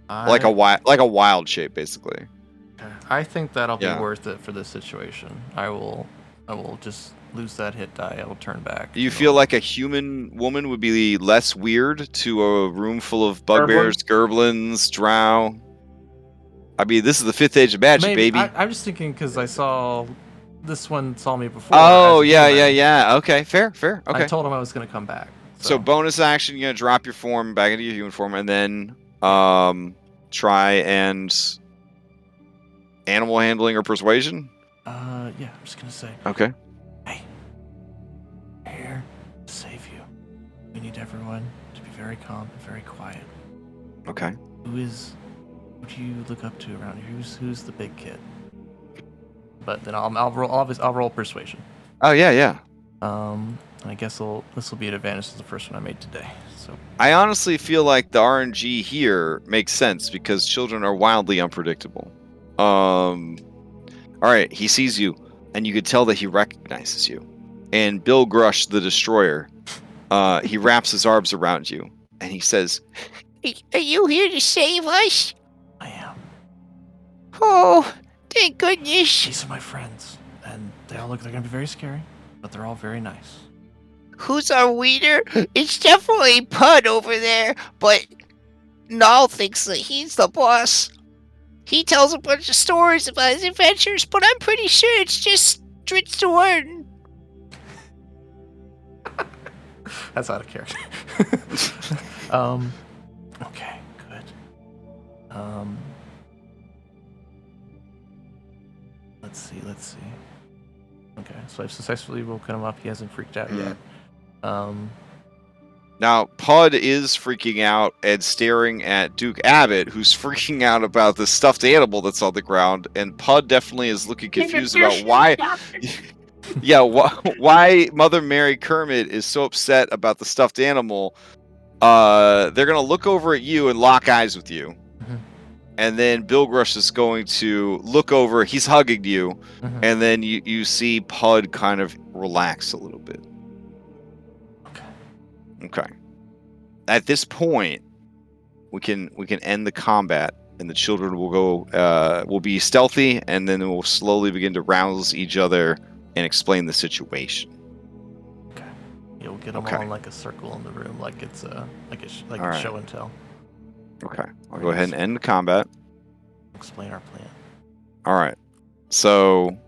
A: Like a wild shape, basically.
H: I think that'll be
A: Yeah.
H: worth it for this situation. I will just lose that hit die. I will turn back.
A: Do you feel like a human woman would be less weird to a room full of bugbears, gerblins, drow? I mean, this is the 5th age of magic,
H: Maybe.
A: baby.
H: I'm just thinking because I saw this one saw me before.
A: Oh,
H: as a
A: yeah,
H: human.
A: yeah. Okay, fair.
H: I
A: Okay.
H: told him I was gonna come back.
A: So bonus action, you're gonna drop your form back into your human form, and then try and animal handling or persuasion.
H: yeah, I'm just gonna say,
A: Okay.
H: hey, we're here to save you. We need everyone to be very calm and very quiet.
A: Okay.
H: Who do you look up to around here? Who's the big kid? But then I'll roll persuasion.
A: Oh yeah.
H: I guess this will be an advantage to the first one I made today. So
A: I honestly feel like the RNG here makes sense because children are wildly unpredictable. All right, he sees you, and you could tell that he recognizes you. And Bill Grush, the Destroyer, he wraps his arms around you, and he says,
G: Are you here to save us?
H: I am.
G: Oh, thank goodness.
H: These are my friends, and they're gonna be very scary, but they're all very nice.
G: Who's our leader? It's definitely Pud over there, but Null thinks that he's the boss. He tells a bunch of stories about his adventures, but I'm pretty sure it's just thwart.
H: That's out of character. Okay, good. Let's see. Okay, so I've successfully woken him up. He hasn't freaked out yet.
A: Now, Pud is freaking out and staring at Duke Abbott, who's freaking out about the stuffed animal that's on the ground, and Pud definitely is looking confused about why... yeah, why Mother Mary Kermit is so upset about the stuffed animal. They're going to look over at you and lock eyes with you. And then Bill Grush is going to look over, he's hugging you, and then you see Pud kind of relax a little bit. Okay. At this point, we can end the combat, and the children will go will be stealthy, and then we'll slowly begin to rouse each other and explain the situation.
H: Okay. You'll get them all in like a circle in the room, like it's a show and tell.
A: Okay. I'll go ahead and end the combat.
H: Explain our plan.
A: All right. So,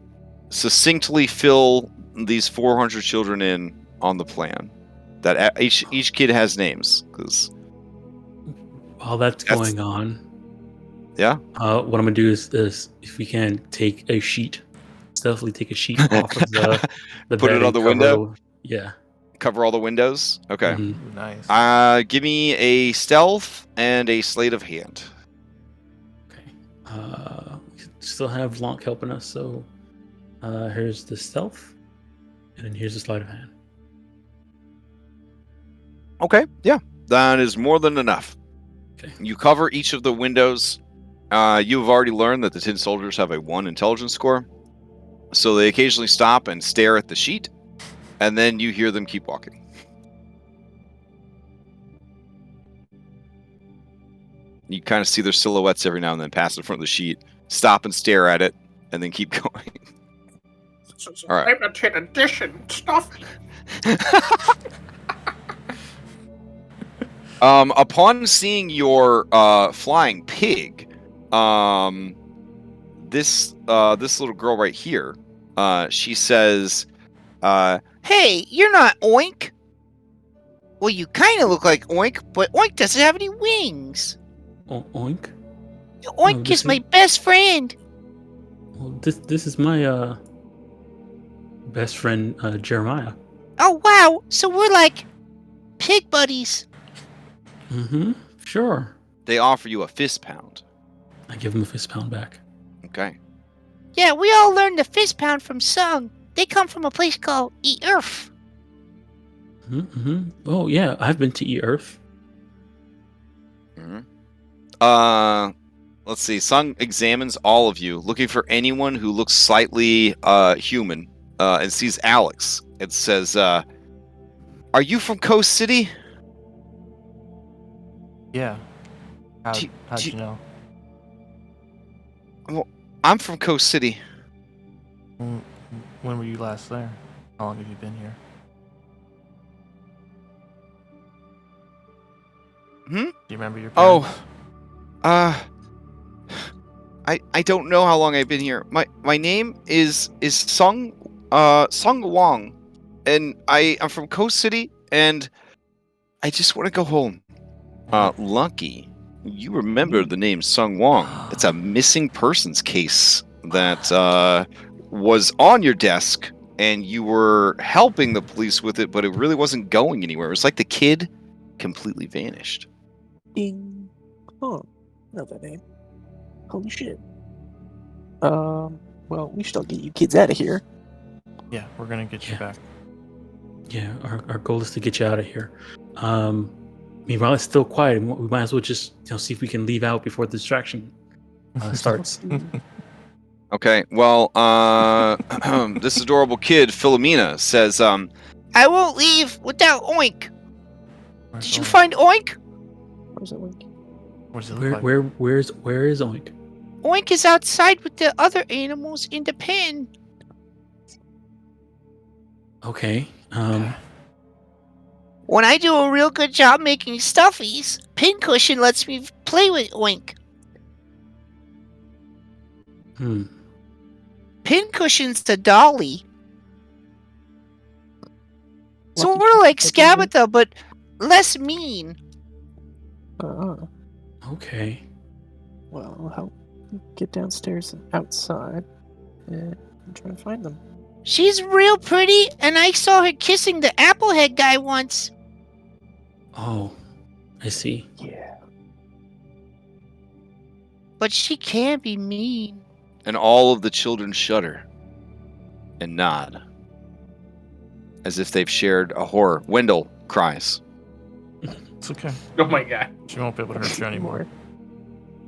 A: succinctly fill these 400 children in on the plan. That each kid has names, because
D: while that's going on,
A: yeah.
D: What I'm gonna do is if we can take a sheet, stealthily take a sheet off of the
A: put
D: bed
A: it on
D: and
A: the window.
D: Yeah.
A: Cover all the windows. Okay.
D: Mhm.
H: Ooh, nice.
A: Give me a stealth and a sleight of hand.
D: Okay. We still have Lonk helping us, so here's the stealth, and then here's the sleight of hand.
A: Okay, yeah, that is more than enough.
D: Okay.
A: You cover each of the windows. You've already learned that the tin soldiers have a 1 intelligence score, so they occasionally stop and stare at the sheet, and then you hear them keep walking. You kind of see their silhouettes every now and then pass in front of the sheet, stop and stare at it, and then keep going. All right.
C: Limited edition stuff.
A: Upon seeing your flying pig, this little girl right here, she says,
G: Hey, you're not Oink. Well, you kind of look like Oink, but Oink doesn't have any wings.
D: Oink.
G: Oink is my best friend.
D: Well, this is my best friend Jeremiah.
G: Oh wow! So we're like pig buddies.
D: Mm-hmm. Sure.
A: they offer you a fist pound.
D: I give him a fist pound back.
A: Okay.
G: Yeah, we all learned the fist pound from Sung. They come from a place called E-Earth.
D: Mm-hmm. Oh yeah, I've been to E-Earth.
A: Mm-hmm. Let's see. Sung examines all of you, looking for anyone who looks slightly human, and sees Alex. It says, "Are you from Coast City?"
H: Yeah. How'd
A: Do-
H: you know?
A: I'm from Coast City.
H: When were you last there? How long have you been here?
A: Hmm?
H: Do you remember your parents?
A: I don't know how long I've been here. My name is Sung Wong, and I'm from Coast City, and I just want to go home. Lucky, you remember the name Sung Wong. It's a missing persons case that was on your desk, and you were helping the police with it, but it really wasn't going anywhere. It was like the kid completely vanished.
E: Ding. Oh, know that name. Holy shit. Well, we should all get you kids out of here.
H: Yeah, we're gonna get you back.
D: Yeah, our goal is to get you out of here. Meanwhile, it's still quiet. We might as well just see if we can leave out before the distraction starts.
A: Okay, well, this adorable kid, Philomena, says,
G: I won't leave without Oink.
H: Where's
G: Did you
H: Oink?
G: find Oink?
E: Where's that link?
H: What does it look
D: Where
H: like?
D: where is Oink?
G: Oink is outside with the other animals in the pen.
D: Okay.
G: When I do a real good job making stuffies, Pincushion lets me play with Oink. Pincushion's the dolly. Sort of like Scabatha, but less mean.
D: Okay.
E: Well, I'll help get downstairs and outside and try to find them.
G: She's real pretty, and I saw her kissing the Applehead guy once.
D: Oh, I see.
E: Yeah.
G: But she can be mean.
A: and all of the children shudder and nod, as if they've shared a horror. Wendell cries.
H: It's okay.
C: Oh my god.
H: She won't be able to hurt you anymore.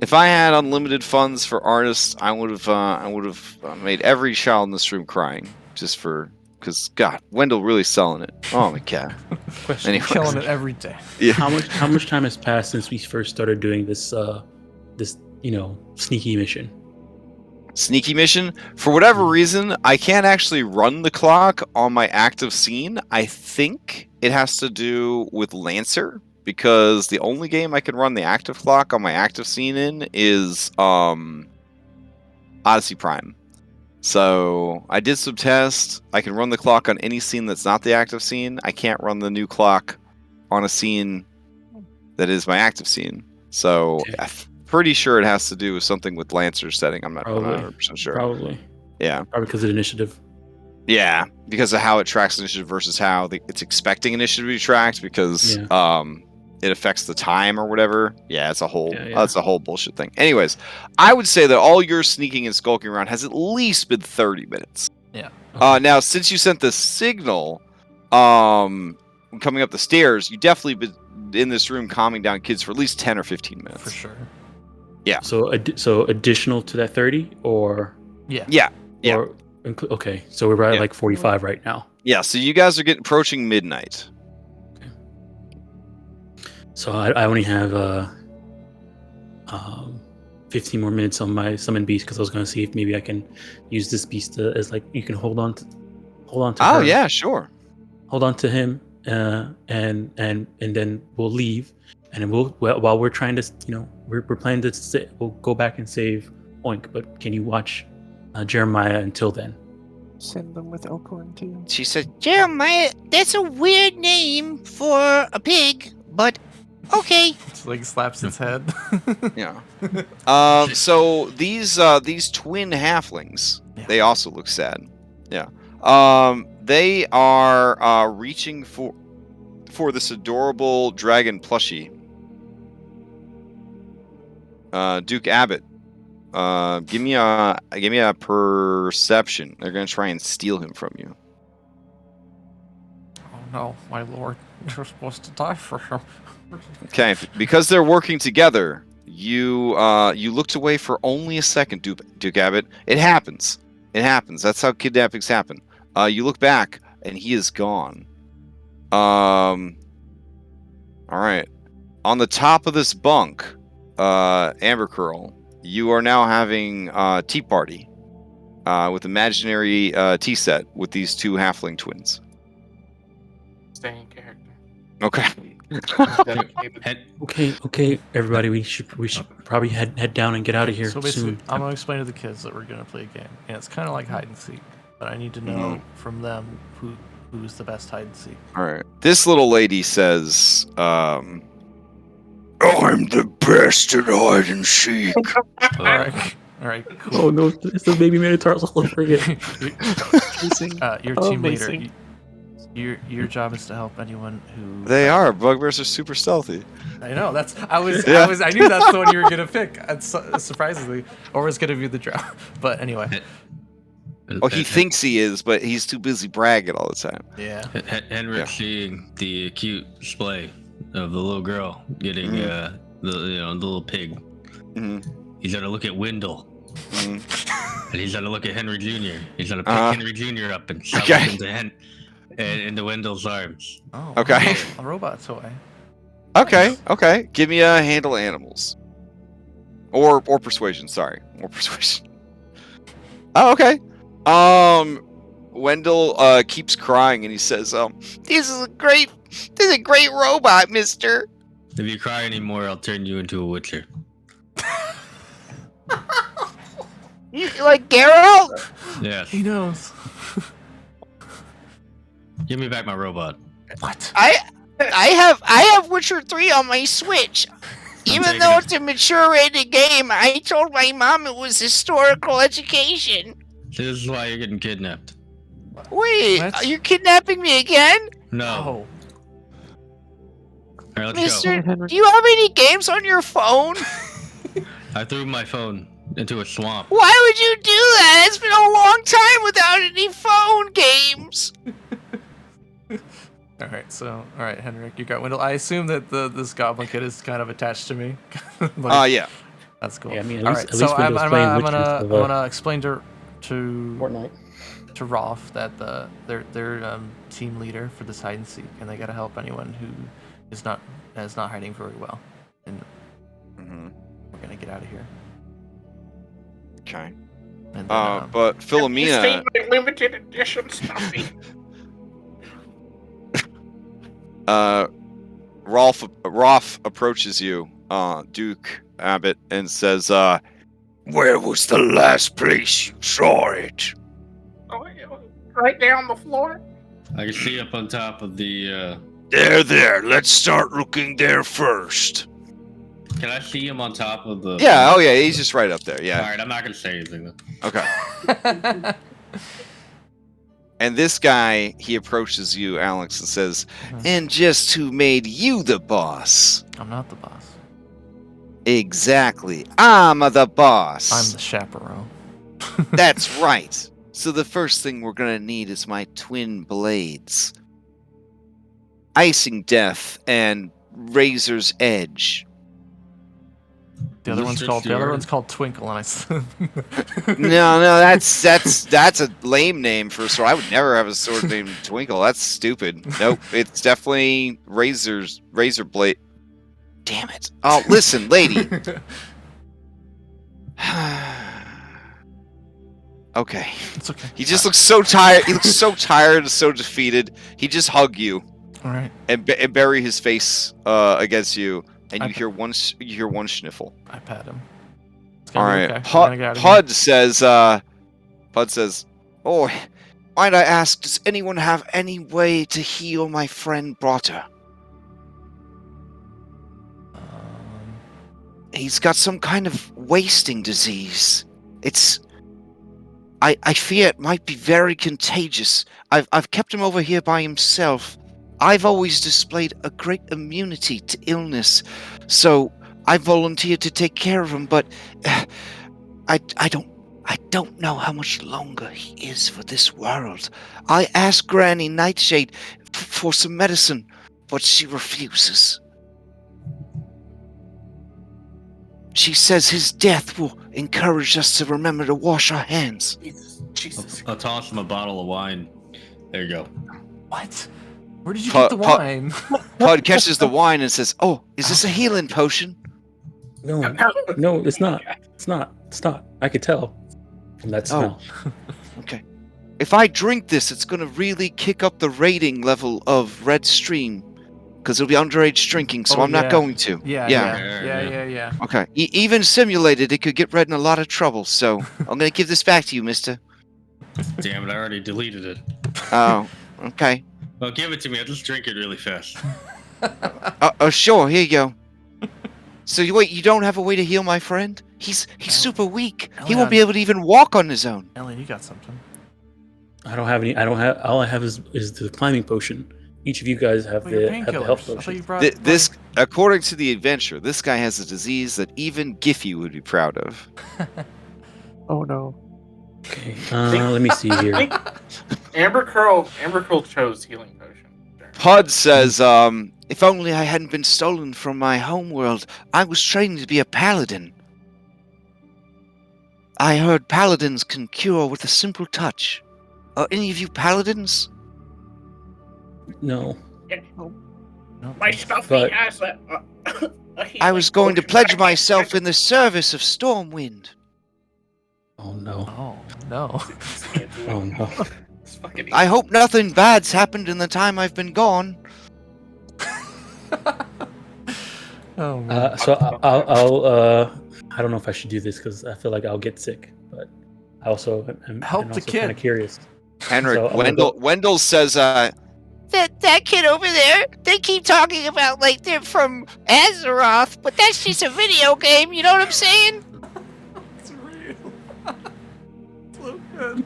A: If I had unlimited funds for artists, I would have made every child in this room crying, just because God, Wendell really selling it. Oh my God.
D: Question.
A: Anyway.
H: Killing it every day.
A: Yeah.
D: How much time has passed since we first started doing this sneaky mission?
A: Sneaky mission. For whatever reason, I can't actually run the clock on my active scene. I think it has to do with Lancer, because the only game I can run the active clock on my active scene in is Odyssey Prime. So I did some tests. I can run the clock on any scene that's not the active scene. I can't run the new clock on a scene that is my active scene. So
D: Okay.
A: I'm pretty sure it has to do with something with Lancer's setting. I'm not
D: Probably.
A: 100% sure.
D: Probably
A: Yeah.
D: because of the initiative.
A: Yeah, because of how it tracks initiative versus how it's expecting initiative to be tracked, because it affects the time or whatever. Yeah, it's a whole that's a whole bullshit thing. Anyways, I would say that all your sneaking and skulking around has at least been 30 minutes.
H: Yeah.
D: Okay.
A: Now, since you sent the signal, coming up the stairs, you definitely been in this room calming down kids for at least 10 or 15 minutes.
H: For sure.
A: Yeah.
D: So additional to that 30, or
H: Yeah.
A: Yeah. Yeah.
D: or okay. So we're at
A: Yeah.
D: like 45 right now.
A: Yeah. So you guys are approaching midnight.
D: So I only have 15 more minutes on my summon beast, because I was going to see if maybe I can use this beast as like you can hold on to
A: Oh
D: her,
A: yeah, sure.
D: hold on to him, and then we'll leave, and then while we're trying to we're planning to we'll go back and save Oink, but can you watch Jeremiah until then?
E: Send them with Elkhorn too.
A: She said,
G: Jeremiah, that's a weird name for a pig, but okay.
H: It's like slaps its head.
A: yeah. So these twin halflings, they also look sad. Yeah. They are reaching for this adorable dragon plushie. Duke Abbott, give me a perception. They're gonna try and steal him from you.
H: Oh no, my lord. You're supposed to die for him.
A: Okay, because they're working together, you looked away for only a second, Duke Abbott. It happens. That's how kidnappings happen. You look back, and he is gone. All right. On the top of this bunk, Amber Curl, you are now having tea party with imaginary tea set with these two halfling twins.
C: Stay in character.
A: Okay.
D: Okay, everybody. We should probably head down and get out of here
H: So basically,
D: soon.
H: I'm gonna explain to the kids that we're gonna play a game, and it's kind of like hide and seek, but I need to know from them who's the best hide and seek.
A: All right. This little lady says, I'm the best at hide and seek.
H: All right, cool.
D: Oh no, it's the baby minotaurs all over again.
H: Your team leader. Your job is to help anyone who.
A: They are. Bugbears are super stealthy.
H: I know. I knew that's the one you were gonna pick. Surprisingly, or was gonna be the draw. But anyway.
A: Oh, he thinks he is, but he's too busy bragging all the time.
H: Yeah.
B: Henrik seeing the cute display of the little girl getting the little pig. He's gonna look at Wendell. And he's gonna look at Henry Jr. He's gonna pick Henry Jr. up and shove him into Wendell's arms.
H: Oh.
A: Okay.
H: A robot toy.
A: Okay. Give me a handle animals. Or persuasion. Sorry, or persuasion. Oh, okay. Wendell keeps crying and he says, "This is a great robot, mister."
B: If you cry anymore, I'll turn you into a witcher.
G: You like Geralt?
B: Yes.
H: He knows.
B: Give me back my robot.
H: What?
G: I have Witcher 3 on my Switch. Even though it's a mature rated game, I told my mom it was historical education.
B: This is why you're getting kidnapped.
G: Wait,
H: What?
G: are you kidnapping me again?
B: No.
H: Oh.
B: All right, let's
G: Mister,
B: go.
G: do you have any games on your phone?
B: I threw my phone into a swamp.
G: Why would you do that? It's been a long time without any phone games.
H: All right, Henrik, you got Wendell. I assume that this goblin kid is kind of attached to me.
A: Yeah.
H: That's cool.
D: Yeah, I mean,
H: All
D: at
H: right,
D: least
H: so
D: Wendell's
H: I'm
D: playing Witcher
H: gonna
D: instead of,
H: explain to
D: Fortnite.
H: Rolf that they're team leader for this hide and seek, and they gotta help anyone who is not hiding very well, and we're gonna get out of here.
A: Okay.
H: And then,
A: But Philomena.
C: My limited edition stuffy.
A: Rolf approaches you, Duke Abbott, and says, "Where was the last place you saw it?"
C: Oh, it was right there on the floor.
B: I can see up on top of the.
G: There. Let's start looking there first.
B: Can I see him on top of the?
A: Yeah. Oh, yeah. He's just right up there. Yeah.
B: All right, I'm not gonna say anything then.
A: Okay. And this guy, he approaches you, Alex, and says, "And just who made you the boss?"
H: I'm not the boss.
A: Exactly. I'm the boss.
H: I'm the chaperone.
A: That's right. So the first thing we're gonna need is my twin blades. Icing Death and Razor's Edge.
H: The other one's called Twinkle, and
A: No, that's a lame name for a sword. I would never have a sword named Twinkle. That's stupid. Nope, it's definitely Razor Blade. Damn it! Oh, listen, lady. Okay.
H: It's okay.
A: He just looks so tired. He looks so tired and so defeated. He just hug you.
H: All right.
A: And bury his face against you, and you hear one sniffle.
H: I pat him.
A: All right.
H: Okay.
A: Pud says, "Oh, might I ask, does anyone have any way to heal my friend Brotter? He's got some kind of wasting disease. I fear it might be very contagious. I've kept him over here by himself. I've always displayed a great immunity to illness, so I volunteered to take care of him, but I don't know how much longer he is for this world. I asked Granny Nightshade for some medicine, but she refuses. She says his death will encourage us to remember to wash our hands."
C: Jesus.
B: I'll toss him a bottle of wine. There you go.
H: What? Where did you get the wine?
A: Pud catches the wine and says, "Oh, is this a healing potion?"
D: No, it's not. It's not. I could tell from that smell.
A: Okay. If I drink this, it's going to really kick up the rating level of Red Stream.
G: Because it'll be underage drinking, so
H: Oh,
G: I'm not
H: yeah.
G: going to.
H: Yeah.
G: Okay. Even simulated, it could get Red in a lot of trouble, so I'm going to give this back to you, mister.
B: Damn it, I already deleted it.
G: Oh, okay.
B: Well, give it to me. I'll just drink it really fast.
G: Sure, here you go. So you don't have a way to heal my friend? He's super weak. He won't be able to even walk on his own.
H: Ellen, you got something.
D: I don't have any. All I have is the climbing potion. Each of you guys have the health potion.
G: This, according to the adventure, this guy has a disease that even Giffy would be proud of.
E: Oh no.
D: Okay. Let me see here.
C: Amber Curl chose healing potion.
G: Pud says, if only I hadn't been stolen from my homeworld, I was training to be a paladin. I heard paladins can cure with a simple touch. Are any of you paladins?
D: No.
C: My stuff has a
G: I was going to pledge myself in the service of Stormwind.
D: Oh no.
H: Oh no.
D: Oh no.
G: I hope nothing bad's happened in the time I've been gone.
H: Oh man.
D: So I'll I don't know if I should do this because I feel like I'll get sick, but I also am
H: Help the kid.
D: kind of curious.
G: Henrik,
D: So
G: Wendell says,
I: That kid over there, they keep talking about like they're from Azeroth, but that's just a video game, you know what I'm saying?
H: It's real. So good.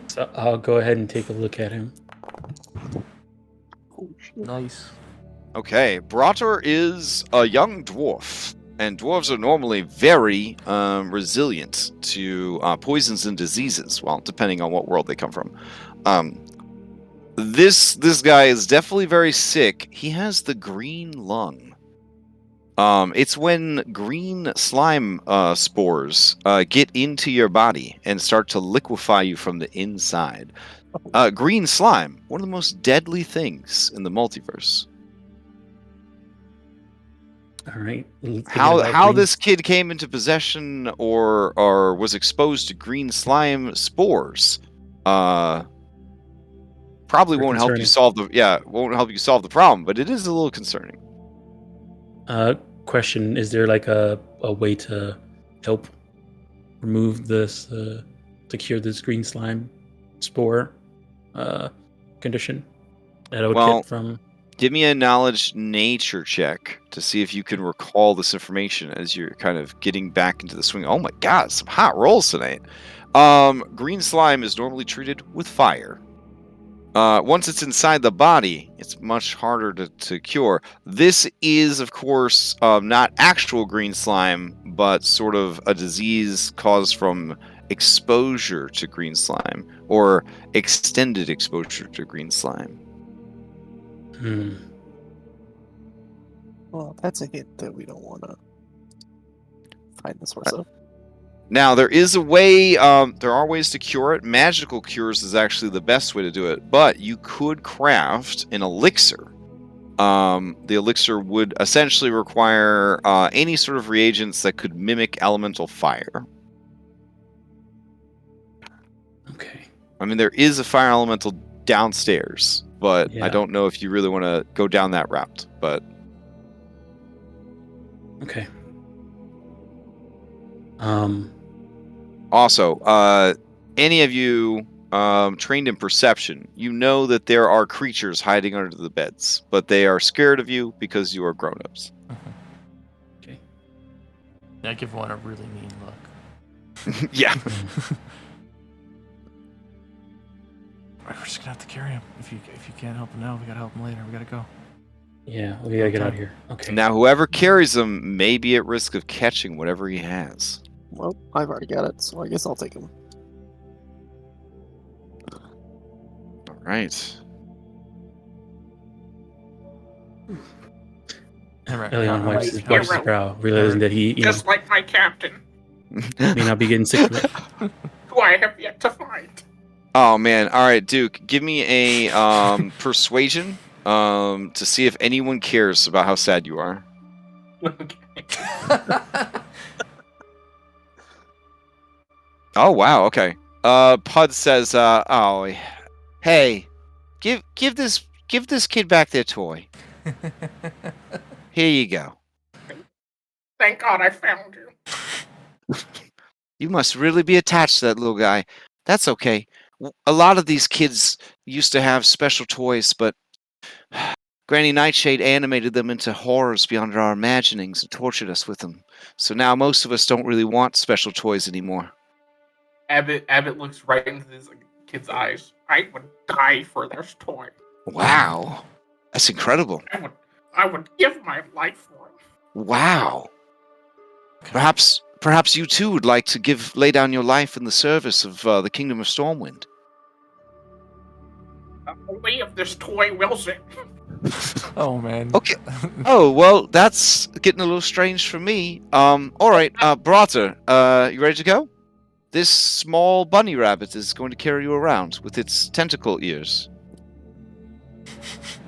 D: So I'll go ahead and take a look at him.
H: Nice.
A: Okay, Brator is a young dwarf, and dwarves are normally very resilient to poisons and diseases, well, depending on what world they come from. This guy is definitely very sick. He has the green lung. It's when green slime spores get into your body and start to liquefy you from the inside. Green slime, one of the most deadly things in the multiverse.
D: All right.
A: How this kid came into possession or was exposed to green slime spores probably won't help you solve the problem, but it is a little concerning.
D: Question: is there like a way to help remove this to cure this green slime spore condition that I would get from?
A: Give me a knowledge nature check to see if you can recall this information as you're kind of getting back into the swing. Oh my god, some hot rolls tonight. Green slime is normally treated with fire. Once it's inside the body, it's much harder to cure. This is, of course, not actual green slime, but sort of a disease caused from exposure to green slime or extended exposure to green slime.
E: Well, that's a hint that we don't want to find the source of.
A: Now, there is a way, there are ways to cure it. Magical cures is actually the best way to do it, but you could craft an elixir. The elixir would essentially require any sort of reagents that could mimic elemental fire.
D: Okay.
A: I mean, there is a fire elemental downstairs, but
D: Yeah.
A: I don't know if you really want to go down that route, but...
D: Okay.
A: Also, any of you trained in perception, you know that there are creatures hiding under the beds, but they are scared of you because you are grown-ups.
D: Okay.
H: I give one a really mean look.
A: Yeah.
H: We're just gonna have to carry him. If you can't help him now, we gotta help him later. We gotta go.
D: Yeah, we gotta get out of here. Okay.
A: Now, whoever carries him may be at risk of catching whatever he has.
E: Well, I've already got it, so I guess I'll take him.
A: All right.
D: Elion wipes his brow, realizing that he,
C: just like my captain,
D: may not be getting sick from it.
C: who I have yet to find.
A: Oh man! All right, Duke, give me a persuasion to see if anyone cares about how sad you are.
C: Okay.
A: Oh wow! Okay. Pud says, "Oh, hey, give this
G: give this kid back their toy. Here you go.
C: Thank God I found you.
G: You must really be attached to that little guy. That's okay. A lot of these kids used to have special toys, but Granny Nightshade animated them into horrors beyond our imaginings and tortured us with them. So now most of us don't really want special toys anymore.
C: Abbott looks right into this kid's eyes. I would die for this toy.
G: Wow. That's incredible.
C: I would give my life for it.
G: Wow. Perhaps you too would like to lay down your life in the service of the Kingdom of Stormwind.
C: Only if this toy wills it.
H: Oh man.
G: Okay. Oh, well, that's getting a little strange for me. All right, Brata, you ready to go? This small bunny rabbit is going to carry you around with its tentacle ears.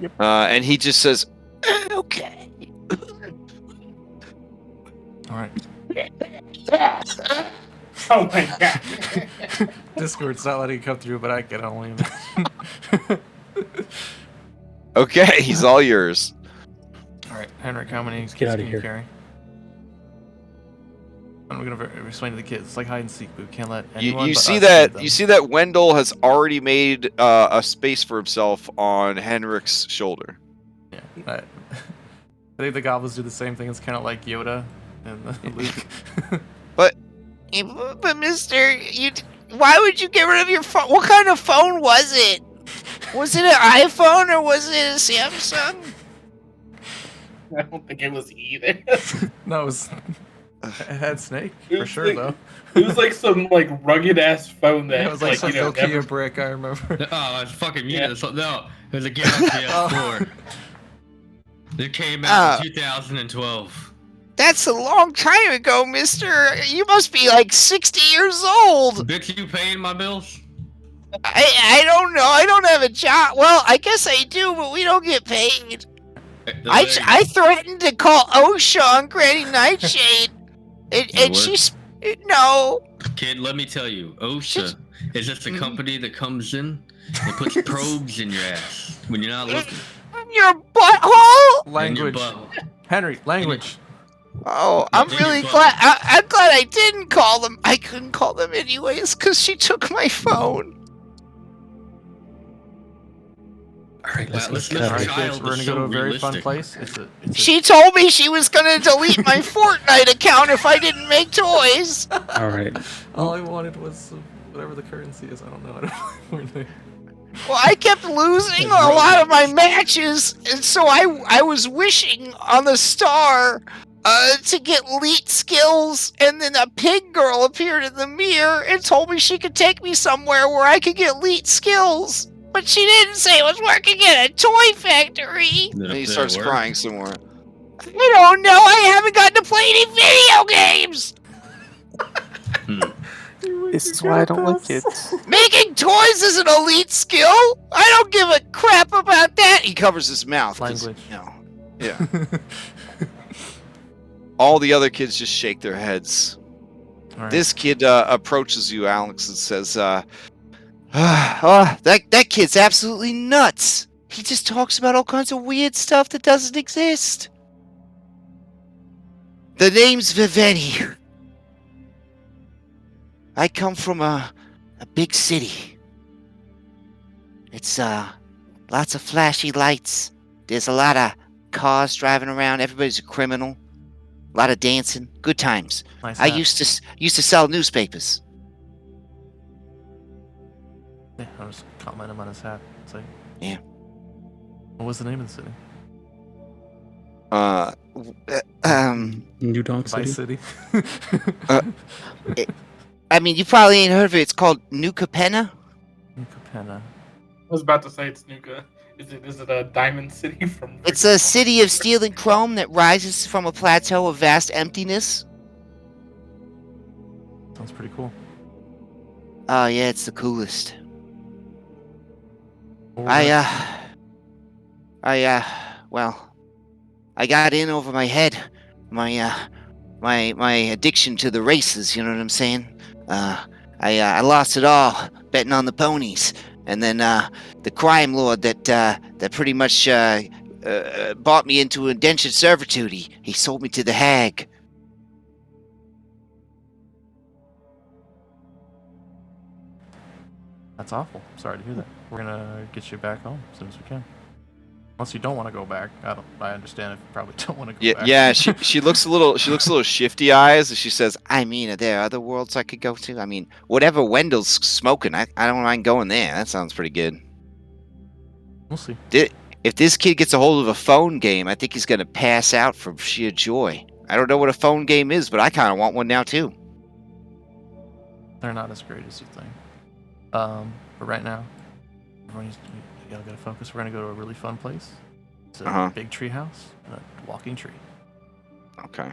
E: Yep.
G: And he just says,
I: Okay.
H: All right.
C: Oh my God.
H: Discord's not letting it come through, but I can only imagine.
G: okay, he's all yours.
H: All right, Henrik, how many
D: Get
H: kids
D: outta
H: can you
D: here.
H: carry? I'm gonna explain to the kids. It's like hide and seek, but we can't let anyone.
A: You
H: but
A: see
H: us
A: that
H: shoot them.
A: you see that Wendell has already made a space for himself on Henrik's shoulder.
H: Yeah, I think the goblins do the same thing. It's kind of like Yoda and Luke.
I: But Mister, why would you get rid of your phone? What kind of phone was it? Was it an iPhone or was it a Samsung?
C: I don't think it was either.
H: No, it was. It had Snake
C: It
H: for
C: was
H: sure,
C: like-
H: though.
C: It was like some rugged ass phone that
H: Yeah, it was like some Nokia
C: never-
H: brick. I remember.
B: Oh, it's fucking
C: Yeah.
B: yeah. No, it was a Galaxy S4. It came out in 2012.
I: That's a long time ago, Mister. You must be like 60 years old.
B: Bitch, you paying my bills?
I: I don't know. I don't have a job. Well, I guess I do, but we don't get paid. I threatened to call OSHA on Granny Nightshade, and she's no.
B: Kid, let me tell you, OSHA is just a company that comes in and puts probes in your ass when you're not looking.
I: Your butthole.
B: In your
H: Language,
B: butthole.
H: Henry. Language.
I: Oh, I'm
B: In your
I: really
B: butt.
I: glad. I'm glad I didn't call them. I couldn't call them anyways because she took my phone.
D: All right, let's
B: Let's
D: get
B: look
D: out
H: All
D: of
H: right,
D: here.
H: kids, we're gonna
B: is
H: go to
B: so
H: a very fun
B: realistic.
H: place. It's a
I: She told me she was gonna delete my Fortnite account if I didn't make toys.
D: All right.
H: all I wanted was whatever the currency is. I don't know. I don't know.
I: Well, I kept losing a lot of my matches, and so I was wishing on the star to get elite skills, and then a pig girl appeared in the mirror and told me she could take me somewhere where I could get elite skills. But she didn't say it was working at a toy factory.
A: And he starts crying some more.
I: I don't know. I haven't gotten to play any video games.
E: This is why I don't like kids.
I: Making toys is an elite skill. I don't give a crap about that.
G: He covers his mouth. 'cause,
H: Language.
G: you know, yeah. All the other kids just shake their heads.
H: All right.
G: This kid approaches you, Alex, and says, that kid's absolutely nuts. He just talks about all kinds of weird stuff that doesn't exist. The name's Viveni. I come from a big city. It's lots of flashy lights. There's a lot of cars driving around. Everybody's a criminal. A lot of dancing. Good times.
H: Nice
G: I
H: hat.
G: used to sell newspapers.
H: Yeah, I was complimenting him on his hat. It's like,
G: Yeah.
H: What was the name of the city?
D: New Donk
H: Vice
D: City.
H: City.
G: I mean, you probably ain't heard of it. It's called New Capenna.
H: Capenna.
C: I was about to say it's Nuka. Is it a diamond city from?
G: It's a city of steel and chrome that rises from a plateau of vast emptiness.
H: Sounds pretty cool.
G: Oh yeah, it's the coolest.
H: What was it?
G: Well, I got in over my head. My addiction to the races, you know what I'm saying? I lost it all betting on the ponies. And then the crime lord that
I: that pretty much bought me into indentured servitude. He sold me to the hag.
H: That's awful. Sorry to hear that. We're gonna get you back home as soon as we can. Unless you don't want to go back. I understand if you probably don't want to go back.
A: Yeah, she looks a little shifty eyes as she says, I mean, are there other worlds I could go to? I mean, whatever Wendell's smoking, I don't mind going there. That sounds pretty good.
H: We'll see.
A: If this kid gets a hold of a phone game, I think he's gonna pass out from sheer joy. I don't know what a phone game is, but I kinda want one now too.
H: They're not as great as you think. But right now, everyone you gotta focus. We're gonna go to a really fun place. It's a big tree house and a walking tree.
A: Okay.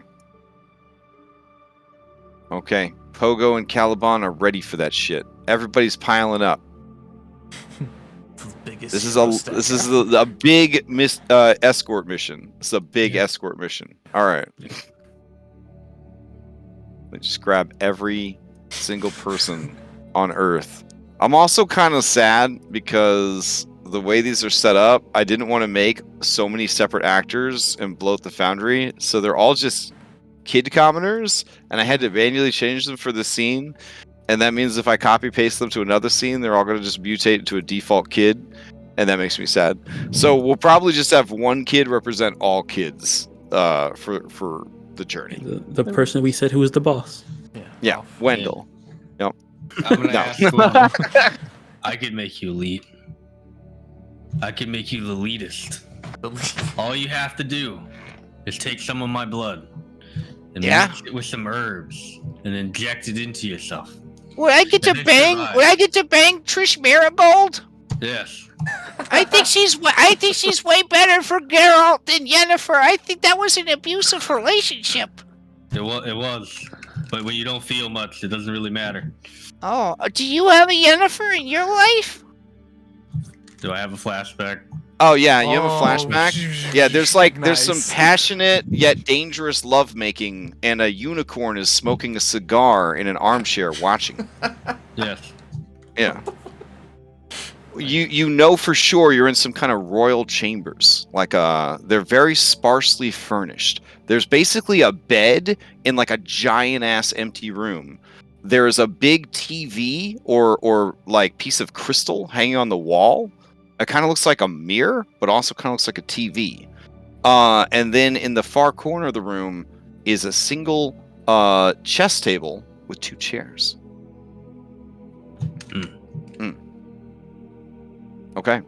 A: Pogo and Caliban are ready for that shit. Everybody's piling up. This is a big escort mission. It's a big escort mission. All right. Let's just grab every single person on Earth. I'm also kind of sad because the way these are set up, I didn't want to make so many separate actors and bloat the Foundry, so they're all just kid commoners, and I had to manually change them for the scene, and that means if I copy paste them to another scene, they're all going to just mutate into a default kid, and that makes me sad. So we'll probably just have one kid represent all kids for the journey.
D: The person we said who was the boss.
A: Yeah, Wendell. Yep.
B: I'm gonna ask one. I could make you elite. I can make you the elitist. All you have to do is take some of my blood and mix it with some herbs and inject it into yourself.
I: Would I get to bang? Would I get to bang Trish Marigold?
B: Yes.
I: I think she's way better for Geralt than Yennefer. I think that was an abusive relationship.
B: It was. But when you don't feel much, it doesn't really matter.
I: Oh, do you have a Yennefer in your life?
B: Do I have a flashback?
A: Oh yeah, you have a flashback? Yeah, there's some passionate yet dangerous lovemaking, and a unicorn is smoking a cigar in an armchair watching.
B: Yes.
A: Yeah. You know for sure you're in some kind of royal chambers. Like they're very sparsely furnished. There's basically a bed in like a giant ass empty room. There is a big TV or like piece of crystal hanging on the wall. It kind of looks like a mirror, but also kind of looks like a TV. And then in the far corner of the room is a single chess table with 2 chairs. Okay.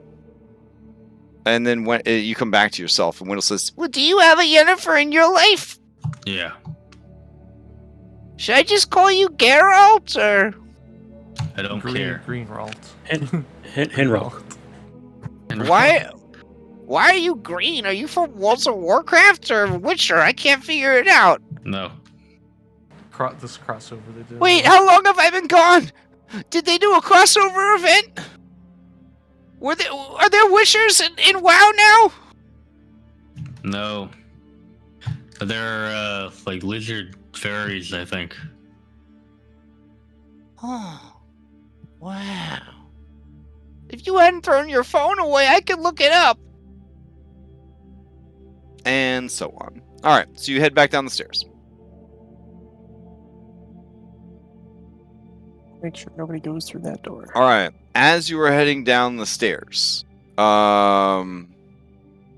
A: And then when you come back to yourself, and Wendell says,
I: Well, do you have a Yennefer in your life?
B: Yeah.
I: Should I just call you Geralt, or?
B: I don't care.
H: Greenwald.
D: Henrald.
I: Why are you green? Are you from World of Warcraft or Witcher? I can't figure it out.
B: No.
H: This crossover they did.
I: Wait, how long have I been gone? Did they do a crossover event? Are there Wishers in WoW now?
B: No. They're like lizard fairies, I think.
I: Oh, wow. If you hadn't thrown your phone away, I could look it up.
A: and so on. All right, so you head back down the stairs.
E: Make sure nobody goes through that door.
A: All right, as you are heading down the stairs,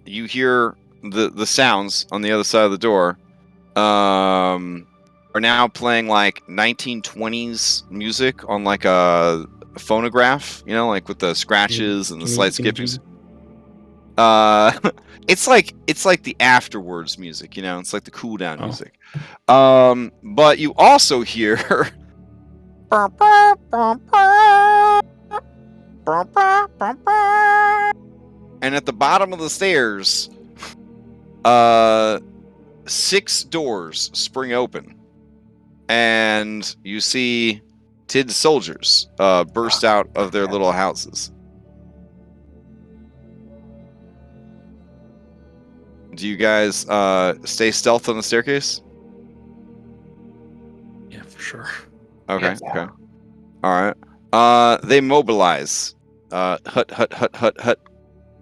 A: you hear the sounds on the other side of the door. Are now playing like 1920s music on like a phonograph, you know, like with the scratches and the slight skippings. It's like the afterwards music, you know, it's like the cool down music. But you also hear and at the bottom of the stairs, 6 doors spring open, and you see Tid's soldiers burst out of their little houses. Do you guys stay stealth on the staircase?
D: Yeah, for sure.
A: Okay, okay. All right. They mobilize. Hut, hut, hut, hut, hut.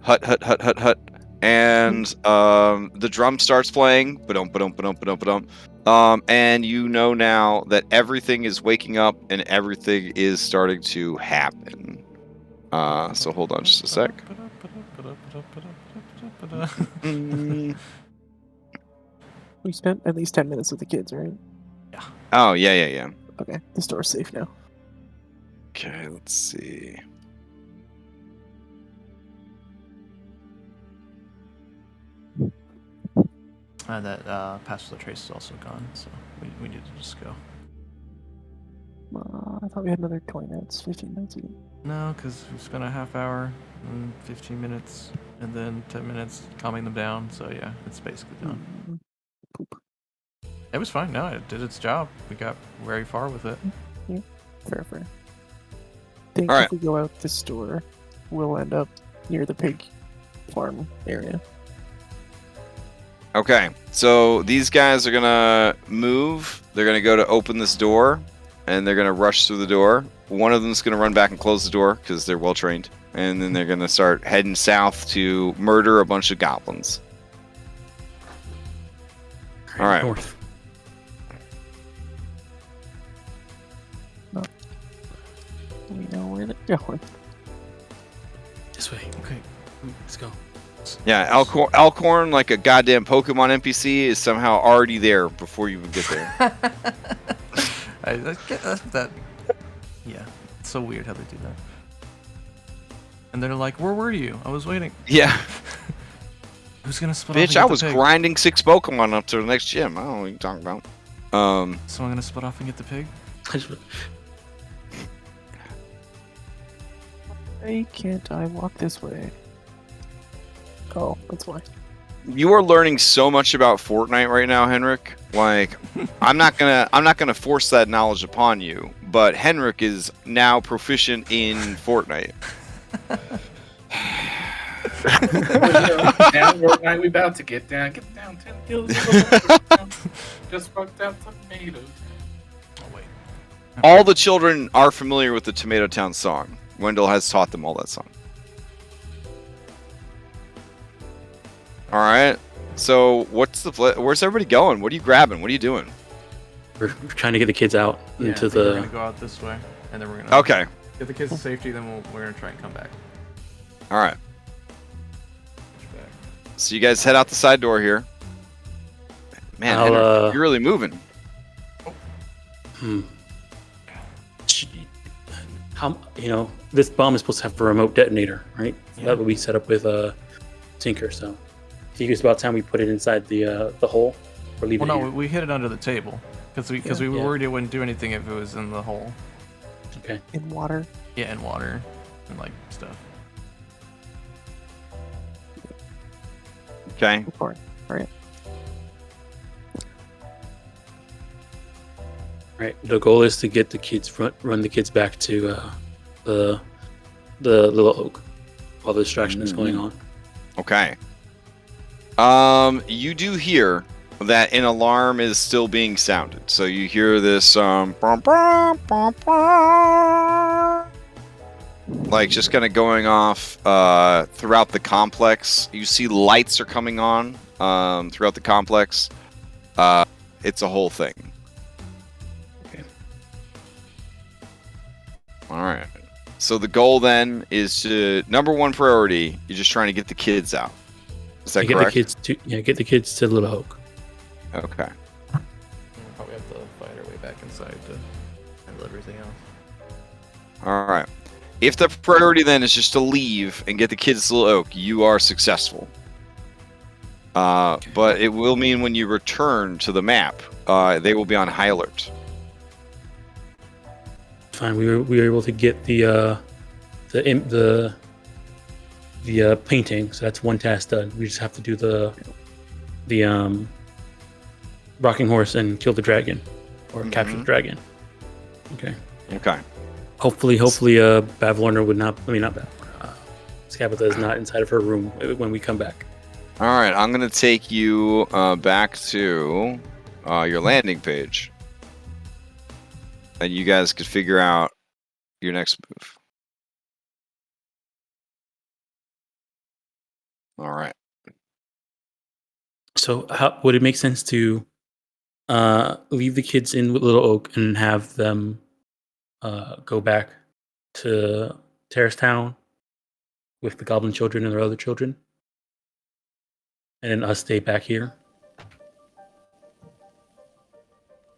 A: hut, hut, hut, hut, hut, and the drum starts playing. Ba-dum, ba-dum, ba-dum, ba-dum, ba-dum. And you know now that everything is waking up and everything is starting to happen. So hold on just a sec.
E: We spent at least 10 minutes with the kids, right?
H: Yeah.
A: Oh, yeah.
E: Okay, the store's safe now.
A: Okay, let's see.
H: That Pastor Trace is also gone, so we need to just go.
E: I thought we had another 20 minutes, 15 minutes even.
H: No, because we spent a half hour and 15 minutes, and then 10 minutes calming them down. So yeah, it's basically done.
E: Poop.
H: It was fine. No, it did its job. We got very far with it.
E: Yeah, fair. I think
A: All right.
E: if we go out this door, we'll end up near the pig farm area.
A: Okay, so these guys are gonna move. They're gonna go to open this door, and they're gonna rush through the door. One of them's gonna run back and close the door because they're well trained, and then they're gonna start heading south to murder a bunch of goblins. All right.
D: North.
E: We know where they're going.
D: This way.
H: Okay.
D: Let's go.
A: Yeah, Alcorn, like a goddamn Pokemon NPC, is somehow already there before you even get there.
H: I get that. Yeah, it's so weird how they do that. And they're like, "Where were you? I was waiting."
A: Yeah.
H: Who's gonna split off?
A: Bitch, I was grinding 6 Pokemon up to the next gym. I don't know what you're talking about.
H: Someone gonna split off and get the pig?
E: Why can't I walk this way? Oh, that's why.
A: You are learning so much about Fortnite right now, Henrik. Like, I'm not gonna force that knowledge upon you, but Henrik is now proficient in Fortnite.
C: Down Fortnite, we about to get down. Get down 10 kills. Just fucked up tomatoes.
H: Oh wait.
A: All the children are familiar with the Tomato Town song. Wendell has taught them all that song. All right. So where's everybody going? What are you grabbing? What are you doing?
D: We're trying to get the kids out into the.
H: We're gonna go out this way, and then we're gonna.
A: Okay.
H: Get the kids to safety, then we're gonna try and come back.
A: All right. So you guys head out the side door here. Man, Henrik, you're really moving.
D: How this bomb is supposed to have a remote detonator, right?
H: Yeah.
D: That would be set up with Tinker. So I think it's about time we put it inside the hole or leave it
H: Well,
D: here.
H: no, we hid it under the table because we were worried it wouldn't do anything if it was in the hole.
D: Okay.
E: In water.
H: Yeah, in water and like stuff.
A: Okay.
E: Report. All right.
D: Right. The goal is to get the kids run the kids back to the little oak while the distraction is going on.
A: Okay. You do hear that an alarm is still being sounded. So you hear this like just kind of going off throughout the complex. You see lights are coming on throughout the complex. It's a whole thing.
D: Okay.
A: All right. So the goal then is to number one priority. You're just trying to get the kids out. Is that correct?
D: Get the kids to Little Oak.
A: Okay.
H: We'll probably have to find our way back inside to handle everything else.
A: All right. If the priority then is just to leave and get the kids to Little Oak, you are successful. But it will mean when you return to the map, they will be on high alert.
D: Fine. We were able to get the painting, so that's one task done. We just have to do the rocking horse and kill the dragon, or capture the dragon. Okay.
A: Okay.
D: Hopefully, Bavlorna would not. I mean, not Bavlorna. Scabitha is not inside of her room when we come back.
A: All right. I'm gonna take you back to your landing page, and you guys could figure out your next move. All right.
D: So, how would it make sense to leave the kids in Little Oak and have them go back to Terrace Town with the goblin children and their other children, and then us stay back here?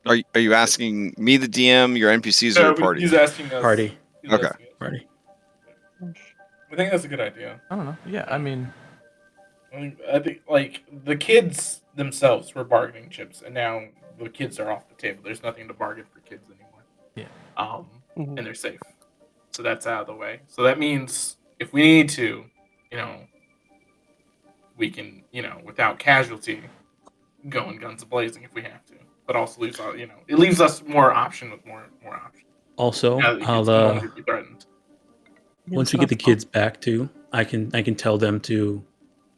A: Are you asking me, the DM, your NPCs, or your party?
C: He's asking us.
D: Party.
A: Okay.
D: Party.
C: I think that's a good idea.
H: I don't know. Yeah, I mean,
C: I think like the kids themselves were bargaining chips, and now the kids are off the table. There's nothing to bargain for kids anymore.
H: Yeah.
C: And they're safe, so that's out of the way. So that means if we need to, we can, without casualty, go in guns blazing if we have to. But also leaves out, it leaves us more option with more options.
D: Also,
C: Now that the kids
D: I'll
C: can no longer be threatened.
D: once we get the kids back too, I can tell them to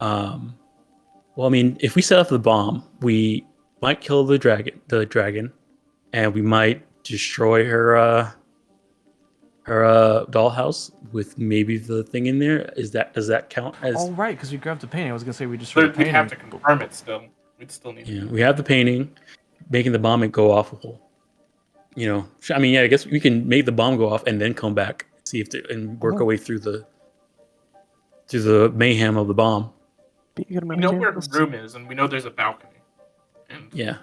D: well, I mean, if we set off the bomb, we might kill the dragon, and we might destroy her dollhouse with maybe the thing in there. Does that count as?
H: oh right, because we grabbed the painting. I was gonna say we destroyed the
C: We'd
H: painting.
C: have to confirm it still. We'd still need.
D: Yeah, we have the painting. Making the bomb go off will, I mean, yeah, I guess we can make the bomb go off and then come back, see if and work our way through the mayhem of the bomb.
C: We know where her room is, and we know there's a balcony. And
D: yeah,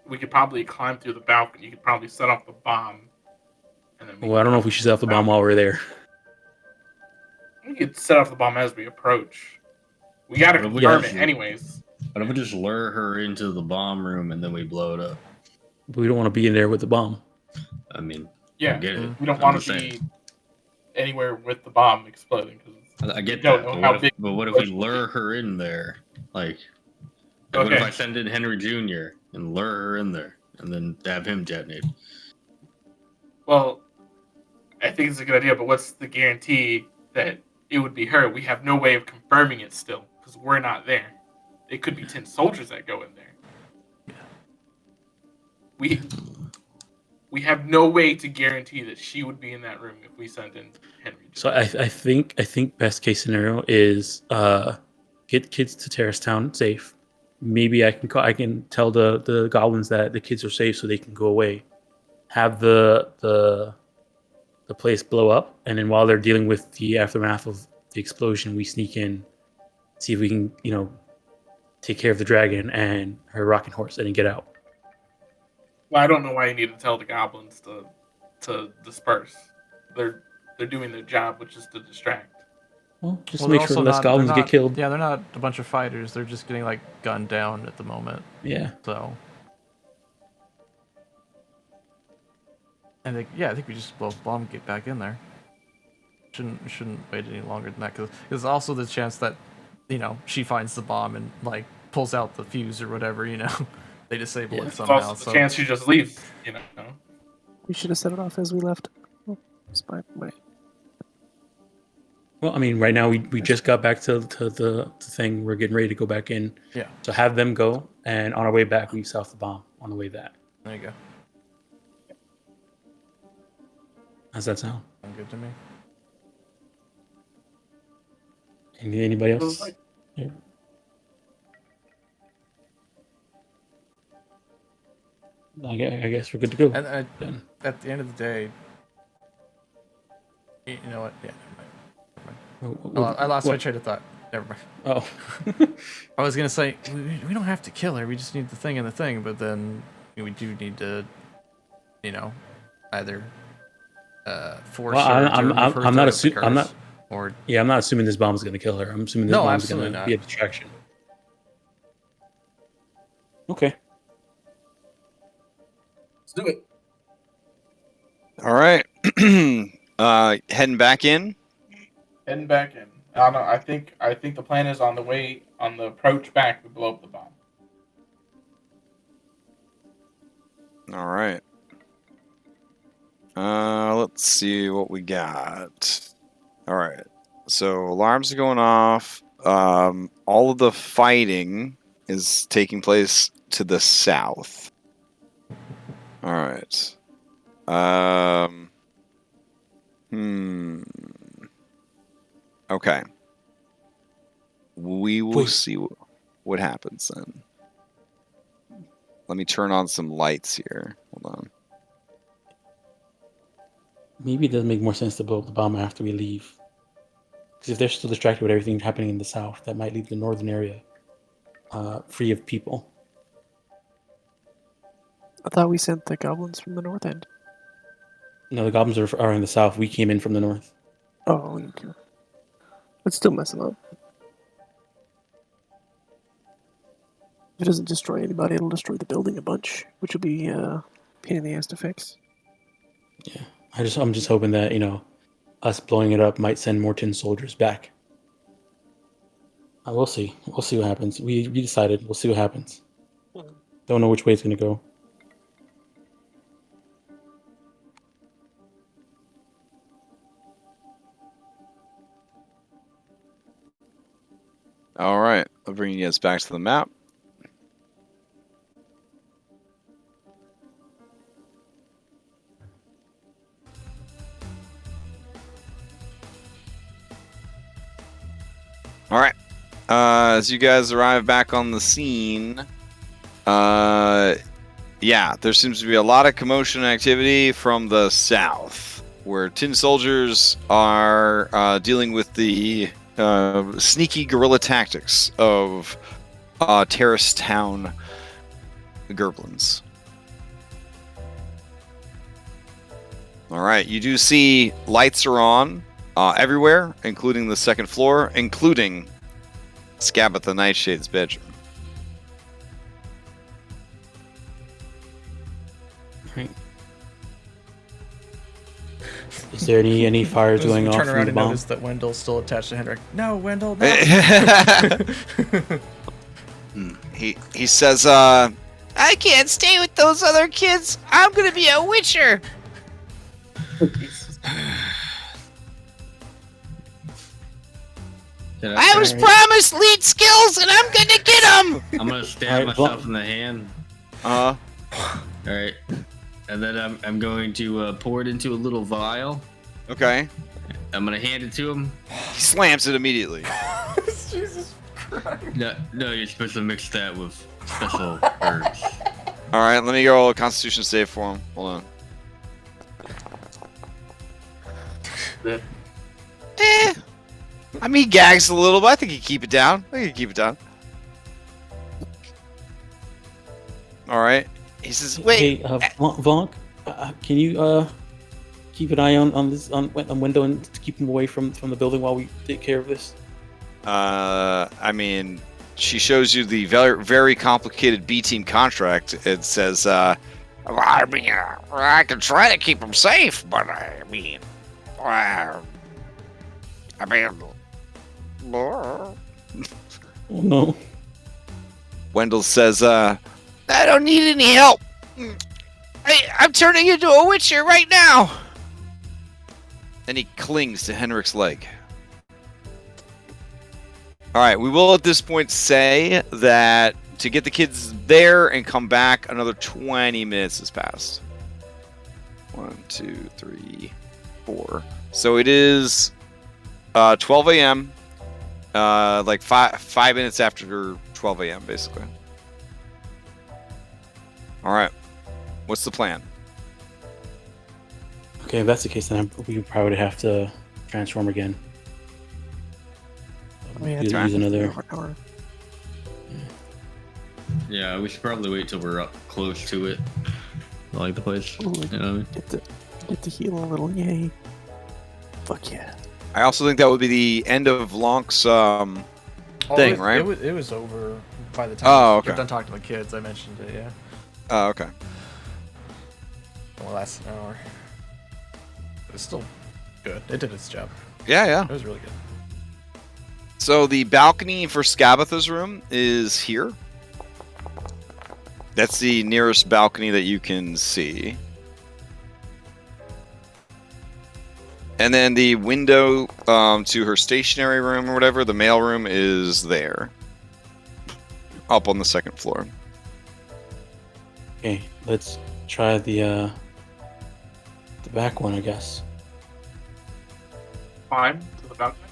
C: we could probably climb through the balcony. You could probably set off the bomb. And then
D: well, I don't know if we should set off the bomb while we're there.
C: We could set off the bomb as we approach. We gotta confirm it anyways.
B: What if we just lure her into the bomb room and then we blow it up?
D: We don't want to be in there with the bomb.
B: I mean,
C: Yeah,
B: I get it.
C: we don't want to be anywhere with the bomb exploding.
B: I get that, but what if we lure her in there? Like, what if I send in Henry Jr. and lure her in there and then have him detonate?
C: Well, I think it's a good idea, but what's the guarantee that it would be her? We have no way of confirming it still because we're not there. It could be 10 soldiers that go in there. We have no way to guarantee that she would be in that room if we send in Henry.
D: So I think best case scenario is get kids to Terrace Town safe. Maybe I can tell the goblins that the kids are safe so they can go away. Have the place blow up, and then while they're dealing with the aftermath of the explosion, we sneak in, see if we can take care of the dragon and her rocking horse, and then get out.
C: Well, I don't know why you need to tell the goblins to disperse. They're doing their job, which is to distract.
D: Well, just to make sure less goblins get killed.
H: Yeah, they're not a bunch of fighters. They're just getting gunned down at the moment.
D: Yeah.
H: So. And I think we just blow the bomb and get back in there. Shouldn't wait any longer than that because there's also the chance that she finds the bomb and pulls out the fuse or whatever. They disable it somehow.
C: There's also the chance she just leaves.
E: We should have set it off as we left. Smart way.
D: Well, I mean, right now we just got back to the thing. We're getting ready to go back in.
H: Yeah.
D: So have them go, and on our way back, we set off the bomb on the way back.
H: There you go.
D: How's that sound?
H: Sound good to me.
D: Anybody else? Yeah. I guess we're good to go.
H: And at the end of the day, you know what? Yeah, never mind. I lost my train of thought. Never mind.
D: Oh.
H: I was gonna say we don't have to kill her. We just need the thing and the thing. But then we do need to, either force her.
D: I'm not assuming. I'm not. Or yeah, I'm not assuming this bomb is gonna kill her. I'm assuming this bomb is gonna be a distraction. Okay.
C: Let's do it.
A: All right. Heading back in.
C: Heading back in. I don't know. I think the plan is on the approach back, we blow up the bomb.
A: All right. Let's see what we got. All right. So alarms are going off. All of the fighting is taking place to the south. All right. Okay. we will
D: Wait.
A: see what happens then. Let me turn on some lights here. Hold on.
D: Maybe it does make more sense to blow up the bomb after we leave. Because if they're still distracted with everything happening in the south, that might leave the northern area free of people.
E: I thought we sent the goblins from the north end.
D: No, the goblins are in the south. We came in from the north.
E: Oh, okay. Let's still mess them up. If it doesn't destroy anybody, it'll destroy the building a bunch, which will be a pain in the ass to fix.
D: Yeah, I'm just hoping that us blowing it up might send more tin soldiers back. We'll see. We'll see what happens. We decided. We'll see what happens. Don't know which way it's gonna go.
A: All right, I'll bring you guys back to the map. All right, as you guys arrive back on the scene, yeah, there seems to be a lot of commotion and activity from the south, where tin soldiers are dealing with the sneaky guerrilla tactics of Terrace Town Gerblins. All right, you do see lights are on everywhere, including the second floor, including Scabatha Nightshade's bedroom.
D: Right. Is there any fires going off
F: Turn
D: from
F: around
D: the
F: and
D: bomb?
F: notice that Wendell's still attached to Hendrik. No, Wendell, no.
A: He says,
I: I can't stay with those other kids. I'm gonna be a witcher. I was promised lead skills, and I'm gonna get them.
B: I'm gonna stab myself in the hand.
A: All
B: right, and then I'm going to pour it into a little vial.
A: Okay.
B: I'm gonna hand it to him.
A: He slams it immediately.
F: Jesus Christ.
B: No, you're supposed to mix that with special herbs.
A: All right, let me go a Constitution save for him. Hold on. I mean, he gags a little, but I think he can keep it down. All right. He says, "Wait,
D: Hey, Vonk, can you keep an eye on this on window and to keep him away from the building while we take care of this?"
A: I mean, she shows you the very, very complicated B team contract. It says,
I: I mean, I can try to keep them safe, but I mean,
D: Oh no.
A: Wendell says,
I: I don't need any help. I'm turning into a witcher right now.
A: and he clings to Henrik's leg. All right, we will at this point say that to get the kids there and come back, another 20 minutes has passed. 1, 2, 3, 4. So it is 12 a.m. Like five minutes after 12 a.m. basically. All right, what's the plan?
D: Okay, if that's the case, then we probably would have to transform again.
E: I mean,
D: use another.
B: Yeah, we should probably wait till we're up close to it. I like the place.
E: Ooh,
B: You know?
E: get to heal a little, yay. Fuck yeah.
A: I also think that would be the end of Lonk's thing, right?
F: It was over by the time we
A: okay.
F: got done talking to the kids. I mentioned it, yeah.
A: Oh, okay.
F: Well, last an hour. It was still good. It did its job.
A: Yeah.
F: It was really good.
A: So the balcony for Scabatha's room is here. That's the nearest balcony that you can see. And then the window to her stationary room or whatever, the mail room, is there. Up on the second floor.
D: Okay, let's try the back one, I guess.
C: Climb to the balcony.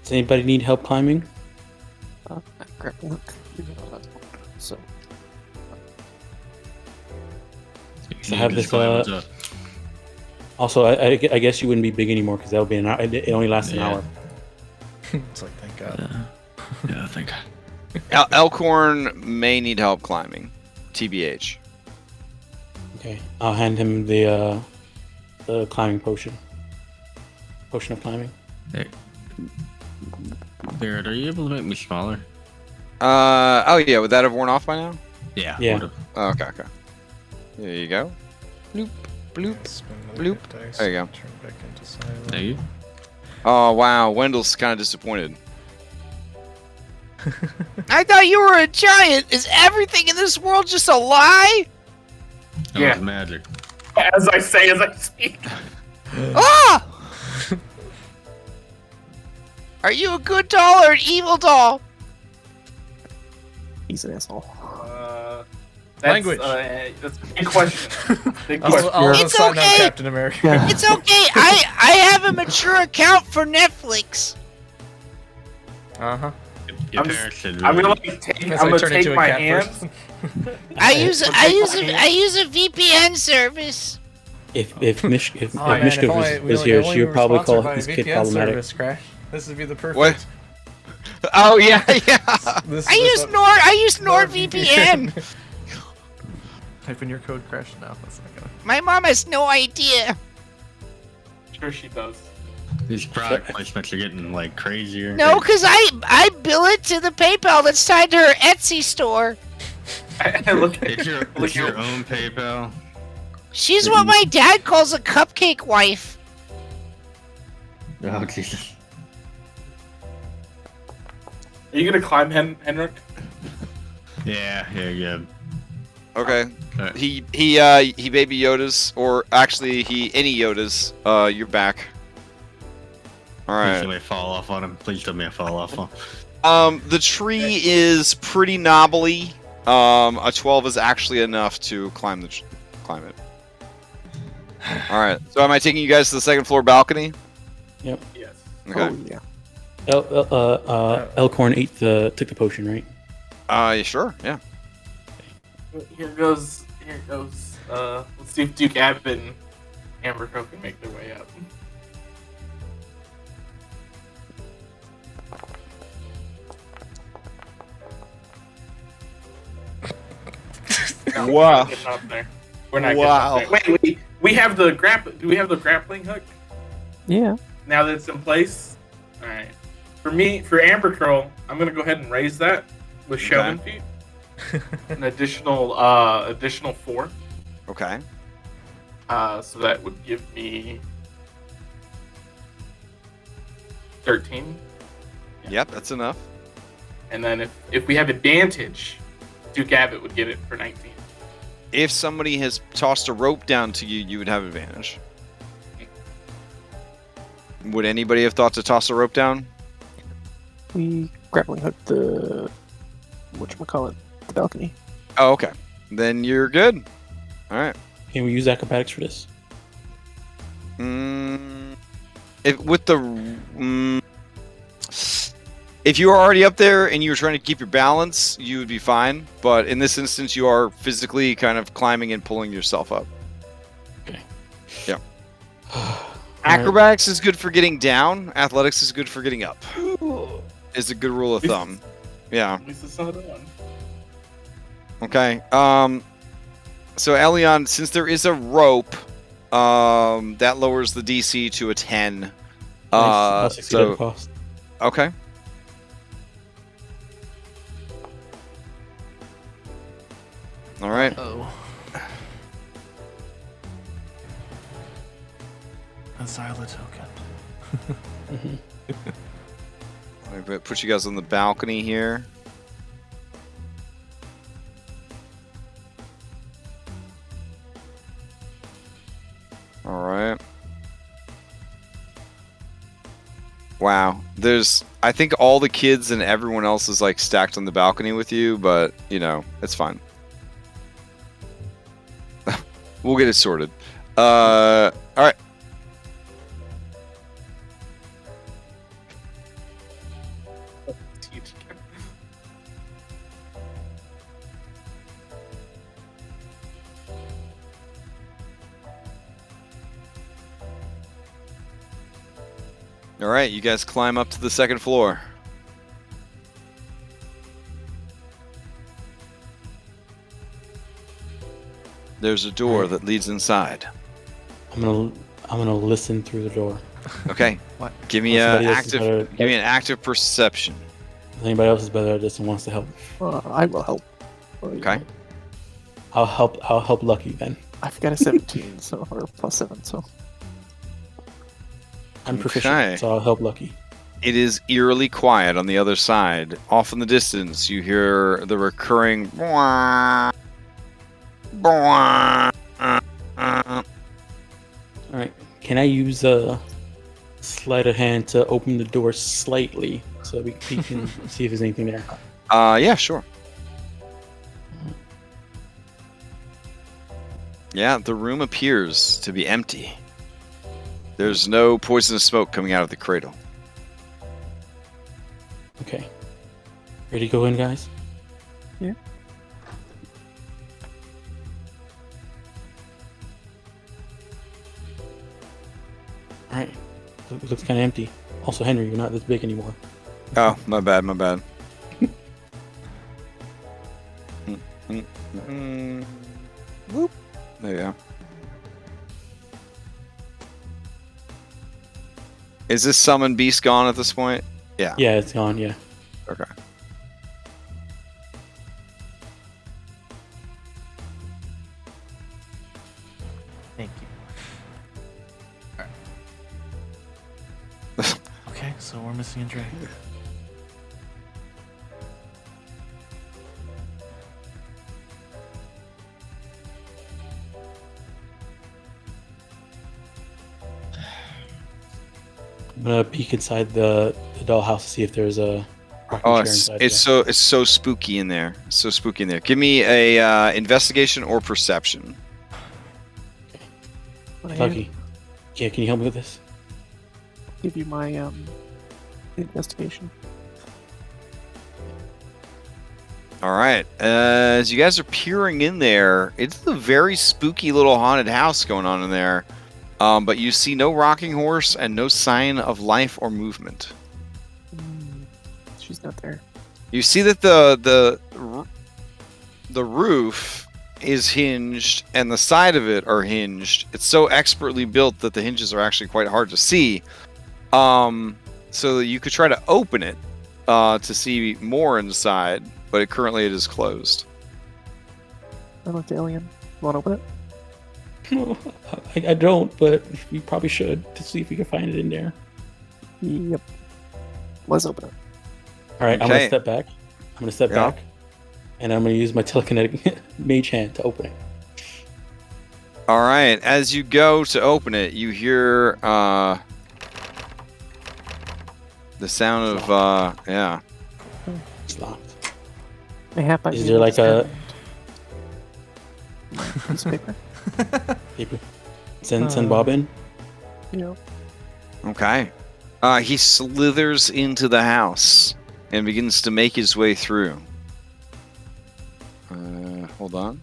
D: Does anybody need help climbing?
E: Grappling hook. So
D: I have this. Also, I guess you wouldn't be big anymore because that would be an hour. It only lasts an hour.
F: It's like, thank God.
B: Yeah, thank God.
A: Elkhorn may need help climbing. TBH.
D: Okay, I'll hand him the climbing potion. Potion of climbing.
B: Hey, Barrett, are you able to make me smaller?
A: Oh yeah, would that have worn off by now?
B: Yeah.
D: Yeah.
B: would've.
A: Oh, okay. There you go. Bloop, bloop.
F: Spend another
A: bloop.
F: hit dice,
A: There you go.
F: Turn back into silent.
B: There you.
A: Oh wow, Wendell's kind of disappointed.
I: I thought you were a giant. Is everything in this world just a lie?
B: That
C: Yeah.
B: was magic.
C: As I say, as I speak.
I: Ah! Are you a good doll or an evil doll?
E: he's an asshole.
C: That's,
F: Language.
C: That's a big question. Big
F: I'll,
C: question.
F: I'll
I: It's
F: sign on
I: okay.
F: Captain America.
E: Yeah.
I: It's okay. I have a mature account for Netflix.
F: Uh-huh.
B: Your
C: I'm just-
B: parents should
C: I'm
B: really-
C: gonna take.
F: As
C: I'm
F: I
C: gonna
F: turn
C: take
F: into a
C: my
F: cat
C: hands.
F: person.
I: I use
C: Okay.
I: I use a VPN service.
D: If
F: Oh, man,
D: Mishka
F: if only- we
D: was
F: only-
D: here,
F: only
D: she would probably
F: sponsored
D: call
F: by
D: this kid
F: VPN
D: problematic.
F: service, Crash. This would be the perfect.
A: What? Oh yeah, yeah.
I: I use NordVPN.
F: Type in your code, Crash. No, that's not gonna.
I: My mom has no idea.
C: Sure, she does.
B: These product placements are getting like crazier.
I: No, because I bill it to the PayPal that's tied to her Etsy store.
C: I look at
B: It's your own PayPal.
I: She's what my dad calls a cupcake wife.
B: Oh Jesus.
C: Are you gonna climb, Henrik?
B: Yeah.
A: Okay.
B: Alright.
A: He baby Yoda's, or actually any Yoda's. You're back. All
B: Please
A: right.
B: tell me I fall off on him. Please tell me I fall off on him.
A: The tree is pretty knobbly. A 12 is actually enough to climb it. All right. So am I taking you guys to the second floor balcony?
C: Yes.
A: Okay.
E: Oh yeah.
D: Elkhorn took the potion, right?
A: Yeah, sure. Yeah.
C: Here goes. Let's see if Duke Abbott and Amber Crow can make their way up. No,
A: Wow.
C: We're not getting up there. We're not
A: Wow.
C: getting up there. Wait. We have the do we have the grappling hook?
E: Yeah.
C: Now that it's in place. All right. For Amber Crow, I'm gonna go ahead and raise that with Showman feet. An additional 4.
A: Okay.
C: So that would give me 13.
A: Yep, that's enough.
C: And then if we have advantage, Duke Abbott would get it for 19.
A: If somebody has tossed a rope down to you, you would have advantage. Would anybody have thought to toss a rope down?
E: We grappling hook the whatchamacallit, the balcony.
A: Oh, okay. Then you're good. All right.
D: Can we use acrobatics for this?
A: If you were already up there and you were trying to keep your balance, you would be fine. But in this instance, you are physically kind of climbing and pulling yourself up.
D: Okay.
A: Yeah. Acrobatics is good for getting down. Athletics is good for getting up. Is a good rule of thumb. Yeah.
C: At least it's not a 1.
A: Okay. So Elion, since there is a rope, that lowers the DC to a 10.
D: I'll succeed at the cost.
A: Okay. All right.
H: Oh. Asile token.
A: Let me put you guys on the balcony here. All right. Wow. I think all the kids and everyone else is like stacked on the balcony with you, but you know, it's fine. We'll get it sorted. All right. All right, you guys climb up to the second floor. There's a door that leads inside.
D: I'm gonna listen through the door.
A: Okay.
H: What?
A: Give me an active perception.
D: If anybody else is better at this and wants to help,
E: I will help.
A: Okay.
D: I'll help Lucky then.
E: I've got a 17, so or +7, so
D: I'm proficient, so I'll help Lucky.
A: It is eerily quiet on the other side. Off in the distance, you hear the recurring.
D: All right. Can I use a sleight of hand to open the door slightly so we can see if there's anything there?
A: Yeah, sure. Yeah, the room appears to be empty. There's no poisonous smoke coming out of the cradle.
D: Okay. Ready to go in, guys?
E: Yeah.
D: Alright. It looks kind of empty. Also, Henry, you're not this big anymore.
A: Oh, my bad. Whoop. There you go. Is this summon beast gone at this point? Yeah.
D: Yeah, it's gone, yeah.
A: Okay.
H: Thank you. Alright. Okay, so we're missing a dragon.
D: I'm gonna peek inside the dollhouse to see if there's a rocking chair inside.
A: It's so spooky in there. So spooky in there. Give me a investigation or perception.
D: Lucky. Yeah, can you help me with this?
E: Give you my investigation.
A: All right. As you guys are peering in there, it's a very spooky little haunted house going on in there. But you see no rocking horse and no sign of life or movement.
E: She's not there.
A: You see that the roof is hinged and the side of it are hinged. It's so expertly built that the hinges are actually quite hard to see. So that you could try to open it to see more inside, but currently it is closed.
E: I looked alien. You want to open it?
D: I don't, but we probably should to see if we can find it in there.
E: Yep. Let's open it.
D: All right,
A: Okay.
D: I'm gonna step back. Back, and I'm gonna use my telekinetic mage hand to open it.
A: All right. As you go to open it, you hear the sound of yeah.
D: It's locked.
E: Mayhap
D: Is there like a
E: piece of paper?
D: paper? Send Bob in.
E: Yeah.
A: Okay. He slithers into the house and begins to make his way through. Hold on.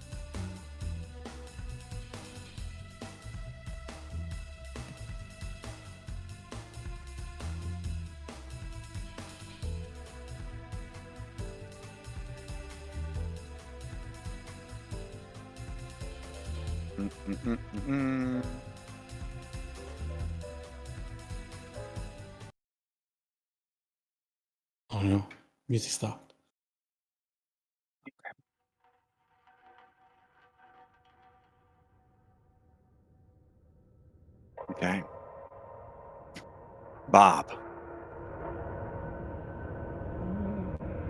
D: Oh no, music stopped.
A: Okay. Bob.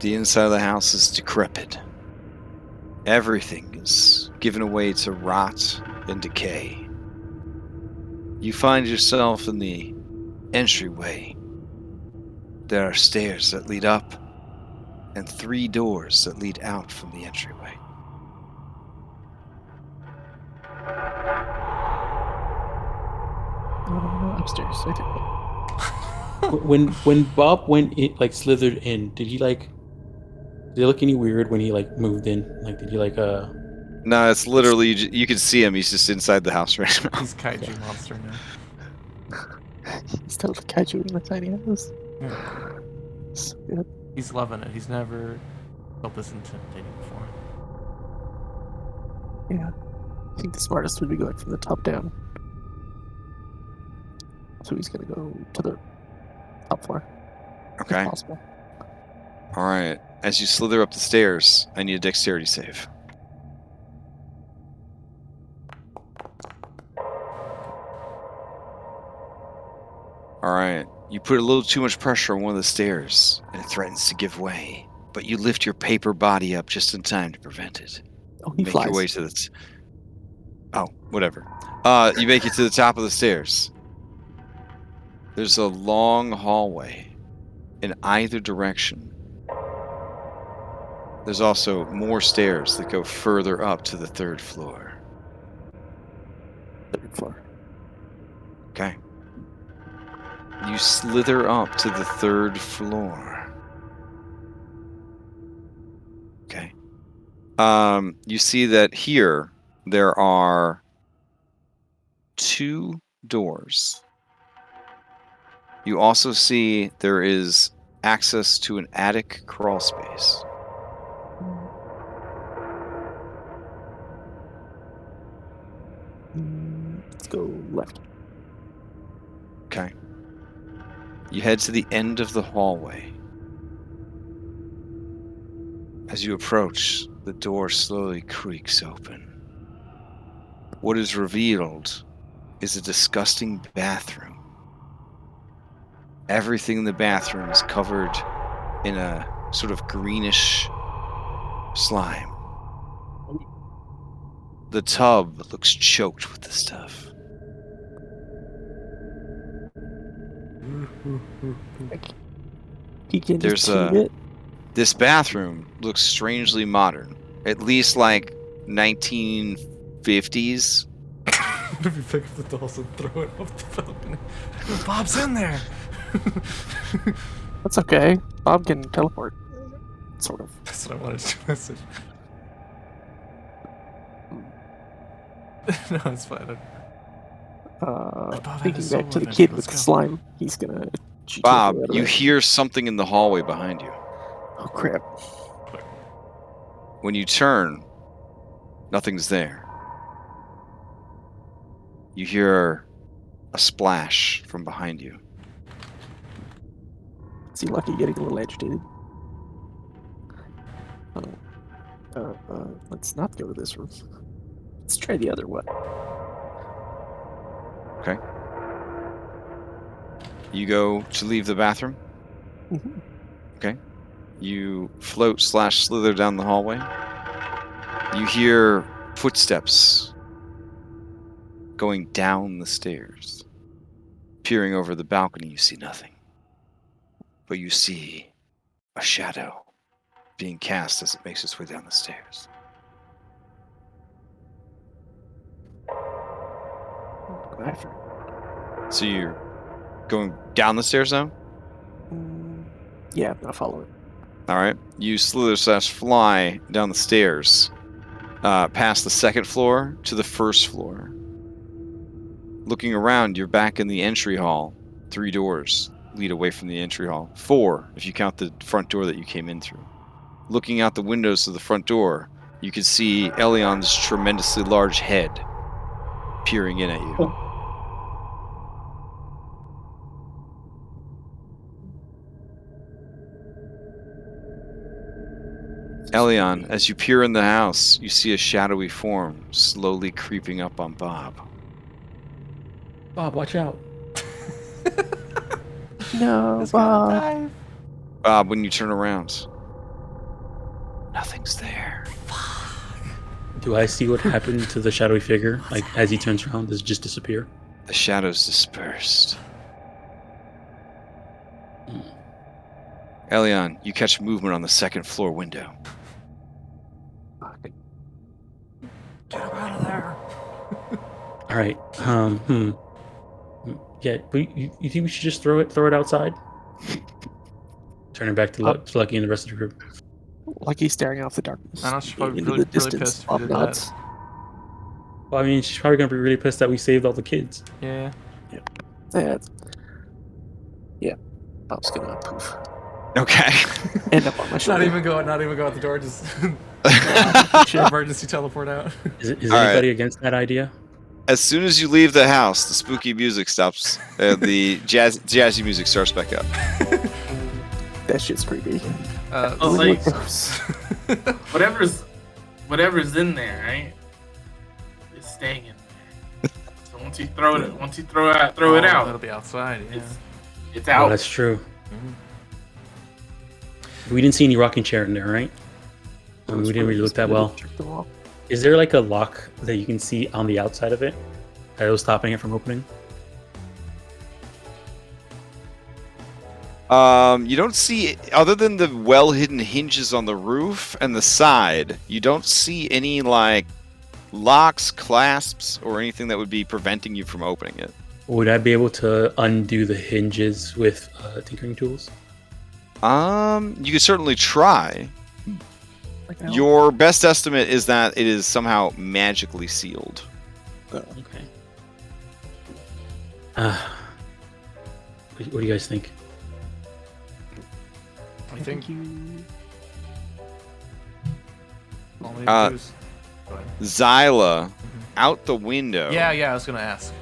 A: The inside of the house is decrepit. Everything is given away to rot and decay. You find yourself in the entryway. There are stairs that lead up and 3 doors that lead out from the entryway.
E: No, upstairs. I think.
D: When Bob went in, like slithered in, did he look any weird when he like moved in? Like, did he like
A: No, it's literally you can see him. He's just inside the house right now.
H: He's kaiju monster now.
E: He's totally kaiju in the tiny house.
H: Yeah.
E: So good.
H: He's loving it. He's never felt this intimidating before.
E: Yeah. I think the smartest would be going from the top down. So he's gonna go to the top floor.
A: Okay.
E: If possible.
A: All right. As you slither up the stairs, I need a dexterity save. All right. You put a little too much pressure on one of the stairs, and it threatens to give way. But you lift your paper body up just in time to prevent it.
E: Oh, he
A: Make
E: flies.
A: your way to the... Oh, whatever. You make it to the top of the stairs. There's a long hallway in either direction. There's also more stairs that go further up to the 3rd floor.
E: 3rd floor.
A: Okay. You slither up to the 3rd floor. Okay. You see that here there are 2 doors. You also see there is access to an attic crawl space.
E: Let's go left.
A: Okay. You head to the end of the hallway. As you approach, the door slowly creaks open. What is revealed is a disgusting bathroom. Everything in the bathroom is covered in a sort of greenish slime. The tub looks choked with the stuff.
E: He can
A: There's
E: just cheat it.
A: This bathroom looks strangely modern. At least like 1950s.
H: What if you pick up the dolls and throw it off the balcony? Bob's in there!
E: That's okay. Bob can teleport. Sort of.
H: That's what I wanted to message. No, it's fine.
E: Thinking back to the kid with the slime, he's gonna cheat
A: Bob,
E: right
A: you
E: away.
A: hear something in the hallway behind you.
E: Oh crap.
A: When you turn, nothing's there. You hear a splash from behind you.
E: Is he lucky getting a little agitated? Let's not go to this room. Let's try the other one.
A: Okay. You go to leave the bathroom?
E: Mhm.
A: Okay. You float/slither down the hallway. You hear footsteps going down the stairs. Peering over the balcony, you see nothing. But you see a shadow being cast as it makes its way down the stairs.
E: Go after it.
A: So you're going down the stairs now?
E: Yeah, I'll follow it.
A: All right. You slither/fly down the stairs, past the 2nd floor to the 1st floor. Looking around, you're back in the entry hall. 3 doors lead away from the entry hall. 4, if you count the front door that you came in through. Looking out the windows of the front door, you can see Elion's tremendously large head peering in at you. Elion, as you peer in the house, you see a shadowy form slowly creeping up on Bob.
D: Bob, watch out.
E: No, Bob.
A: Bob, when you turn around, nothing's there.
D: Do I see what happened to the shadowy figure? Like, as he turns around, does it just disappear?
A: The shadows dispersed. Elion, you catch movement on the 2nd floor window.
H: Get him out of there.
D: All right. Yeah, but you think we should just throw it outside? Turn it back to Lucky and the rest of the group.
E: Lucky's staring off the darkness.
H: I know she's probably
E: into
H: really,
E: the
H: really
E: distance.
H: pissed if we did
E: Nods.
D: Well, I mean, she's probably gonna be really pissed that we saved all the kids.
H: that.
E: Yeah. Yeah. Bob's gonna poof.
A: Okay.
E: End up on my shoulder.
H: Not even go out the door. Just emergency teleport out.
D: Is
A: All
D: anybody against that idea?
A: As soon as you leave the house, the spooky music stops. The jazzy music starts back up.
E: That shit's creepy.
C: Like, whatever's in there, right? Is staying in there. So once you throw it out,
H: It'll be outside. Yeah.
C: it's out.
D: Oh, that's true. We didn't see any rocking chair in there, right? I mean, we didn't really look that well. Is there like a lock that you can see on the outside of it that was stopping it from opening?
A: You don't see, other than the well-hidden hinges on the roof and the side, you don't see any, like, locks, clasps, or anything that would be preventing you from opening it.
D: Would I be able to undo the hinges with tinkering tools?
A: You could certainly try. Your best estimate is that it is somehow magically sealed.
D: Okay. What do you guys think?
H: I think
A: Zyla, out the window.
H: Yeah, I was gonna ask.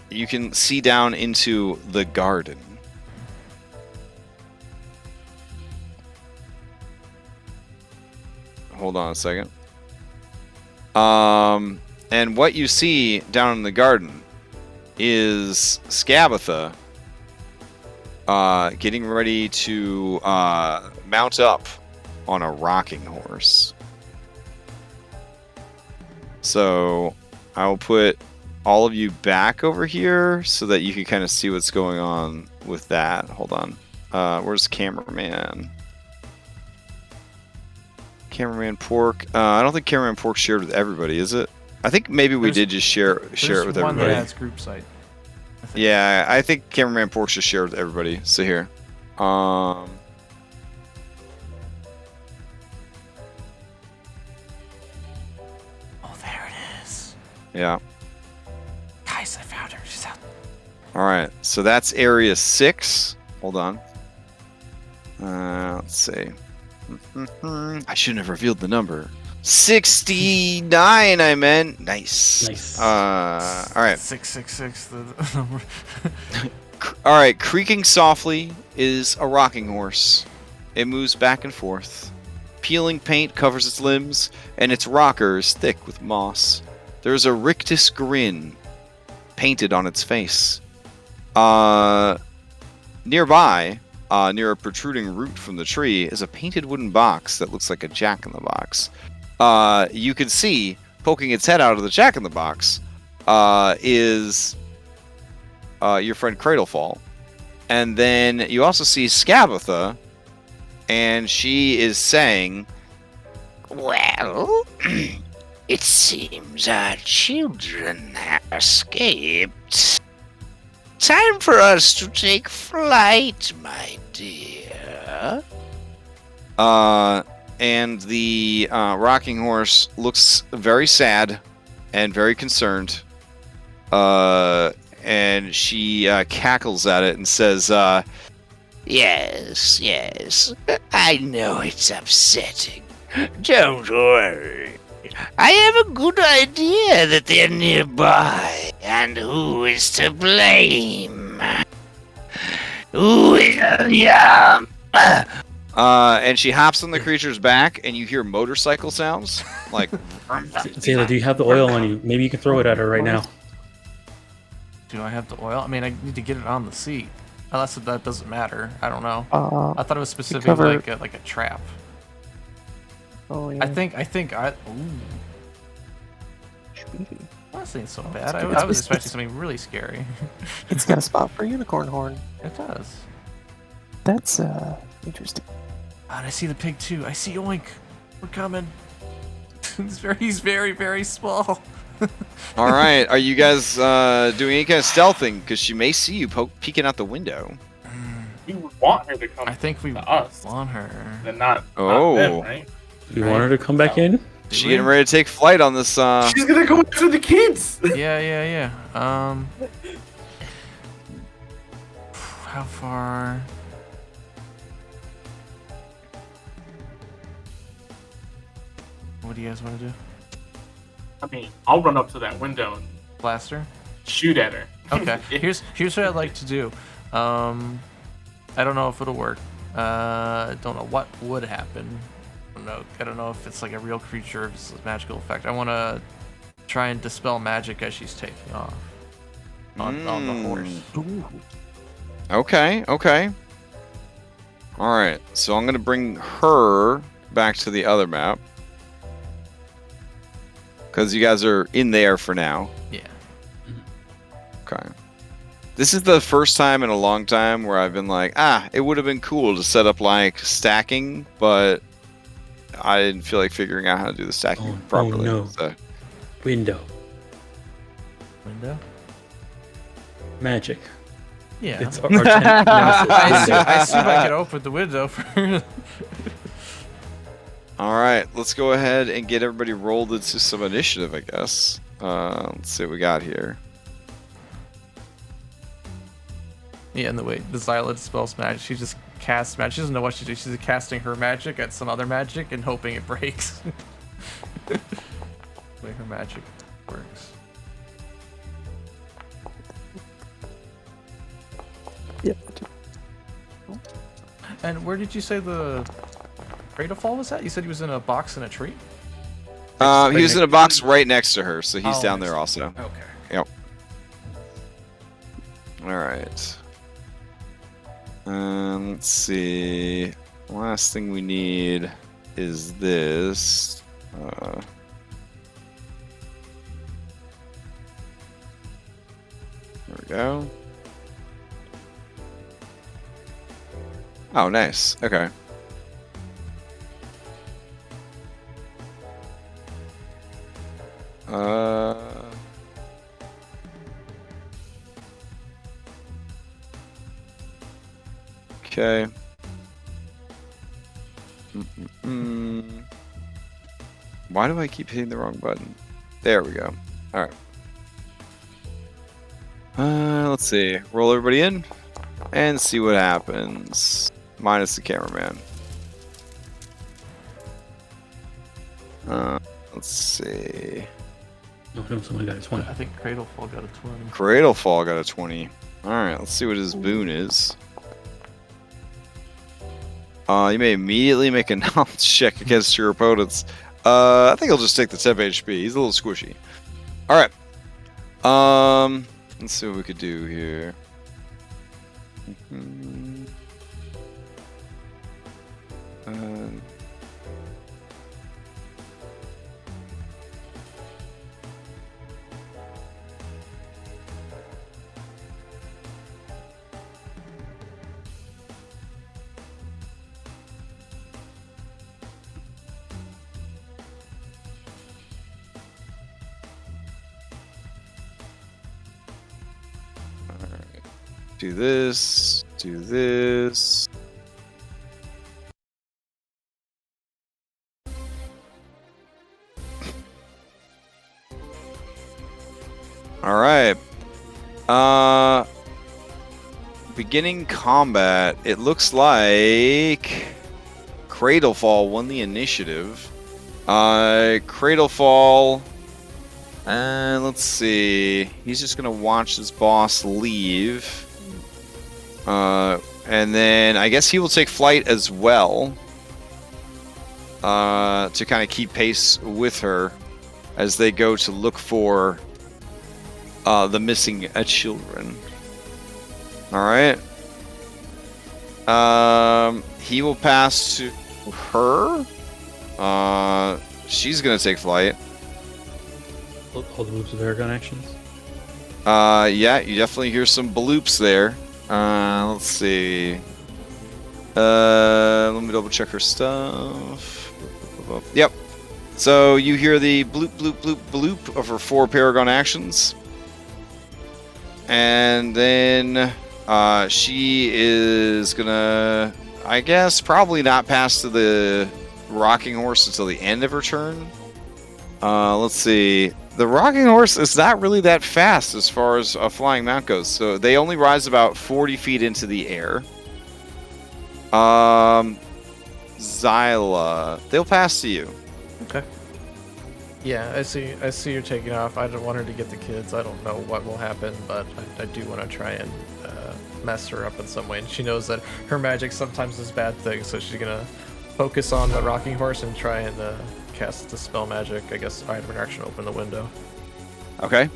A: You can see down into the garden. Hold on a second. And what you see down in the garden is Skabatha getting ready to mount up on a rocking horse. So I will put all of you back over here so that you can kind of see what's going on with that. Hold on. Where's cameraman? Cameraman Pork. I don't think Cameraman Pork shared with everybody, is it? I think maybe we did just share it with everybody.
H: Yeah, it's group site.
A: Yeah, I think Cameraman Pork just shared with everybody. So here.
H: Oh, there it is.
A: Yeah.
H: Guys, I found her. She's out.
A: Alright, so that's area 6. Hold on. Let's see. I shouldn't have revealed the number. 69, I meant. Nice. Alright.
H: 666, the number.
A: Alright, creaking softly is a rocking horse. It moves back and forth. Peeling paint covers its limbs, and its rocker is thick with moss. There's a rictus grin painted on its face. Nearby, near a protruding root from the tree, is a painted wooden box that looks like a jack-in-the-box. You can see, poking its head out of the jack-in-the-box, is your friend Cradlefall. And then you also see Skabatha, and she is saying,
I: Well, it seems our children have escaped. Time for us to take flight, my dear.
A: And the rocking horse looks very sad and very concerned. And she cackles at it and says,
I: Yes, I know it's upsetting. Don't worry. I have a good idea that they're nearby, and who is to blame? Who is
A: and she hops on the creature's back, and you hear motorcycle sounds. Like,
D: Taylor, do you have the oil on you? Maybe you can throw it at her right now.
H: Do I have the oil? I mean, I need to get it on the seat. Unless that doesn't matter. I don't know. I thought it was specifically like a trap.
E: Oh yeah.
H: I think. Ooh. Honestly, it's so bad. I was expecting something really scary.
E: It's got a spot for a unicorn horn.
H: It does.
E: That's interesting.
H: And I see the pig too. I see Oink. We're coming. He's very, very small.
A: All right. Are you guys doing any kind of stealthing? Because she may see you peeking out the window.
C: We would want her to come.
H: I think we
C: to us,
H: want her.
C: and not
A: Oh.
C: them, right?
D: You want her to come back in?
A: She getting ready to take flight on this.
C: She's gonna go after the kids.
H: Yeah. How far? What do you guys want to do?
C: I mean, I'll run up to that window and
H: Blast her?
C: shoot at her.
H: Okay. Here's what I'd like to do. I don't know if it'll work. I don't know what would happen. I don't know if it's like a real creature, if it's a magical effect. I want to try and dispel magic as she's taking off on the horse.
A: Okay. All right. So I'm gonna bring her back to the other map because you guys are in there for now.
H: Yeah.
A: Okay. This is the first time in a long time where I've been like, it would have been cool to set up like stacking, but I didn't feel like figuring out how to do the stacking properly.
D: Oh no.
A: So.
D: Window. Magic.
H: Yeah.
D: It's our I
H: assume I could open the window for.
A: All right, let's go ahead and get everybody rolled into some initiative, I guess. Let's see what we got here.
H: Yeah, and the way the Xyla dispels magic, she just casts magic. She doesn't know what she does. She's casting her magic at some other magic and hoping it breaks. The way her magic works.
E: Yep.
H: And where did you say the Cradle Fall was at? You said he was in a box in a tree?
A: He was in a box right next to her, so he's down there also.
H: Okay.
A: Yep. All right. Let's see. Last thing we need is this. There we go. Oh, nice. Okay. Okay. Why do I keep hitting the wrong button? There we go. All right. Let's see. Roll everybody in and see what happens. Minus the cameraman. Let's see.
D: No, someone got a 20.
H: I think Cradle Fall got a 20.
A: Cradle Fall got a 20. All right, let's see what his boon is. You may immediately make a knowledge check against your opponents. I think I'll just take the 10 HP. He's a little squishy. All right. Let's see what we could do here. Do this, do this. All right. Beginning combat. It looks like Cradlefall won the initiative. Cradlefall. And let's see. He's just gonna watch this boss leave. And then I guess he will take flight as well. To kind of keep pace with her as they go to look for the missing children. All right. He will pass to her. She's gonna take flight.
D: All the moves of airgun actions.
A: Yeah, you definitely hear some bloops there. Let's see. Let me double check her stuff. Yep. So you hear the bloop, bloop, bloop, bloop of her 4 Paragon actions. And then she is gonna, I guess, probably not pass to the rocking horse until the end of her turn. Let's see. The rocking horse is not really that fast as far as a flying mount goes. So they only rise about 40 feet into the air. Xyla, they'll pass to you.
F: Okay. Yeah, I see you're taking off. I don't want her to get the kids. I don't know what will happen, but I do want to try and mess her up in some way. And she knows that her magic sometimes is bad things, so she's gonna focus on the rocking horse and try and cast the spell magic. I guess item interaction, open the window.
A: Okay.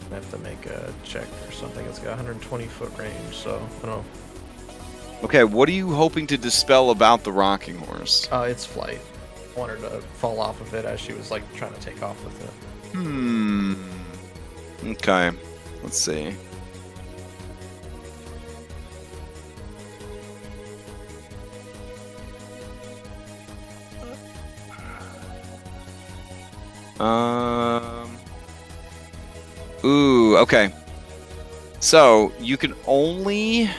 F: I have to make a check or something. It's got 120 foot range, so I don't know.
A: Okay, what are you hoping to dispel about the rocking horse?
F: It's flight. I want her to fall off of it as she was like trying to take off with it.
A: Okay, let's see. Ooh, okay. So you can only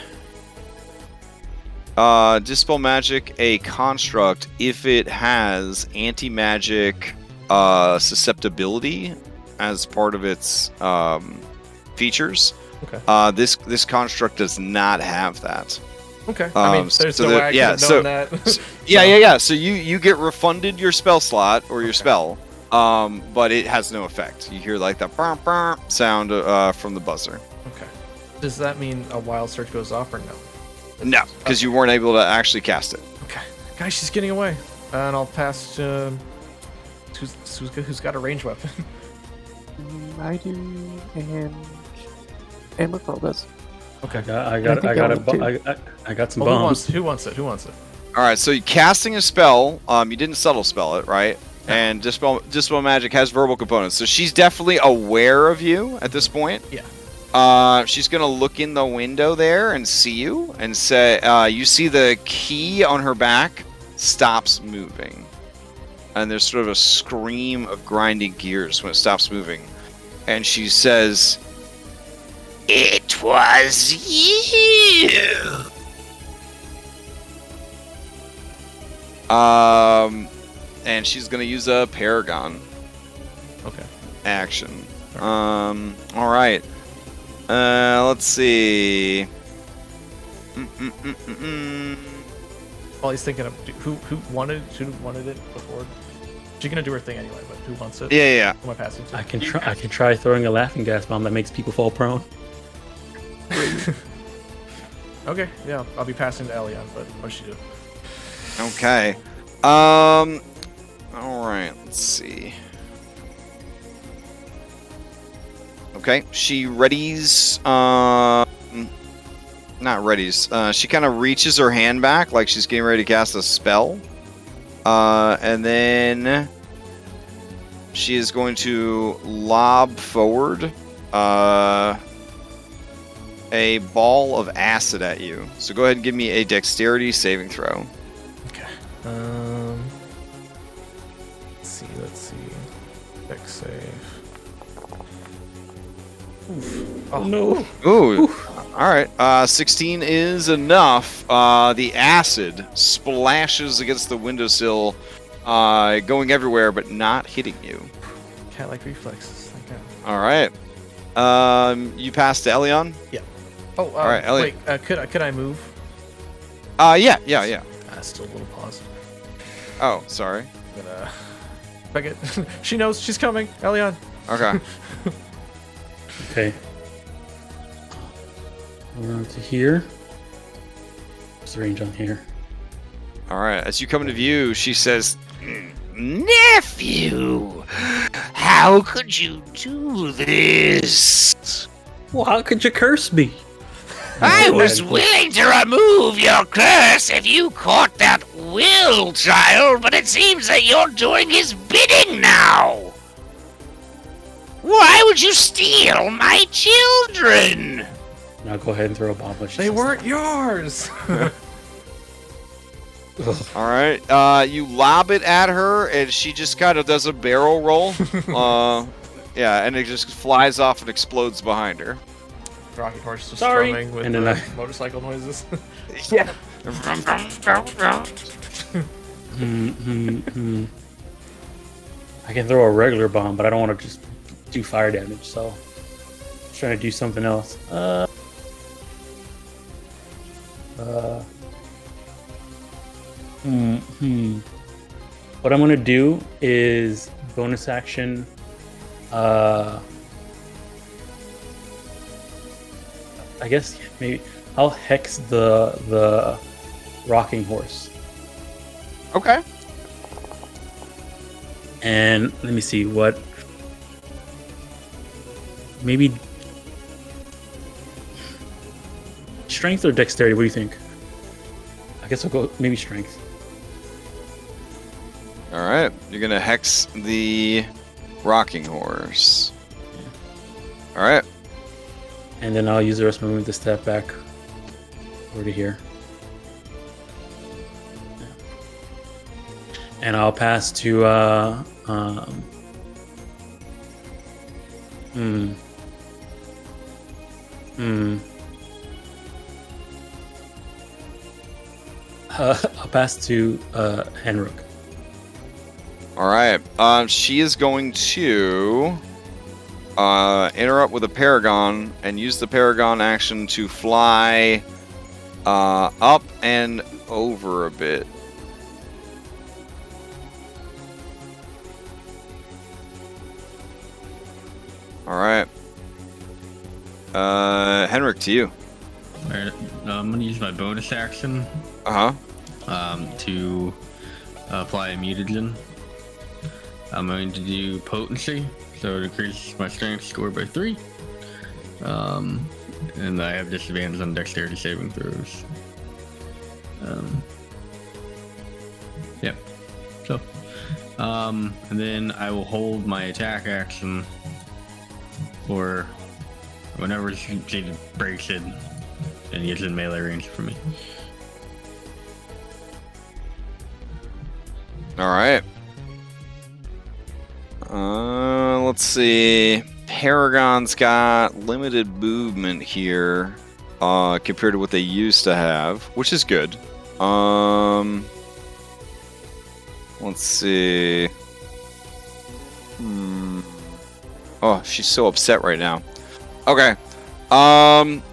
A: dispel magic a construct if it has anti-magic susceptibility as part of its features.
F: Okay.
A: This construct does not have that.
F: Okay. I mean, there's no way I could have known that.
A: Yeah. So you get refunded your spell slot or your spell, but it has no effect. You hear like the burr, burr sound from the buzzer.
F: Okay. Does that mean a wild search goes off or no?
A: No, because you weren't able to actually cast it.
F: Okay. Guys, she's getting away. And I'll pass to... Who's got a ranged weapon?
E: I do, and McCall does.
F: Okay.
D: I got some bombs.
F: Who wants it?
A: All right, so you're casting a spell. You didn't subtle spell it, right?
F: Yeah.
A: And dispel magic has verbal components, so she's definitely aware of you at this point.
F: Yeah.
A: She's gonna look in the window there and see you, and say, you see the key on her back stops moving, and there's sort of a scream of grinding gears when it stops moving, and she says,
I: It was you.
A: And she's gonna use a Paragon.
F: Okay.
A: Action. All right. Let's see.
F: While he's thinking of who wanted it before. She's gonna do her thing anyway, but who wants it?
A: Yeah.
F: Who am I passing to?
D: I can try throwing a laughing gas bomb that makes people fall prone.
F: Okay, yeah, I'll be passing to Elion, but what'd she do?
A: Okay. All right. Let's see. Okay, she readies. Not readies. She kind of reaches her hand back like she's getting ready to cast a spell. And then she is going to lob forward a ball of acid at you. So go ahead and give me a dexterity saving throw.
F: Okay. Let's see. Dex save. Oof. Oh
D: no.
A: Ooh. All right. 16 is enough. The acid splashes against the windowsill, going everywhere, but not hitting you.
F: Cat-like reflexes. Thank God.
A: All right. You passed to Elion?
F: Yeah. Oh,
A: all right, Elion.
F: Wait, could I move?
A: Yeah.
F: Still a little pause.
A: Oh, sorry.
F: I'm gonna... Back it. She knows she's coming. Elion.
A: Okay.
D: Okay. We're on to here. What's the range on here?
A: All right. As you come into view, she says,
I: Nephew, how could you do this?
D: Well, how could you curse me?
I: I was willing to remove your curse if you caught that will child, but it seems that you're doing his bidding now. Why would you steal my children?
D: Now go ahead and throw a bomb.
F: They weren't yours.
A: All right. You lob it at her, and she just kind of does a barrel roll. Yeah, and it just flies off and explodes behind her.
F: Rocking horse just
D: Sorry.
F: strumming with
D: And then
F: the motorcycle noises.
A: Yeah.
D: I can throw a regular bomb, but I don't want to just do fire damage, so I'm trying to do something else. What I'm gonna do is bonus action. I guess maybe I'll hex the rocking horse.
A: Okay.
D: And let me see what. Maybe strength or dexterity? What do you think? I guess I'll go maybe strength.
A: All right. You're gonna hex the rocking horse. All right.
D: And then I'll use the rest of my movement to step back over to here. And I'll pass to I'll pass to Henrik.
A: All right. She is going to interrupt with a paragon and use the paragon action to fly up and over a bit. All right. Henrik, to you.
B: All right, I'm gonna use my bonus action to apply a mutagen. I'm going to do potency, so it increases my strength score by 3. And I have disadvantage on dexterity saving throws. Yep. So, and then I will hold my attack action for whenever she breaks it and gets in melee range for me.
A: All right. Let's see. Paragon's got limited movement here compared to what they used to have, which is good. Let's see. Oh, she's so upset right now. Okay.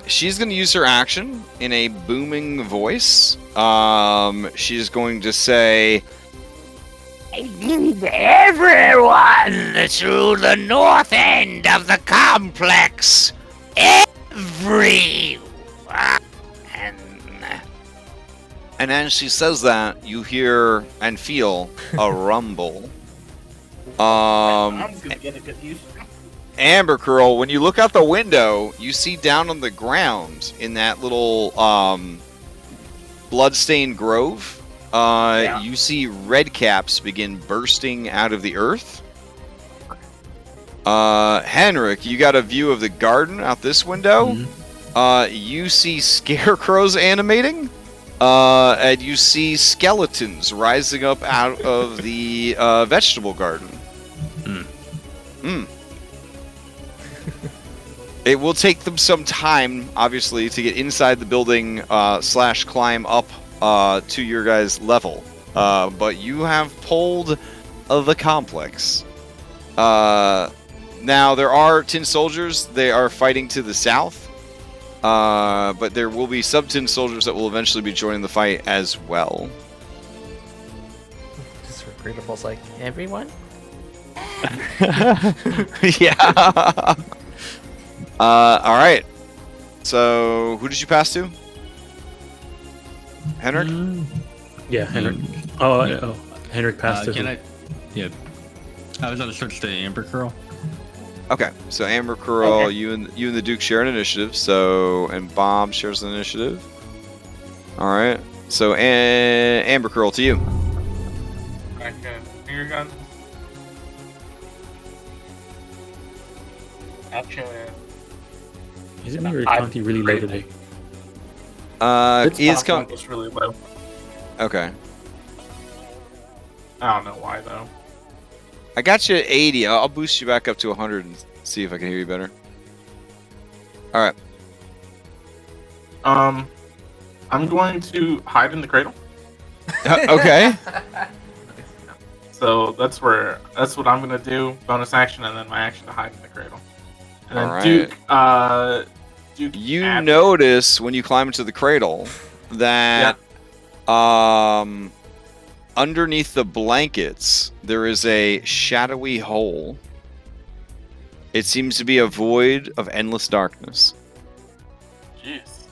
A: She's going to use her action in a booming voice. She's going to say,
I: I need everyone through the north end of the complex. Everyone.
A: and as she says that, you hear and feel a rumble.
C: I'm gonna get a good use.
A: Amber Curl, when you look out the window, you see down on the ground in that little bloodstained grove, you see red caps begin bursting out of the earth. Henrik, you got a view of the garden out this window. You see scarecrows animating, and you see skeletons rising up out of the vegetable garden. It will take them some time, obviously, to get inside the building / climb up to your guys' level. But you have pulled the complex. Now, there are tin soldiers. They are fighting to the south. But there will be sub-tin soldiers that will eventually be joining the fight as well.
F: Just Greatfall's like, everyone?
A: Yeah. All right. So, who did you pass to? Henrik?
D: Yeah, Henrik. Henrik passed to
B: Can I? Yeah. I was on the switch to Amber Curl.
A: Okay, so Amber Curl, you and the Duke share an initiative. So, and Bob shares an initiative. All right. So, Amber Curl, to you.
C: Okay, finger gun. Action.
D: Isn't your Conti really low today?
A: He is coming.
C: Just really low.
A: Okay.
C: I don't know why though.
A: I got you at 80. I'll boost you back up to 100 and see if I can hear you better. All right.
C: I'm going to hide in the cradle.
A: Okay.
C: So that's what I'm gonna do. Bonus action, and then my action to hide in the cradle. And then
A: All right.
C: Duke.
A: You notice when you climb into the cradle that underneath the blankets there is a shadowy hole. It seems to be a void of endless darkness.
C: Jeez.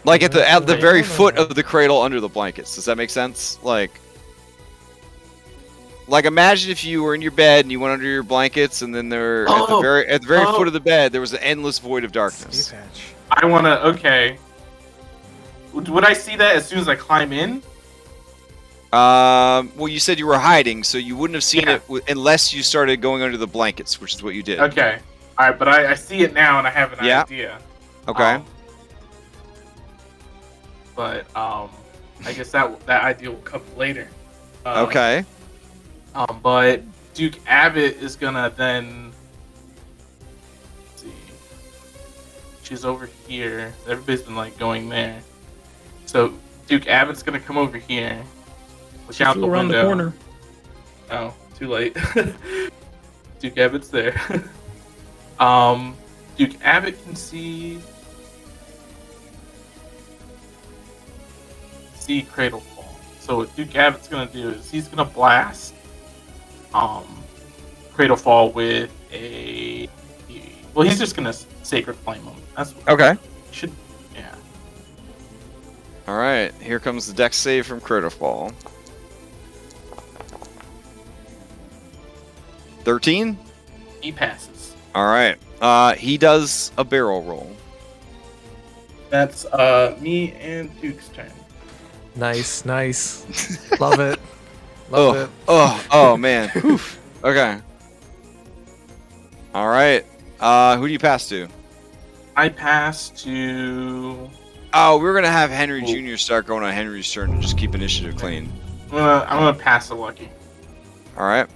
A: Like at the very foot of the cradle under the blankets. Does that make sense? Like imagine if you were in your bed and you went under your blankets, and then there at the very foot of the bed there was an endless void of darkness.
C: I wanna. Okay. Would I see that as soon as I climb in?
A: Well, you said you were hiding, so you wouldn't have seen it unless you started going under the blankets, which is what you did.
C: Okay. All right, but I see it now and I have an idea.
A: Okay.
C: But I guess that idea will come later.
A: Okay.
C: But Duke Abbott is gonna then. Let's see. She's over here. Everybody's been like going there. So Duke Abbott's gonna come over here. Look out the
D: around
C: window.
D: the corner.
C: Oh, too late. Duke Abbott's there. Duke Abbott can see Cradle Fall. So what Duke Abbott's gonna do is he's gonna blast Cradle Fall with a. Well, he's just gonna Sacred Flame him. That's what
A: Okay.
C: Should. Yeah.
A: All right. Here comes the dex save from Cradle Fall. 13?
C: He passes.
A: All right. He does a barrel roll.
C: That's me and Duke's turn.
F: Nice. Love it. Love it.
A: Oh man. Oof. Okay. All right. Who do you pass to?
C: I pass to.
A: Oh, we were gonna have Henry Jr. start going on Henry's turn and just keep initiative clean.
C: I'm gonna pass to Lucky.
A: All right.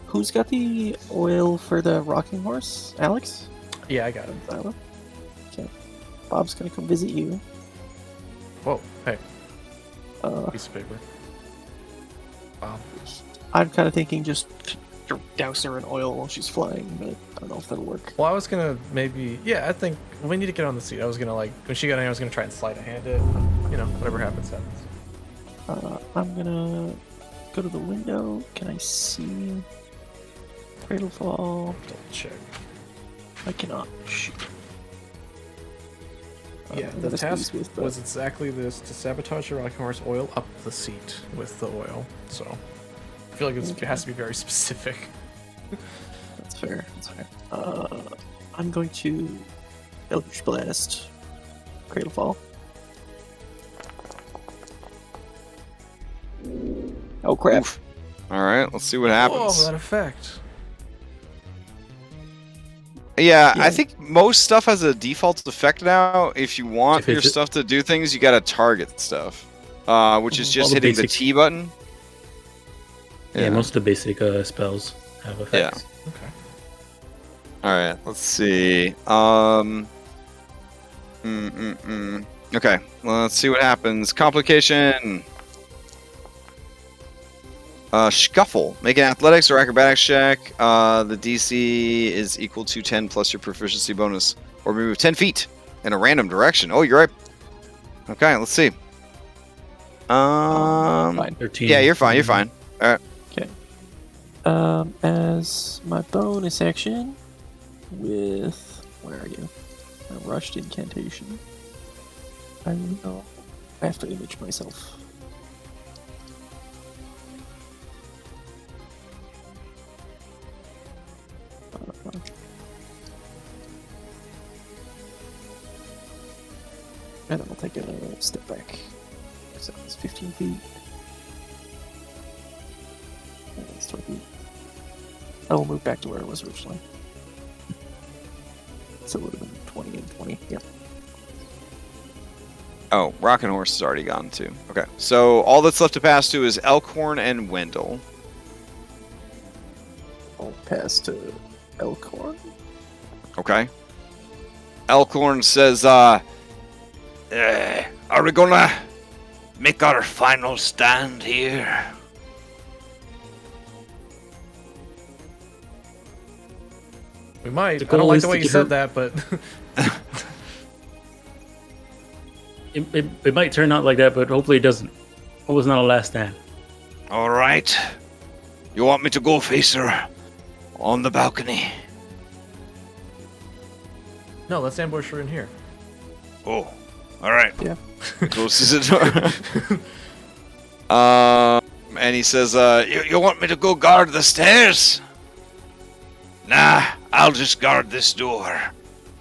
E: Who's got the oil for the rocking horse? Alex?
F: Yeah, I got it.
E: Tyler? Okay. Bob's gonna come visit you.
F: Whoa, hey. Piece of paper.
E: I'm kind of thinking just douse her in oil while she's flying, but I don't know if that'll work.
F: Well, I was gonna maybe, I think we need to get on the seat. I was gonna when she got in, I was gonna try and sleight of hand it. You know, whatever happens.
E: I'm gonna go to the window. Can I see Cradle Fall?
F: Double check.
E: I cannot. Shoot.
F: Yeah, the task was exactly this: to sabotage the rocking horse, oil up the seat with the oil. So I feel like it has to be very specific.
E: That's fair. I'm going to Eldritch Blast Cradle Fall. Oh crap!
A: Oof. All right, let's see what happens.
F: Oh, that effect.
A: Yeah, I think most stuff has a default effect now. If you want your stuff to do things, you gotta target stuff, which is just hitting the T button.
D: Yeah, most of the basic spells have effects.
F: Yeah. Okay.
A: All right, let's see. Okay, let's see what happens. Complication. Scuffle. Make an athletics or acrobatics check. The DC is equal to 10 plus your proficiency bonus, or move 10 feet in a random direction. Oh, you're right. Okay, let's see.
E: Fine.
D: 13.
A: Yeah, you're fine. You're fine. All right.
E: Okay. As my bonus action, with where are you? A rushed incantation. I have to image myself. And then I'll take a step back. So it's 15 feet. And it's 20 feet. I will move back to where it was originally. So it would have been 20 and 20. Yep.
A: Oh, Rockin' Horse is already gone too. Okay, so all that's left to pass to is Elkhorn and Wendell.
E: I'll pass to Elkhorn.
A: Okay. Elkhorn says, are we gonna make our final stand here?
F: We might.
D: The
F: I don't
D: goal
F: like
D: is
F: the
D: to
F: way you
D: get
F: said
D: her-
F: that, but
D: It might turn out like that, but hopefully it doesn't. Hope it's not a last stand.
G: All right. You want me to go face her on the balcony?
F: no, let's ambush her in here.
G: Oh, all right.
E: Yeah.
A: Closes the door. And he says,
G: You want me to go guard the stairs? Nah, I'll just guard this door.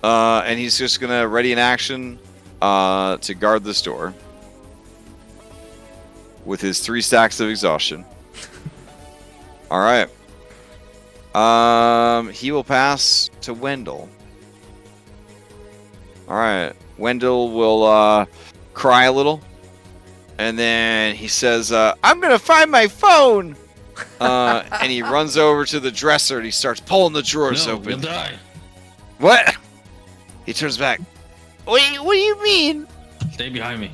A: and he's just gonna ready in action, to guard this door with his 3 stacks of exhaustion. All right. He will pass to Wendell. All right. Wendell will cry a little, and then he says, "I'm gonna find my phone." And he runs over to the dresser and he starts pulling the drawers
B: No,
A: open.
B: you'll die.
A: What? He turns back. What do you mean?
B: Stay behind me.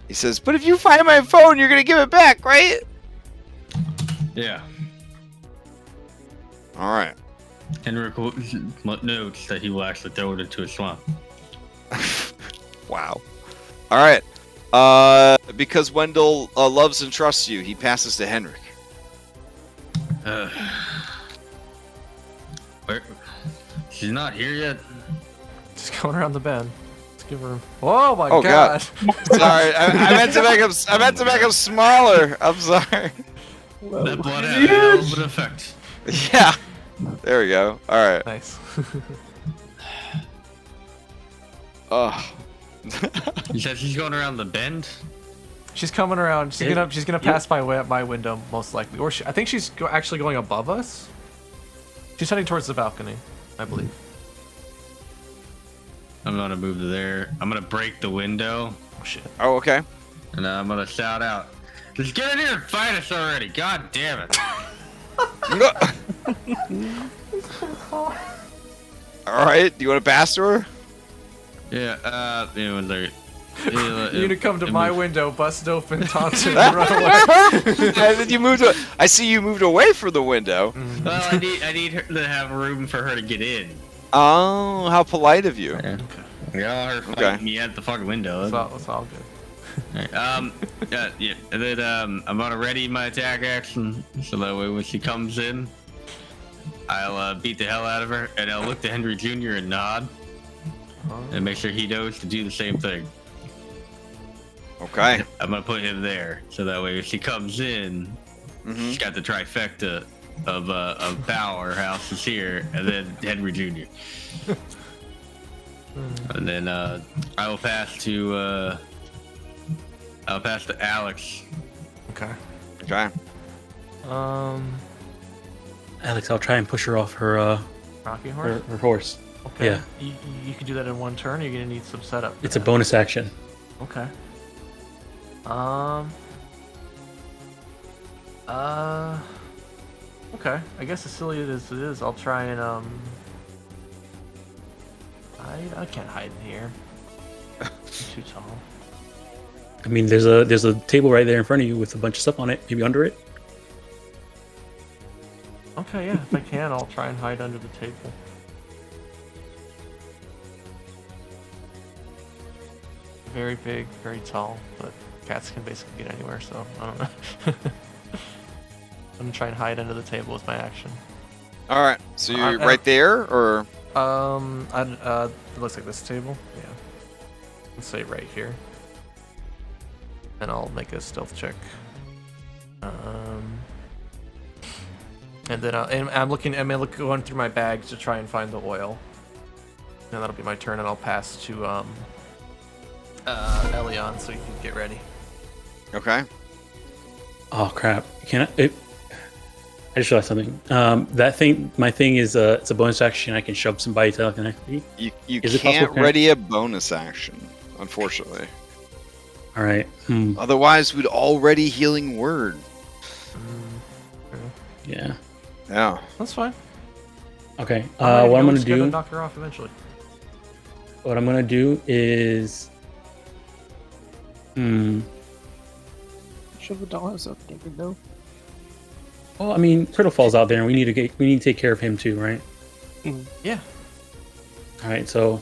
A: He says, "But if you find my phone, you're gonna give it back, right?"
B: Yeah.
A: All right.
B: Henrik notes that he will actually throw it into a swamp.
A: Wow. All right. Because Wendell loves and trusts you, he passes to Henrik.
B: Where? She's not here yet.
F: Just going around the bend. Let's give her. Oh my
A: Oh,
F: god!
A: Sorry, I meant to make him. I meant to make him smaller. I'm sorry.
B: That blood had a hell of an effect.
A: Yeah. There we go. All right.
F: Nice.
A: Oh.
B: You said she's going around the bend?
F: She's coming around. She's gonna pass my window most likely, or I think she's actually going above us. She's heading towards the balcony, I believe.
B: I'm gonna move to there. I'm gonna break the window.
F: Oh shit!
A: Oh, okay.
B: And I'm gonna shout out, "Just get in here and fight us already! God damn it!"
A: All right. Do you want to pass to her?
B: Yeah. One second.
F: You're gonna come to my window, bust it open, taunt her, and run away.
A: And then you moved. I see you moved away from the window.
B: Well, I need her to have room for her to get in.
A: Oh, how polite of you.
B: Yeah, her fighting me at the fucking window.
F: It's all good.
B: Alright, yeah. And then I'm gonna ready my attack action, so that way when she comes in, I'll beat the hell out of her, and I'll look to Henry Jr. and nod, and make sure he knows to do the same thing.
A: Okay.
B: I'm gonna put him there, so that way if she comes in, she's got the trifecta of Powerhouse is here, and then Henry Jr. And then I will pass to Alex.
F: Okay.
A: Okay.
D: Alex, I'll try and push her off her
F: Rocking horse.
D: her horse.
F: Okay.
D: Yeah.
F: You can do that in one turn. Or you're gonna need some setup.
D: It's a bonus action.
F: Okay. Okay. I guess as silly as it is, I'll try and I can't hide in here. I'm too tall.
D: I mean, there's a table right there in front of you with a bunch of stuff on it. Maybe under it.
F: Okay, yeah. If I can, I'll try and hide under the table. Very big, very tall, but cats can basically get anywhere, so I don't know. I'm gonna try and hide under the table with my action.
A: All right. So you're right there, or?
F: It looks like this table. Yeah. Let's say right here. And I'll make a stealth check. And then I'm going through my bags to try and find the oil. And that'll be my turn, and I'll pass to Elion so you can get ready.
A: Okay.
D: Oh crap! Can I? I just realized something. That thing, my thing is it's a bonus action. I can shove somebody telekinetically.
A: You
D: Is it
A: can't
D: possible,
A: ready a bonus action, unfortunately.
D: All right.
A: Otherwise, we'd already healing word.
D: Yeah.
A: Yeah.
H: That's fine.
D: Okay.
H: Alright,
D: What I'm
H: you'll
D: gonna
H: just gotta
D: do.
H: knock her off eventually.
D: What I'm gonna do is.
E: Shove the dollhouse up naked though.
D: Well, I mean, Turtle Falls out there, and we need to take care of him too, right?
H: Yeah.
D: All right. So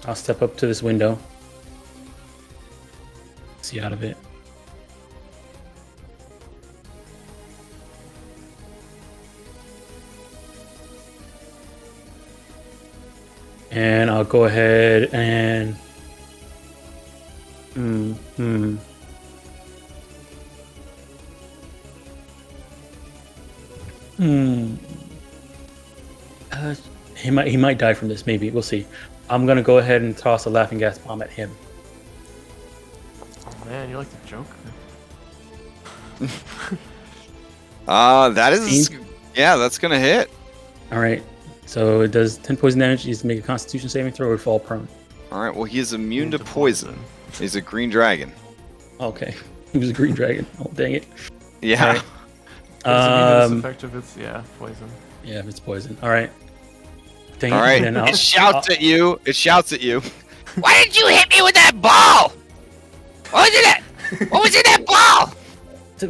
D: I'll step up to this window. See out of it. And I'll go ahead and he might die from this, maybe. We'll see. I'm gonna go ahead and toss a laughing gas bomb at him.
H: Oh man, you like the Joker?
A: That is... Yeah, that's gonna hit.
D: Alright. So it does 10 poison damage. He needs to make a constitution saving throw or fall prone.
A: Alright, well, he is immune to poison. He's a green dragon.
D: Okay. He was a green dragon. Oh, dang it.
A: Yeah.
H: It's effective. It's poison.
D: Yeah, if it's poison. Alright. Dang
A: Alright,
D: it.
A: it shouts at you. It shouts at you.
I: Why did you hit me with that ball? What was in that? What was in that ball?
D: I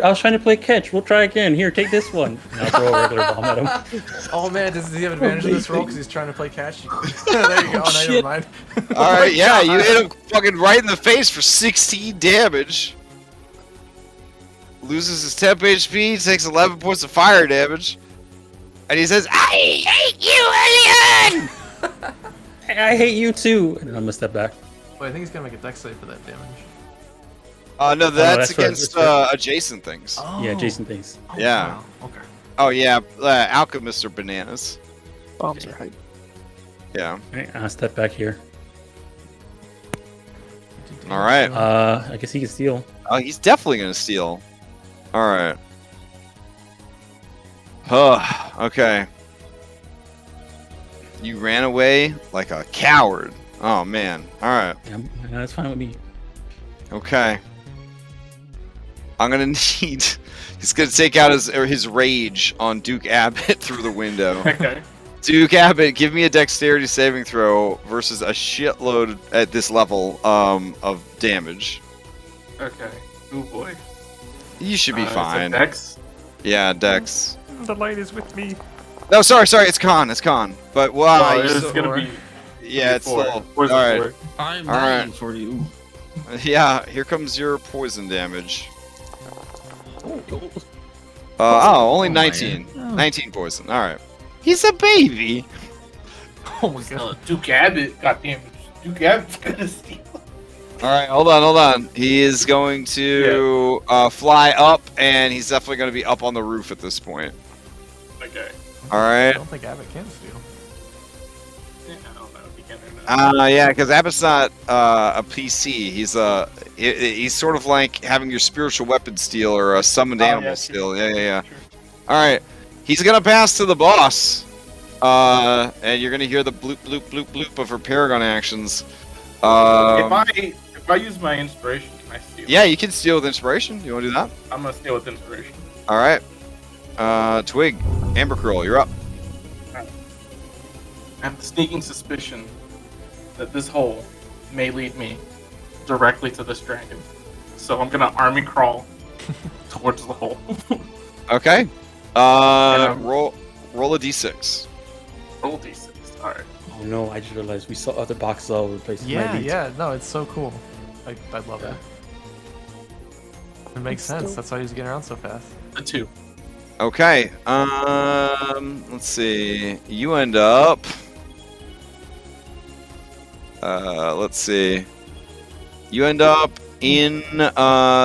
D: was trying to play catch. We'll try again. Here, take this one. And I'll throw a regular bomb at him.
H: Oh man, does he have advantage in this roll because he's trying to play catch? There you go. Oh, now never mind.
A: Alright, yeah, you hit him fucking right in the face for 16 damage. Loses his temp HP, takes 11 points of fire damage. And he says, I hate you, alien!
D: I hate you too. And then I'm gonna step back.
H: Wait, I think he's gonna make a dex save for that damage.
A: No, that's
D: that's right,
A: against
D: that's
A: adjacent things.
H: Oh.
D: Yeah, Jason thinks.
H: Oh,
A: Yeah.
H: wow. Okay.
A: Oh, yeah, alchemists are bananas.
E: Bombs are hype.
A: Yeah.
D: Alright, I'll step back here.
A: Alright.
D: I guess he can steal.
A: Oh, he's definitely gonna steal. Alright. Huh, okay. You ran away like a coward. Oh, man. Alright.
D: Yeah, that's fine with me.
A: Okay. I'm gonna need... He's gonna take out his rage on Duke Abbott through the window.
C: Okay.
A: Duke Abbott, give me a dexterity saving throw versus a shitload at this level of damage.
C: Okay. Oh boy.
A: You should be fine.
C: Dex?
A: Yeah, dex.
H: The light is with me.
A: No, sorry, it's con. But wow,
C: It's gonna be.
A: yeah, it's
C: four.
A: still
C: Where's the
A: all right.
C: four?
B: I'm
A: All right.
B: waiting for you.
A: Yeah, here comes your poison damage. Only
B: Oh,
A: 19. 19 poison. All right. He's a baby.
H: Oh my god.
C: Duke Abbott got damaged. Duke Abbott's gonna steal.
A: All right, hold on. He is going to fly up, and he's definitely going to be up on the roof at this point.
C: Okay.
A: All
H: I
A: right.
H: don't think Abbott can steal.
C: Yeah, I don't know if he can or not.
A: Yeah, because Abbott's not a PC. He's sort of like having your spiritual weapon steal or a summoned animal
C: yeah,
A: steal.
C: sure.
A: Yeah.
C: Sure.
A: All right, he's gonna pass to the boss, and you're gonna hear the bloop bloop bloop bloop of her paragon actions.
C: If I use my inspiration, can I steal?
A: Yeah, you can steal with inspiration. You want to do that?
C: I'm gonna steal with inspiration.
A: All right. Twig, Amber Curl, you're up.
C: I have the sneaking suspicion that this hole may lead me directly to this dragon. So I'm gonna army crawl towards the hole.
A: Okay. Roll a d6.
C: Roll d6. Alright.
D: Oh no, I just realized we saw other boxes all over the place.
H: Yeah. No, it's so cool. I love it. It makes
E: It's
H: sense.
E: still-
H: That's why he's getting around so fast.
C: A 2.
A: Okay. Let's see. You end up. Let's see. You end up in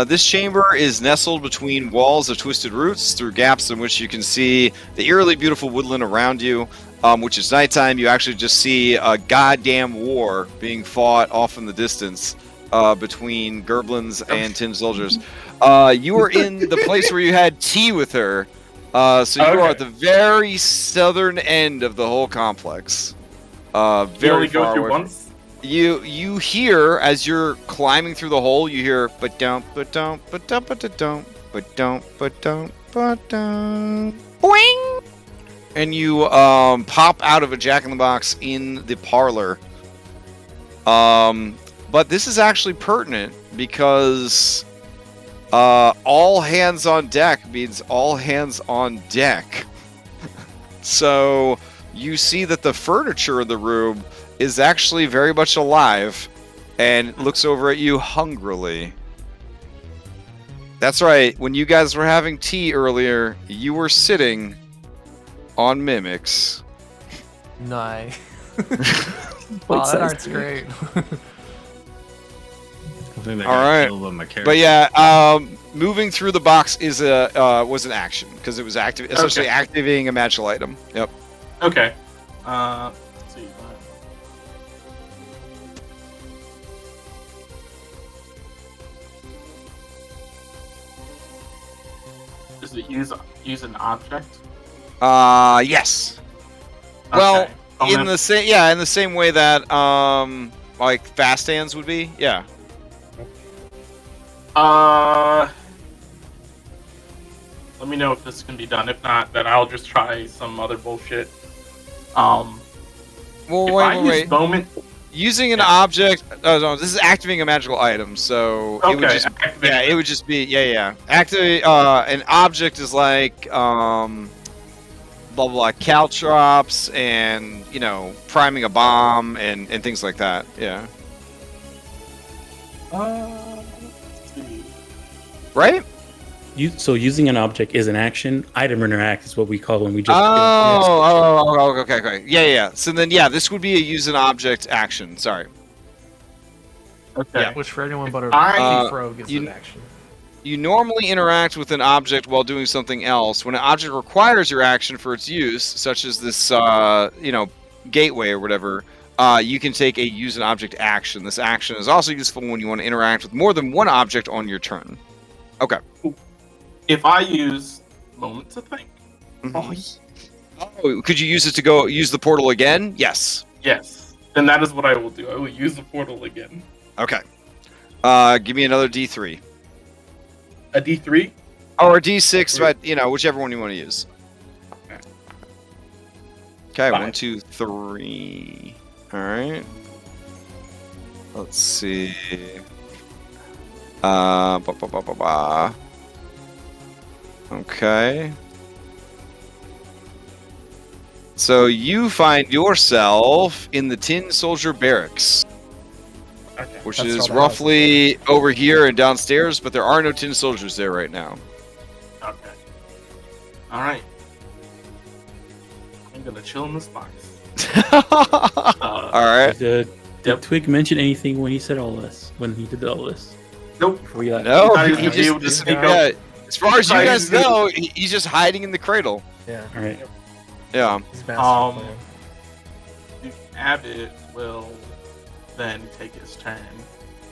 A: this chamber is nestled between walls of twisted roots through gaps in which you can see the eerily beautiful woodland around you. Which is nighttime. You actually just see a goddamn war being fought off in the distance. between Gerblins and Tin Soldiers. You were in the place where you had tea with her. So you are at the very southern end of the whole complex. Very
C: only
A: far
C: go through
A: away.
C: once?
A: You hear, as you're climbing through the hole, you hear ba-dum, ba-dum, ba-dum, ba-dum, ba-dum, ba-dum, ba-dum, boing! And you pop out of a jack-in-the-box in the parlor. But this is actually pertinent because all hands on deck means all hands on deck. So you see that the furniture in the room is actually very much alive and looks over at you hungrily. That's right. When you guys were having tea earlier, you were sitting on mimics.
H: Nice.
E: What
H: That
E: size
H: art's
E: do you-
H: great.
B: I think that
A: All
B: got
A: right.
B: killed on my character.
A: But yeah, moving through the box is was an action because it was essentially activating a magical item. Yep.
C: Okay. Let's see. Does it use an object?
A: Yes. Well,
C: Okay.
A: in the same way that like fast hands would be. Yeah.
C: Let me know if this can be done. If not, then I'll just try some other bullshit.
A: Well,
C: If
A: wait,
C: I
A: wait,
C: use
A: wait.
C: moment,
A: Using an object. Oh no, this is activating a magical item. So it would
C: Okay,
A: just.
C: activate
A: Yeah,
C: it.
A: it would just be. Yeah. Activate. An object is like blah blah blah, caltrops and priming a bomb and things like that. Yeah.
C: let's see.
A: Right.
D: So using an object is an action. Item interact is what we call when we just.
A: Okay. Yeah. So then, this would be a use an object action. Sorry.
C: Okay.
A: Yeah.
H: Which for anyone but a
C: I-
H: thief rogue is
A: you-
H: an action.
A: You normally interact with an object while doing something else. When an object requires your action for its use, such as this, gateway or whatever, you can take a use an object action. This action is also useful when you want to interact with more than one object on your turn. Okay.
C: If I use moment to think,
A: Oh, could you use it to use the portal again? Yes.
C: yes, then that is what I will do. I will use the portal again.
A: Okay. Give me another D3.
C: A D3.
A: Or a D6, but, whichever one you want to use. Okay, 1, 2, 3. Alright. Let's see. Okay. So you find yourself in the Tin Soldier Barracks,
C: Okay.
A: which
F: That's
A: is
F: all that
A: roughly over here and downstairs, but there are no Tin Soldiers there right now.
C: Okay. All right. I'm gonna chill in this box.
A: Alright.
D: Did
C: Yep.
D: Twig mention anything when he said all this? When he did all this?
C: Nope.
D: Before you left?
A: No,
C: Thought he was
A: he
C: gonna be able to
A: just,
C: sneak
A: yeah, as far as you
C: Thought he
A: guys
C: was gonna-
A: know, he's just hiding in the cradle.
F: Yeah.
D: All right.
A: Yeah.
F: He's master plan.
C: Duke Abbott will then take his turn.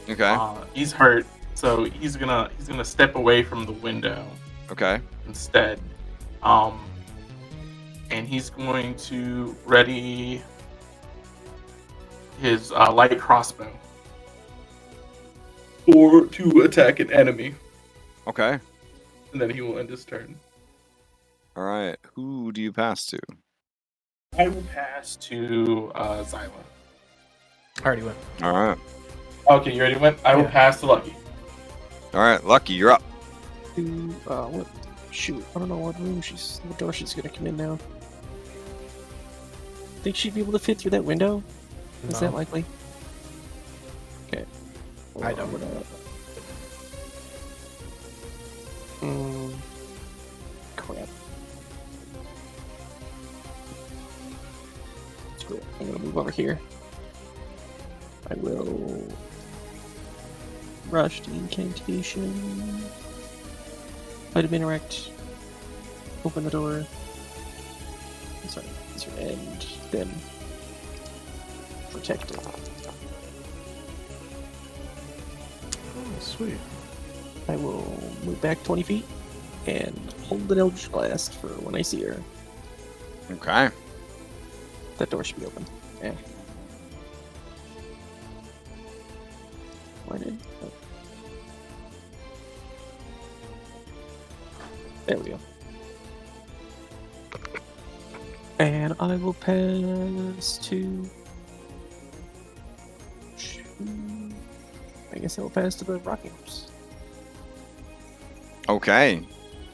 A: Okay.
C: He's hurt, so he's gonna step away from the window
A: Okay.
C: instead. And he's going to ready his light crossbow or to attack an enemy,
A: Okay.
C: and then he will end his turn.
A: All right. Who do you pass to?
C: I will pass to Zyla.
F: I already went.
A: All right.
C: Okay, you ready? I will
F: Yeah.
C: pass to Lucky.
A: All right. Lucky, you're up.
E: What? Shoot, I don't know what door she's gonna come in now. Think she'd be able to fit through that window? Is that
F: No.
E: likely? Okay.
F: I don't.
E: Crap. Screw it. I'm gonna move over here. I will rush the incantation. Item interact. Open the door. Sorry, and then protect it.
F: Sweet.
E: I will move back 20 feet and hold an Eldritch Blast for when I see her.
A: Okay.
E: That door should be open. Yeah. Where did? Oh. There we go. And I will pass to. I guess I will pass to the rocking horse.
A: Okay.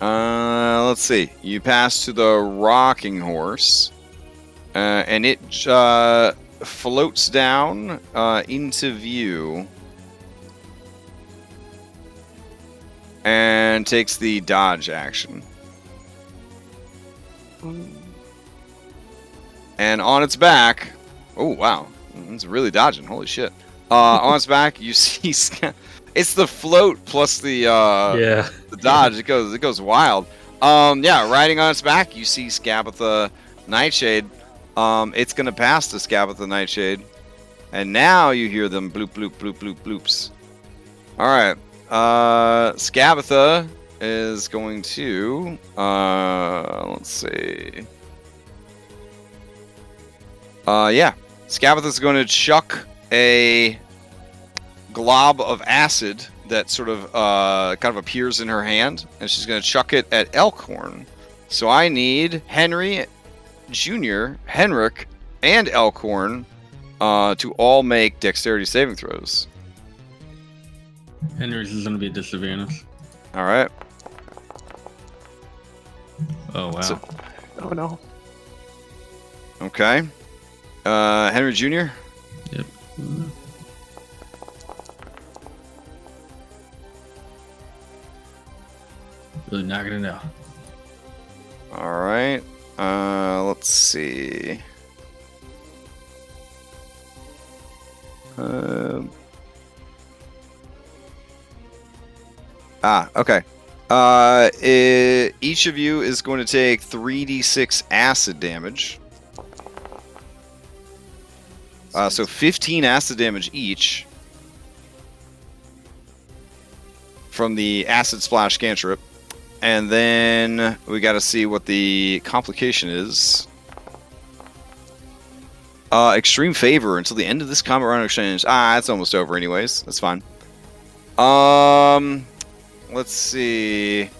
A: Let's see. You pass to the rocking horse, and it floats down into view and takes the dodge action. And on its back, oh wow, it's really dodging. Holy shit! On its back, you see it's the float plus the the dodge. It goes wild. Yeah, riding on its back, you see Scabatha Nightshade. It's gonna pass the Scabatha Nightshade, and now you hear them bloop bloop bloop bloop bloops. All right, Scabatha is going to let's see. Yeah, Scabatha's going to chuck a glob of acid that sort of kind of appears in her hand, and she's going to chuck it at Elkhorn. So I need Henry Jr., Henrik, and Elkhorn to all make dexterity saving throws.
B: Henry's is going to be a disadvantage.
A: All right.
B: Oh, wow.
A: So,
E: Oh no.
A: okay. Henry Jr.?
B: Yep. Really knocking it out.
A: All right. Let's see. Okay. Each of you is going to take 3d6 acid damage. So 15 acid damage each from the acid splash cantrip. And then we got to see what the complication is. Extreme favor until the end of this combat round exchange. It's almost over anyways. That's fine. Let's see.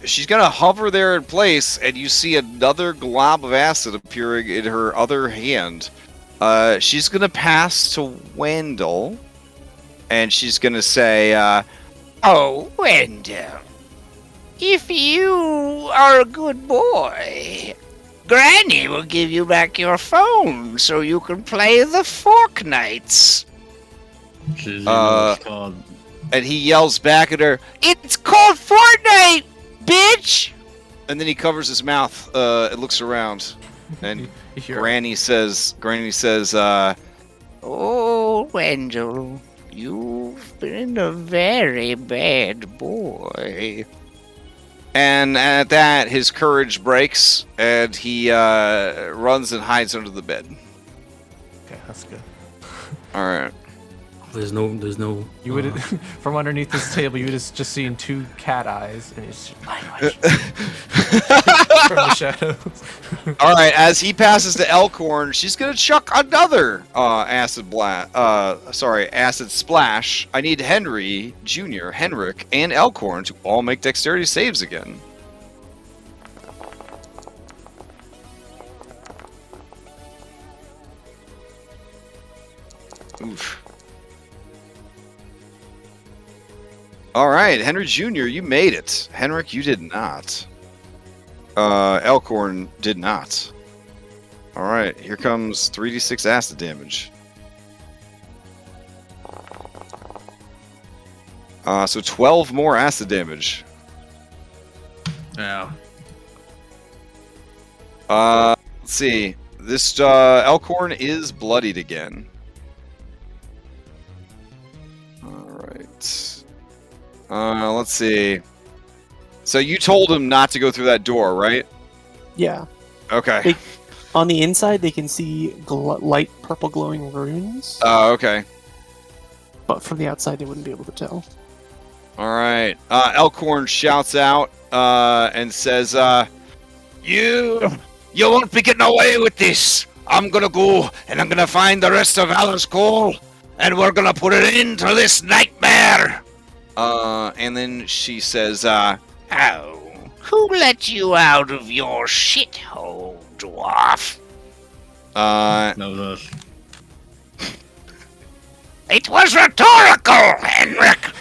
A: She's gonna hover there in place, and you see another glob of acid appearing in her other hand. She's gonna pass to Wendell, and she's gonna say,
I: Oh, Wendell, if you are a good boy, Granny will give you back your phone so you can play the Fork Nights.
B: Called.
A: And he yells back at her,
I: It's called Fortnite, bitch!
A: and then he covers his mouth, and looks around, and Granny says,
I: Oh, Wendell, you've been a very bad boy.
A: and at that, his courage breaks, and he runs and hides under the bed.
F: Okay, that's good.
A: All right.
D: There's no.
H: You would from underneath this table, you would have just seen two cat eyes, and it's language from the shadows.
A: All right. As he passes to Elkhorn, she's gonna chuck another acid splash. I need Henry Jr., Henrik, and Elkhorn to all make dexterity saves again. Oof. All right, Henry Jr., you made it. Henrik, you did not. Elkhorn did not. All right, here comes 3d6 acid damage. So 12 more acid damage.
B: Yeah.
A: Let's see. This Elkhorn is bloodied again. All right. Let's see. So you told him not to go through that door, right?
E: Yeah.
A: Okay.
E: On the inside, they can see light purple glowing runes.
A: Oh, okay.
E: but from the outside they wouldn't be able to tell.
A: All right. Elkhorn shouts out and says,
I: You won't be getting away with this. I'm gonna go and I'm gonna find the rest of Valor's Call, and we're gonna put an end to this nightmare.
A: and then she says,
I: Oh, who let you out of your shithole, dwarf?
B: That was us.
I: It was rhetorical, Henrik.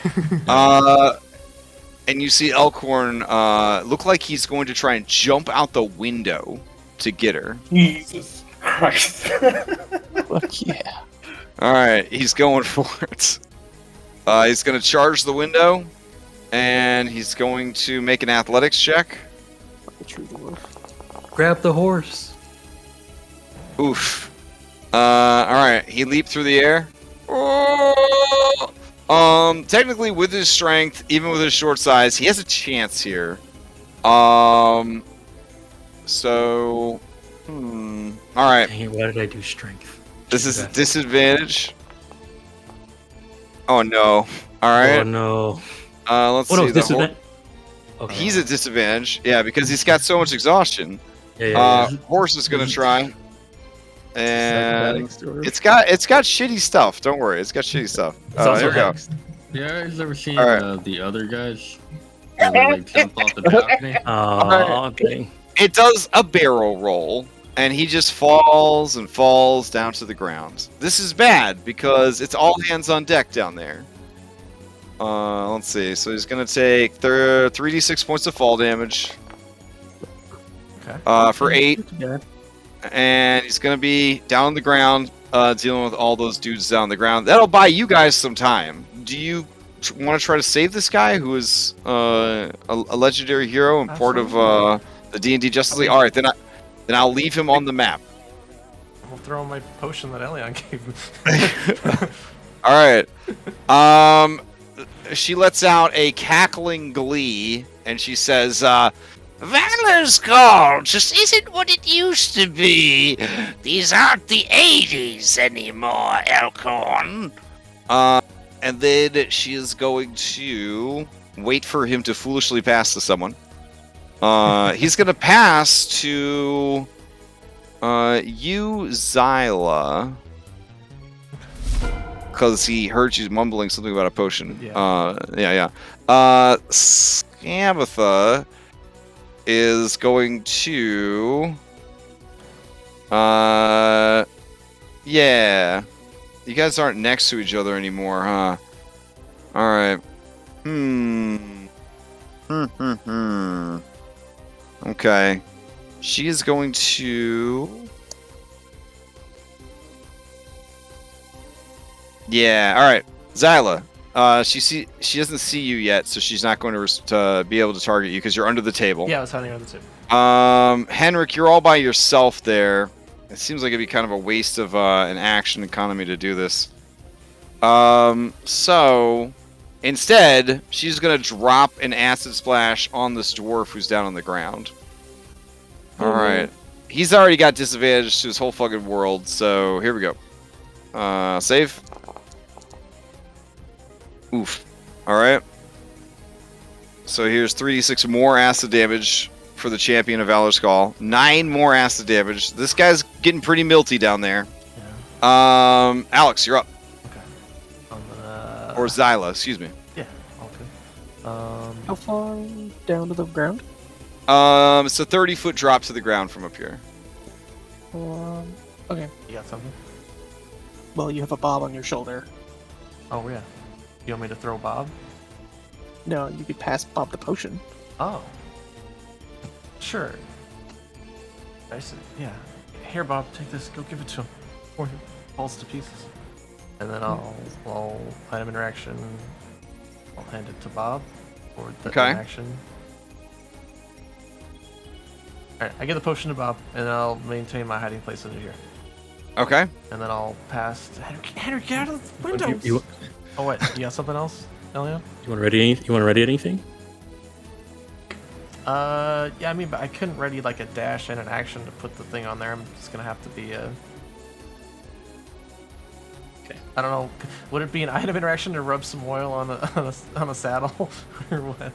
A: and you see Elkhorn look like he's going to try and jump out the window to get her.
C: Jesus Christ.
E: Fuck yeah.
A: All right, he's going for it. He's going to charge the window, and he's going to make an athletics check.
E: Like a true dwarf.
B: Grab the horse.
A: Oof. All right, he leaped through the air. Technically, with his strength, even with his short size, he has a chance here. So, all right.
D: Dang it, why did I do strength?
A: This is a disadvantage. Oh no! All right.
D: Oh no.
A: Let's
D: Oh
A: see.
D: no,
A: the
D: disadvantage. Okay.
A: He's at disadvantage. Yeah, because he's got so much exhaustion.
D: Yeah.
A: Horse is gonna try, and
E: Story.
A: it's got shitty stuff. Don't worry, it's got shitty stuff.
D: It's also
A: Here we go.
D: hexed.
B: Yeah, you guys ever seen
A: All right.
B: the other guys? Where they like, jump off the balcony?
D: Oh, dang.
A: It does a barrel roll, and he just falls and falls down to the ground. This is bad because it's all hands on deck down there. Let's see. So he's gonna take 3d6 points of fall damage.
H: Okay.
A: For 8,
E: Yeah.
A: and he's gonna be down on the ground, dealing with all those dudes down on the ground. That'll buy you guys some time. Do you want to try to save this guy who is a legendary hero and part of the D&D Justice League? All right, then I'll leave him on the map.
H: I'll throw my potion that Elion gave me.
A: All right. She lets out a cackling glee, and she says,
I: Valor's Call just isn't what it used to be. These aren't the 80s anymore, Elkhorn.
A: and then she is going to wait for him to foolishly pass to someone. He's going to pass to you, Zyla, because he heard you mumbling something about a potion.
H: Yeah.
A: Scabatha is going to yeah. You guys aren't next to each other anymore, huh? Alright. Okay. She is going to yeah, alright. Zyla. She doesn't see you yet, so she's not going to be able to target you because you're under the table.
H: Yeah, I was hiding under the table.
A: Henrik, you're all by yourself there. It seems like it'd be kind of a waste of an action economy to do this. So instead, she's gonna drop an acid splash on this dwarf who's down on the ground. All right, he's already got disadvantage to his whole fucking world. So here we go. Save. Oof. All right. So here's 3d6 more acid damage for the champion of Valor's Call. 9 more acid damage. This guy's getting pretty milty down there.
H: Yeah.
A: Alex, you're up.
H: Okay.
A: Or Zyla, excuse me.
H: Yeah, all good.
E: How far down to the ground?
A: It's a 30-foot drop to the ground from up here.
E: Okay.
H: You got something?
E: Well, you have a bob on your shoulder.
H: Oh, yeah. You want me to throw Bob?
E: No, you could pass Bob the potion.
H: Oh. Sure. I said, yeah. Here, Bob, take this. Go give it to him. Or he falls to pieces. And then I'll item interaction. I'll hand it to Bob for the interaction. Alright, I get the potion to Bob, and I'll maintain my hiding place under here.
A: Okay.
H: And then I'll pass to Henry, get out of the window! Oh wait, you got something else, Elio?
D: You want to ready anything?
H: Yeah, I mean, but I couldn't ready like a dash and an action to put the thing on there. I'm just gonna have to be I don't know. Would it be an item interaction to rub some oil on a saddle or what?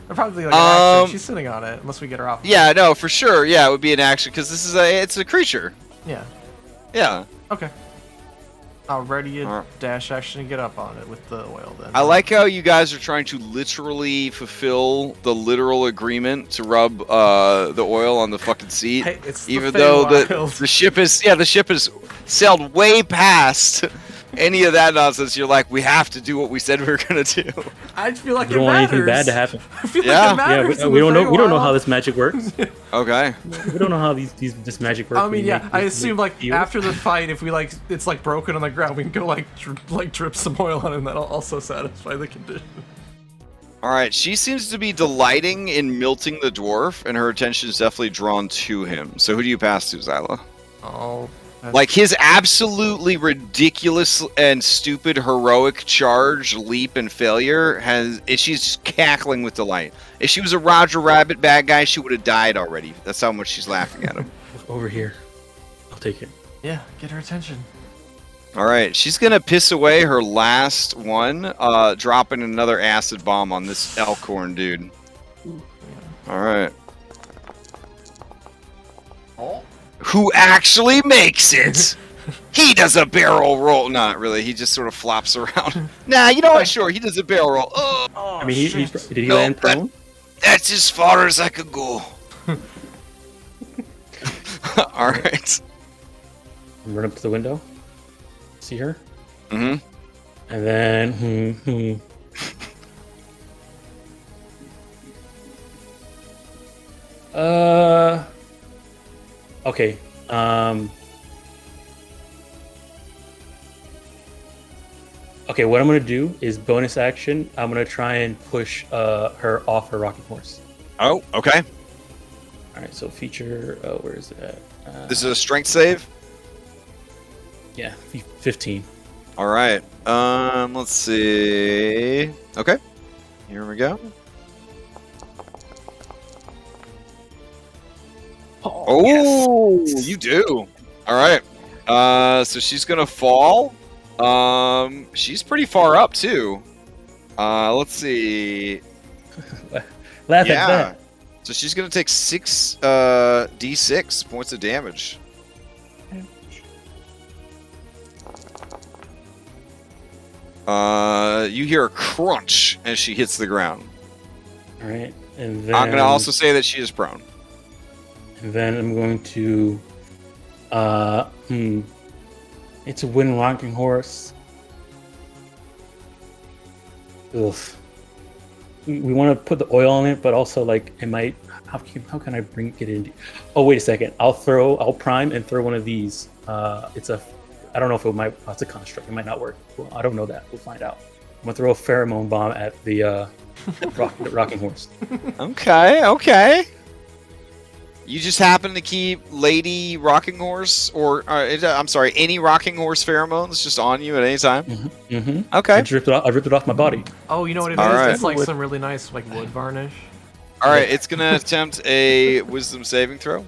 H: Probably like an action. She's sitting on it unless we get her off.
A: Yeah, no, for sure. Yeah, it would be an action because it's a creature.
H: Yeah.
A: Yeah.
H: Okay. I'll ready a dash action and get up on it with the oil then.
A: I like how you guys are trying to literally fulfill the literal agreement to rub the oil on the fucking seat,
H: Hey, it's the
A: even though
H: Feywild.
A: the ship has sailed way past any of that nonsense. You're like, we have to do what we said we were gonna do.
H: I feel like
D: We don't want anything bad to happen.
H: I feel
A: Yeah.
H: like it matters.
D: Yeah, we don't know. We don't know how this magic works.
A: Okay.
D: We don't know how this magic works.
H: I mean, yeah, I assume like
D: deals.
H: after the fight, if we like it's like broken on the ground, we can go like drip some oil on it, and that'll also satisfy the condition.
A: All right. She seems to be delighting in melting the dwarf, and her attention is definitely drawn to him. So who do you pass to, Zyla?
H: Oh.
A: Like his absolutely ridiculous and stupid heroic charge, leap, and failure she's cackling with delight. If she was a Roger Rabbit bad guy, she would have died already. That's how much she's laughing at him.
D: Over here. I'll take it.
H: Yeah, get her attention.
A: All right, she's gonna piss away her last one, dropping another acid bomb on this Elkhorn dude. All right.
H: Oh.
A: Who actually makes it? He does a barrel roll. Not really. He just sort of flops around. Nah, you know what? Sure, he does a barrel roll. Oh,
D: I mean, did he
A: No,
D: land prone?
A: that's as far as I could go. All right.
D: Run up to the window. See her?
A: Mm-hmm.
D: And then, okay. Okay, what I'm gonna do is bonus action. I'm gonna try and push her off her rocking horse.
A: Oh, okay.
D: All right, so feature. Where is it at?
A: This is a strength save.
D: Yeah, 15.
A: All right. Let's see. Okay. Here we go. Oh, yes. You do. All right. So she's gonna fall. She's pretty far up too. Let's see.
D: Laugh at that.
A: So she's gonna take 6 d6 points of damage. You hear a crunch as she hits the ground.
D: All right, and then
A: I'm gonna also say that she is prone.
D: And then I'm going to, it's a wind rocking horse. Ugh. We want to put the oil on it, but also like it might. How can I bring it in? Oh, wait a second. I'll prime and throw one of these. It's a. I don't know if it might. It's a construct. It might not work. Well, I don't know that. We'll find out. I'm gonna throw a pheromone bomb at the rocking horse.
A: Okay. You just happen to keep Lady Rocking Horse, or I'm sorry, any Rocking Horse pheromones just on you at any time?
D: Mm-hmm. Mm-hmm.
A: Okay.
D: I ripped it off my body.
H: Oh, you know what it is?
A: All right.
H: It's like some really nice like wood varnish.
A: All right, it's going to attempt a wisdom saving throw.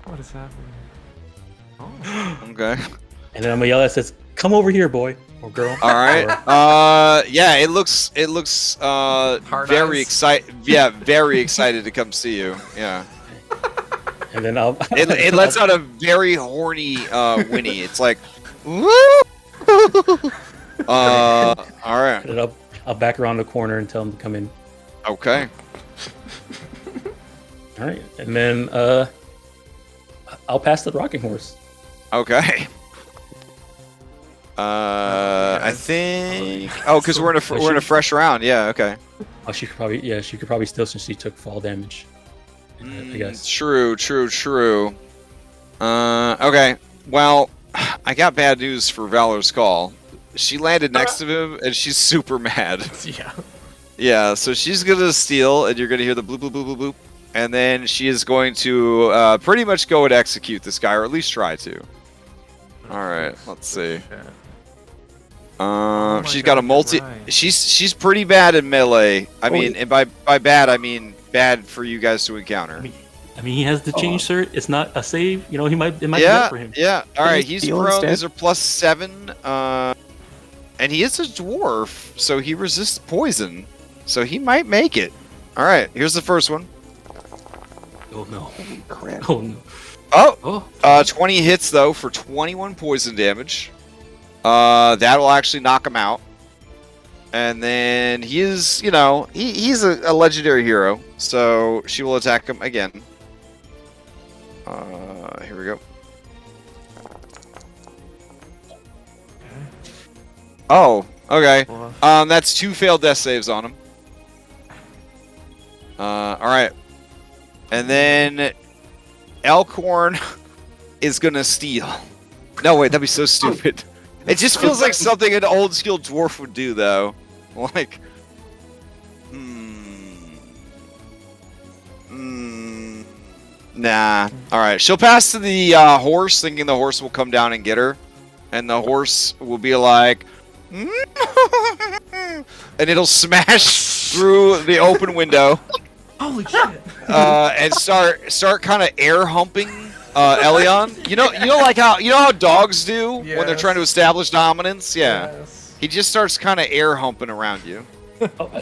H: What is happening? Oh.
A: Okay.
D: And then I'm going to yell at it, says, "Come over here, boy." Or girl.
A: All right. Yeah, it looks very excited. Yeah, very excited to come see you. Yeah.
D: And then
A: it lets out a very horny whinny. It's like, woo! All right.
D: And I'll back around the corner and tell him to come in.
A: Okay.
D: All right. And then I'll pass the rocking horse.
A: Okay. I think. Oh, because we're in a fresh round. Yeah. Okay.
D: Oh, she could probably still, since she took fall damage. I guess.
A: True. Okay. Well, I got bad news for Valor's Call. She landed next to him, and she's super mad.
H: Yeah.
A: Yeah. So she's gonna steal, and you're gonna hear the bloop bloop bloop bloop bloop, and then she is going to pretty much go and execute this guy, or at least try to. All right. Let's see. She's got a multi.
H: Right.
A: She's pretty bad in melee. I mean, and by bad I mean bad for you guys to encounter.
D: I mean, he has the change cert. It's not a save. You know, it might be
A: Yeah,
D: up for him.
A: yeah. All right, he's
E: heal
A: prone.
E: instead?
A: These are +7. And he is a dwarf, so he resists poison. So he might make it. All right, here's the first one.
D: Oh no!
E: Crap.
D: Oh no!
A: Oh, 20 hits though for 21 poison damage. That will actually knock him out. And then he is, you know, he's a legendary hero, so she will attack him again. Here we go. Oh, okay. That's 2 failed death saves on him. All right. And then Elkhorn is gonna steal. No, wait, that'd be so stupid. It just feels like something an old school dwarf would do, though. Like, nah. All right, she'll pass to the horse, thinking the horse will come down and get her, and the horse will be like, and it'll smash through the open window.
H: Holy shit!
A: And start kind of air humping Elion. You know how dogs do when they're trying to establish dominance. Yeah, he just starts kind of air humping around you.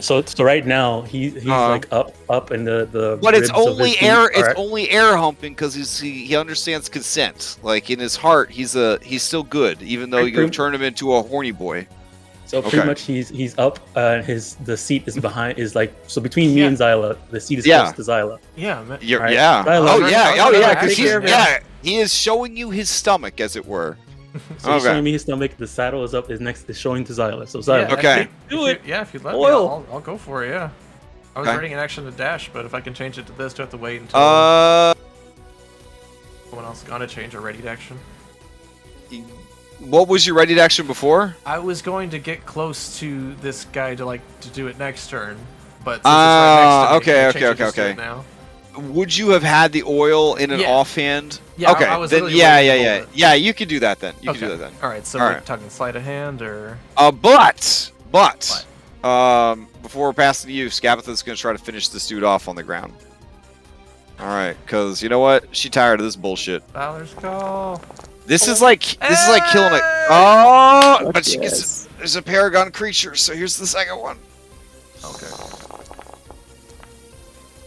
D: So right now he's like up in the.
A: But it's
D: ribs of
A: only
D: his
A: air.
D: feet.
A: It's
D: Alright.
A: only air humping because he understands consent. Like in his heart, he's still good, even though you've turned him into a horny boy.
D: So pretty much he's up. The seat is behind. Is like so between me and Zyla. The seat is close to Zyla.
H: Yeah, man.
D: Right.
A: Yeah.
D: Zyla,
A: Because he is showing you his stomach, as it were.
D: So he's showing me his stomach. The saddle is up. Is showing to Zyla. So Zyla,
A: okay.
H: Do it. Yeah, if you'd let me, I'll go for it. Yeah. I was ready an action to dash, but if I can change it to this, do I have to wait until someone else is gonna change a ready action?
A: What was your ready action before?
H: I was going to get close to this guy to do it next turn, but since it's right next to me, I can change it to now.
A: Would you have had the oil in an offhand?
H: Yeah,
A: okay.
H: I was
A: then
H: really
A: Yeah, you could do that then. You could do that then.
H: All right, so we're talking sleight of hand or.
A: But before we're passing to you, Scabatha's gonna try to finish this dude off on the ground. All right, because you know what? She's tired of this bullshit.
H: Valor's call.
A: This is like killing it. Oh, but she gets there's a paragon creature. So here's the second one.
H: Okay.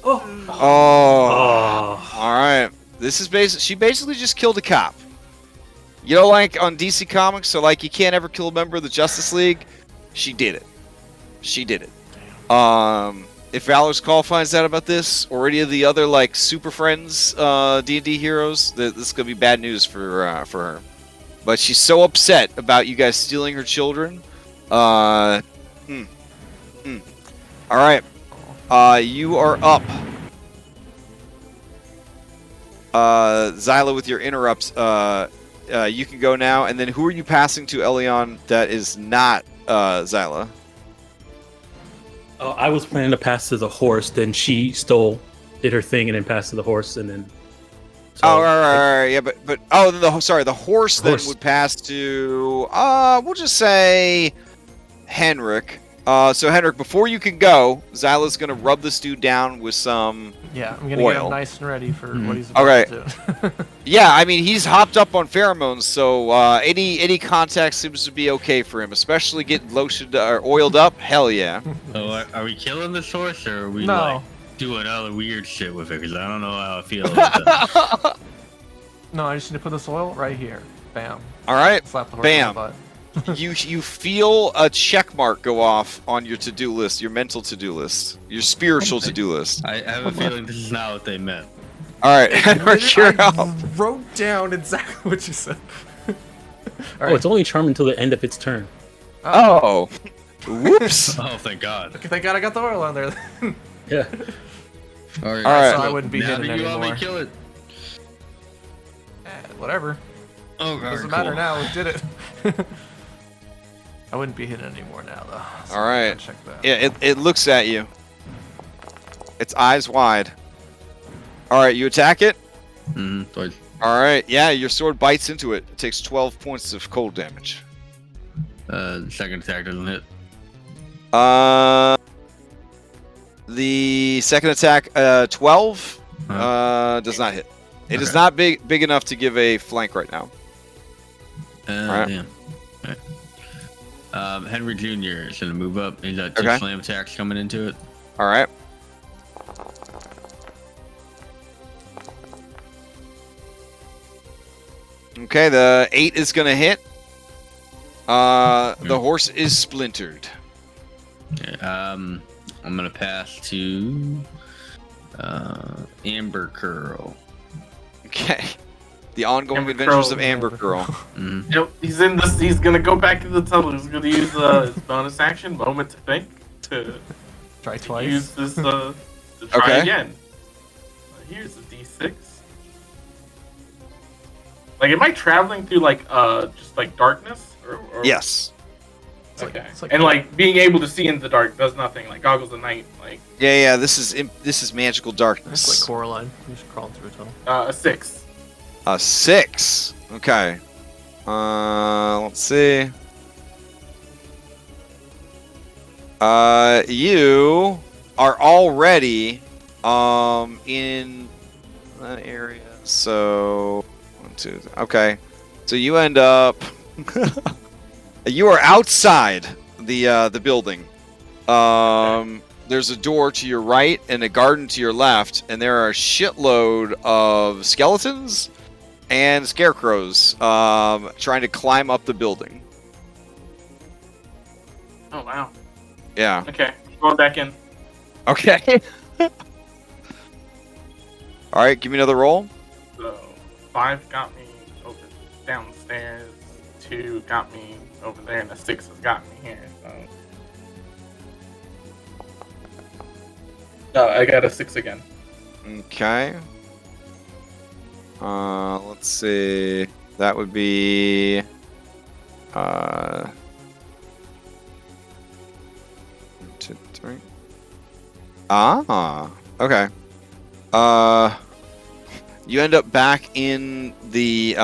A: Oh. All right. This is she basically just killed a cop. You know, like on DC Comics, so like you can't ever kill a member of the Justice League. She did it. She did it. If Valor's Call finds out about this, or any of the other like Super Friends D&D heroes, this is gonna be bad news for her. But she's so upset about you guys stealing her children. All right. You are up. Zyla, with your interrupts, you can go now. And then who are you passing to, Elion, that is not Zyla?
D: Oh, I was planning to pass to the horse. Then she did her thing, and then passed to the horse, and then. So,
A: right. Yeah, but the horse then would pass to we'll just say Henrik. So Henrik, before you can go, Zyla's gonna rub this dude down with some
H: I'm gonna
A: oil.
H: get him nice and ready for what he's about to do.
A: Yeah, I mean he's hopped up on pheromones, so any contact seems to be okay for him, especially getting lotioned or oiled up. Hell yeah.
B: So are we killing this horse, or are we doing other weird shit with it? Because I don't know how I feel about that.
H: No, I just need to put this oil right here. Bam.
A: All right.
H: Slap the horse
A: Bam.
H: in the butt.
A: You feel a check mark go off on your to-do list, your mental to-do list, your spiritual to-do list.
B: I have a feeling this is not what they meant.
A: All right, Henrik, you're up.
H: Wrote down exactly what you said.
D: It's only charmed until the end of its turn.
A: Oh. Whoops.
B: Oh, thank God.
H: Okay, thank God I got the oil on there.
D: Yeah.
B: All right.
H: So I wouldn't be
B: now
H: hidden
B: that you
H: anymore.
B: want me to kill it.
H: Whatever.
B: Oh, God.
H: Doesn't matter now. We did it. I wouldn't be hidden anymore now, though. So
A: all right.
H: check that.
A: Yeah, it looks at you. Its eyes wide. All right, you attack it?
B: Mm-hmm.
A: All right, yeah, your sword bites into it. It takes 12 points of cold damage.
B: Second attack doesn't hit.
A: The second attack, 12. Does not hit. It is not big enough to give a flank right now. Right.
B: Damn. Right. Henry Jr. is going to move up. He's got 2 slam attacks coming into it.
A: All right. Okay, the 8 is going to hit. The horse is splintered.
B: Okay, I'm going to pass to Amber Curl.
A: Okay. The ongoing adventures of Amber Curl.
C: Yep, he's in this. He's gonna go back to the tunnel. He's gonna use his bonus action, moment to think, to
H: try twice.
C: Use this to try again. Here's a D6. Like, am I traveling through like just like darkness? Or...
A: Yes.
C: Okay. And like being able to see in the dark does nothing. Like goggles of night. Like.
A: Yeah. This is magical darkness.
H: It's like Coraline. You just crawl through a tunnel.
C: A 6.
A: A 6. Okay. Let's see. You are already in that area. So 1, 2. Okay. So you end up. You are outside the building. There's a door to your right and a garden to your left, and there are a shitload of skeletons and scarecrows trying to climb up the building.
C: Oh wow.
A: Yeah.
C: Okay, going back in.
A: Okay. All right, give me another roll.
C: So 5 got me over downstairs. 2 got me over there, and the 6 has got me here. So I got a 6 again.
A: Okay. Let's see. That would be 1, 2, 3. Okay. You end up back in the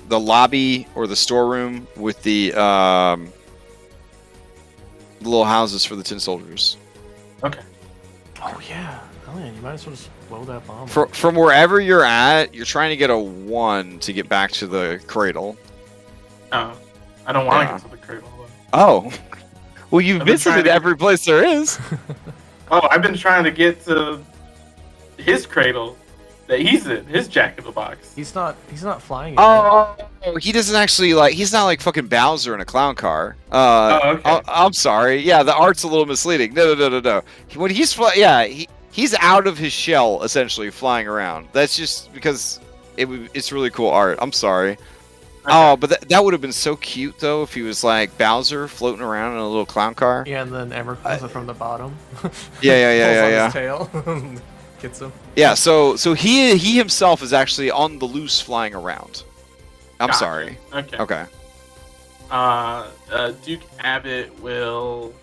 A: lobby or the storeroom with the little houses for the tin soldiers.
C: Okay.
H: Oh yeah. Oh yeah. You might as well just blow that bomb.
A: From wherever you're at, you're trying to get a 1 to get back to the cradle.
C: Oh, I don't want to get to the cradle.
A: Oh. Well, you've visited every place there is.
C: Oh, I've been trying to get to his cradle that he's in, his Jack in the Box.
H: He's not flying.
A: Oh, he doesn't actually he's not like fucking Bowser in a clown car.
C: Okay.
A: I'm sorry. Yeah, the art's a little misleading. No. When he's he's out of his shell essentially flying around. That's just because it's really cool art. I'm sorry. Okay. Oh, but that would have been so cute though if he was like Bowser floating around in a little clown car.
H: Yeah, and then Emmer comes up from the bottom.
A: Yeah.
H: His tail. Gets him.
A: Yeah, so he himself is actually on the loose flying around. I'm sorry.
C: Okay. Duke Abbott will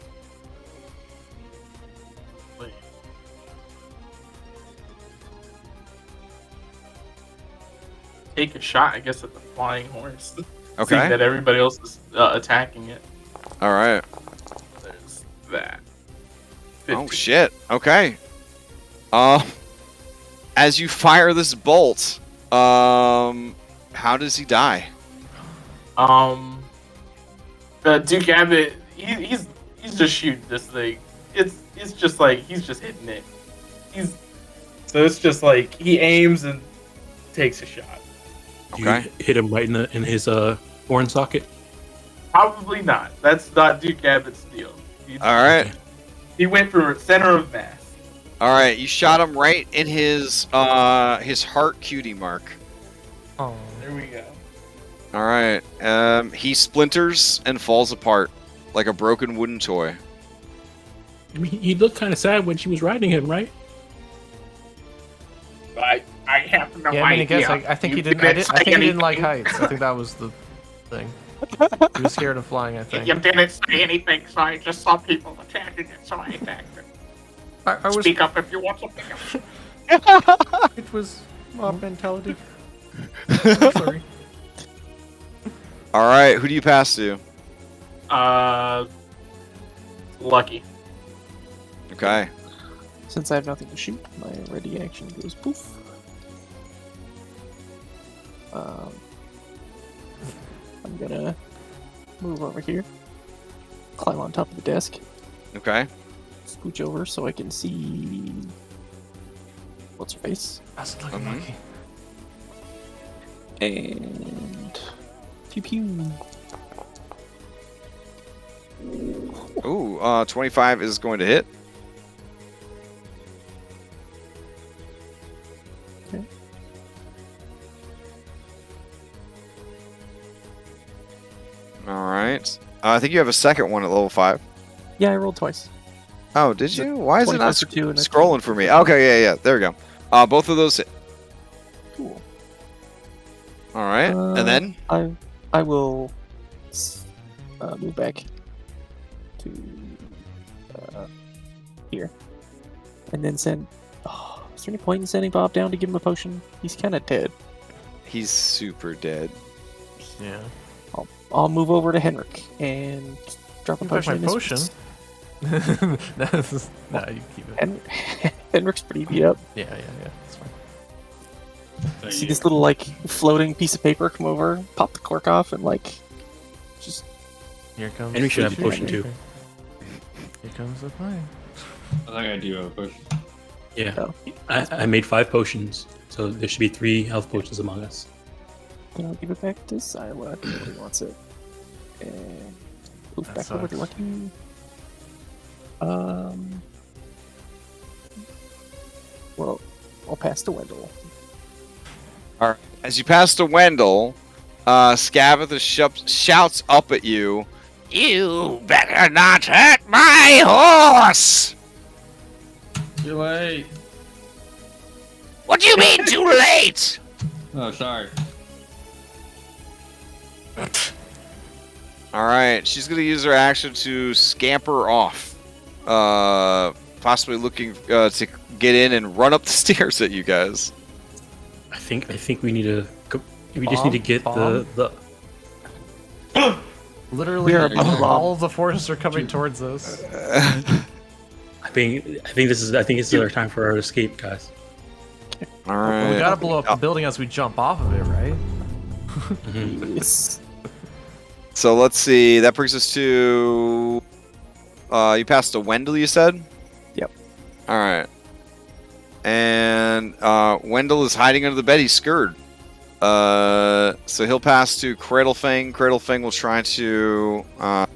C: take a shot, I guess, at the flying horse.
A: Okay.
C: See that everybody else is attacking it.
A: All right.
C: There's that.
A: 50. Oh shit. Okay. As you fire this bolt, how does he die?
C: Duke Abbott, he's just shooting this thing. It's just like he's just hitting it. So it's just like he aims and takes a shot.
D: Okay. You hit him right in his horn socket?
C: Probably not. That's not Duke Abbott's deal.
A: All right.
C: He went for center of mass.
A: All right, you shot him right in his heart cutie mark.
C: Oh, there we go.
A: All right. He splinters and falls apart like a broken wooden toy.
D: I mean, he looked kind of sad when she was riding him, right?
C: I have no idea.
H: I mean, I think he didn't. I think he didn't like heights. I think that was the thing. He was scared of flying. I think.
C: You didn't say anything, so I just saw people attacking it, so I attacked it.
H: I was...
C: Speak up if you want something else.
H: It was mob mentality. Sorry.
A: All right, who do you pass to?
C: Lucky.
A: Okay.
E: Since I have nothing to shoot, my ready action goes poof. I'm gonna move over here, climb on top of the desk.
A: Okay.
E: Scooch over so I can see what's her face.
H: That's looking lucky.
E: And pew pew.
A: Ooh, 25 is going to hit.
E: Okay.
A: All right. I think you have a second one at level 5.
E: Yeah, I rolled twice.
A: Oh, did you? Why is it not
E: 25 for 2 and a
A: scrolling for me? Okay, yeah. There we go. Both of those hit.
E: Cool.
A: All right. And then?
E: I will move back to here. And then send... Oh, is there any point in sending Bob down to give him a potion? He's kind of dead.
A: He's super dead.
H: Yeah.
E: I'll move over to Henrik and drop a potion.
H: My potion? No, you keep it.
E: Henrik's pretty beat up.
H: Yeah, that's fine.
E: See this little, like, floating piece of paper come over, pop the cork off, and, like, just...
H: Here comes...
D: And we should have a potion, too.
H: Here comes the plane.
B: I think I do have a push.
D: Yeah.
E: Oh.
D: I made 5 potions, so there should be 3 health potions among us.
E: Then I'll give it back to Sila. Nobody wants it. And move
H: That
E: back over to
H: sucks.
E: Lucky. Well, I'll pass to Wendell.
A: All right. As you pass to Wendell, Scavatha shouts up at you.
I: You better not hurt my horse!
B: You're late.
I: What do you mean too late?
B: Oh, sorry.
A: All right. She's going to use her action to scamper off. Possibly looking to get in and run up the stairs at you guys.
D: I think we need to. We just need to get the.
H: Literally,
E: We are above
H: all of the forces are coming towards us.
D: I think this is our time for our escape, guys.
A: All right.
H: We gotta blow up the building as we jump off of it, right?
E: Yes.
A: So let's see. That brings us to. You passed to Wendell, you said?
E: Yep.
A: All right. And Wendell is hiding under the bed. He's scared. So he'll pass to Cradlefang. Cradlefang will try to get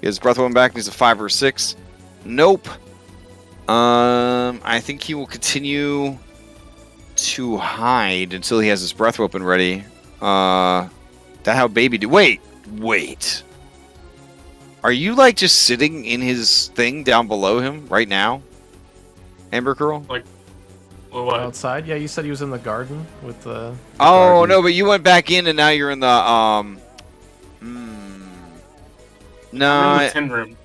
A: his breath weapon back. He's a 5 or 6. Nope. I think he will continue to hide until he has his breath weapon ready. That how baby do? Wait. Are you like just sitting in his thing down below him right now, Amber Girl?
H: Outside? Yeah, you said he was in the garden with the.
A: Oh no, but you went back in and now you're in the No,
C: tin room.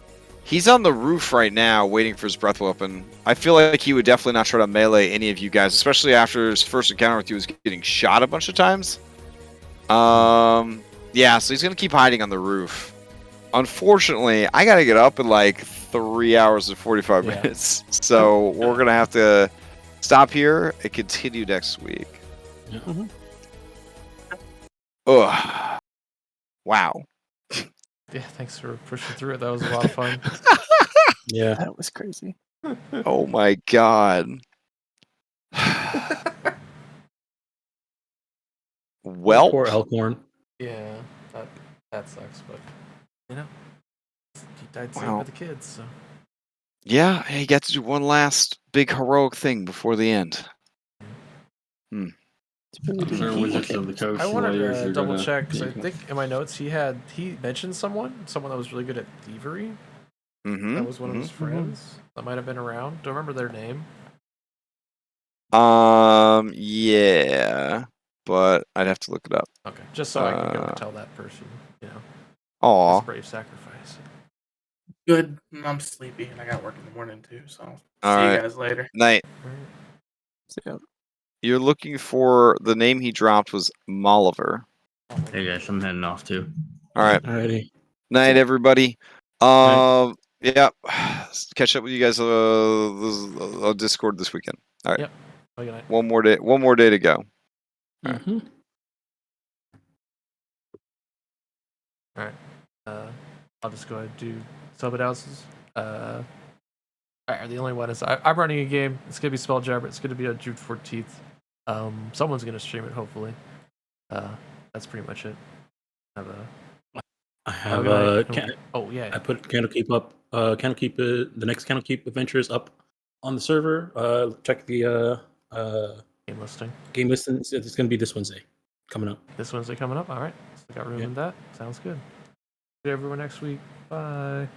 A: he's on the roof right now, waiting for his breath weapon. I feel like he would definitely not try to melee any of you guys, especially after his first encounter with you was getting shot a bunch of times. Yeah, so he's gonna keep hiding on the roof. Unfortunately, I gotta get up in like 3 hours and 45 minutes, so we're gonna have to stop here and continue next week.
E: Mm-hmm.
A: Ugh. Wow.
H: Yeah, thanks for pushing through it. That was a lot of fun.
D: Yeah.
E: That was crazy.
A: Oh my god. Well,
D: Poor Elkhorn.
H: Yeah, that sucks, but you know, he died saving
A: Wow.
H: for the kids. So
A: yeah, he got to do one last big heroic thing before the end.
B: I'm sure Wizards of the Coast
H: I wanted
B: Warriors
H: to
B: are
H: double
B: gonna
H: check because I
B: be-
H: think in my notes he mentioned someone that was really good at thievery.
A: Mm-hmm.
H: That was one of his friends that might have been around. Don't remember their name.
A: Yeah, but I'd have to look it up.
H: Okay, just so I can go and tell that person,
A: Aw.
H: his brave sacrifice.
C: Good. I'm sleepy and I got work in the morning too, so
A: All
C: see
A: right.
C: you guys later.
A: Night.
E: So,
A: You're looking for the name he dropped was Molliver.
B: Hey guys, I'm heading off too.
A: All right.
D: Alrighty.
A: Night, everybody. Yeah. Catch up with you guys on Discord this weekend. All right.
H: Yep. Good night.
A: One more day to go.
D: Mm-hmm.
H: All right. I'll just go ahead and do sub houses. All right. The only one is I'm running a game. It's gonna be Spelljammer. It's gonna be on June 14th. Someone's gonna stream it hopefully. That's pretty much it.
D: I have
H: oh yeah.
D: I put Candlekeep up. Candlekeep. The next Candlekeep adventure is up on the server. Check the
H: game listing.
D: Game listing. It's going to be this Wednesday coming up.
H: This Wednesday coming up. All right. So got room in that. Sounds good. See everyone next week. Bye.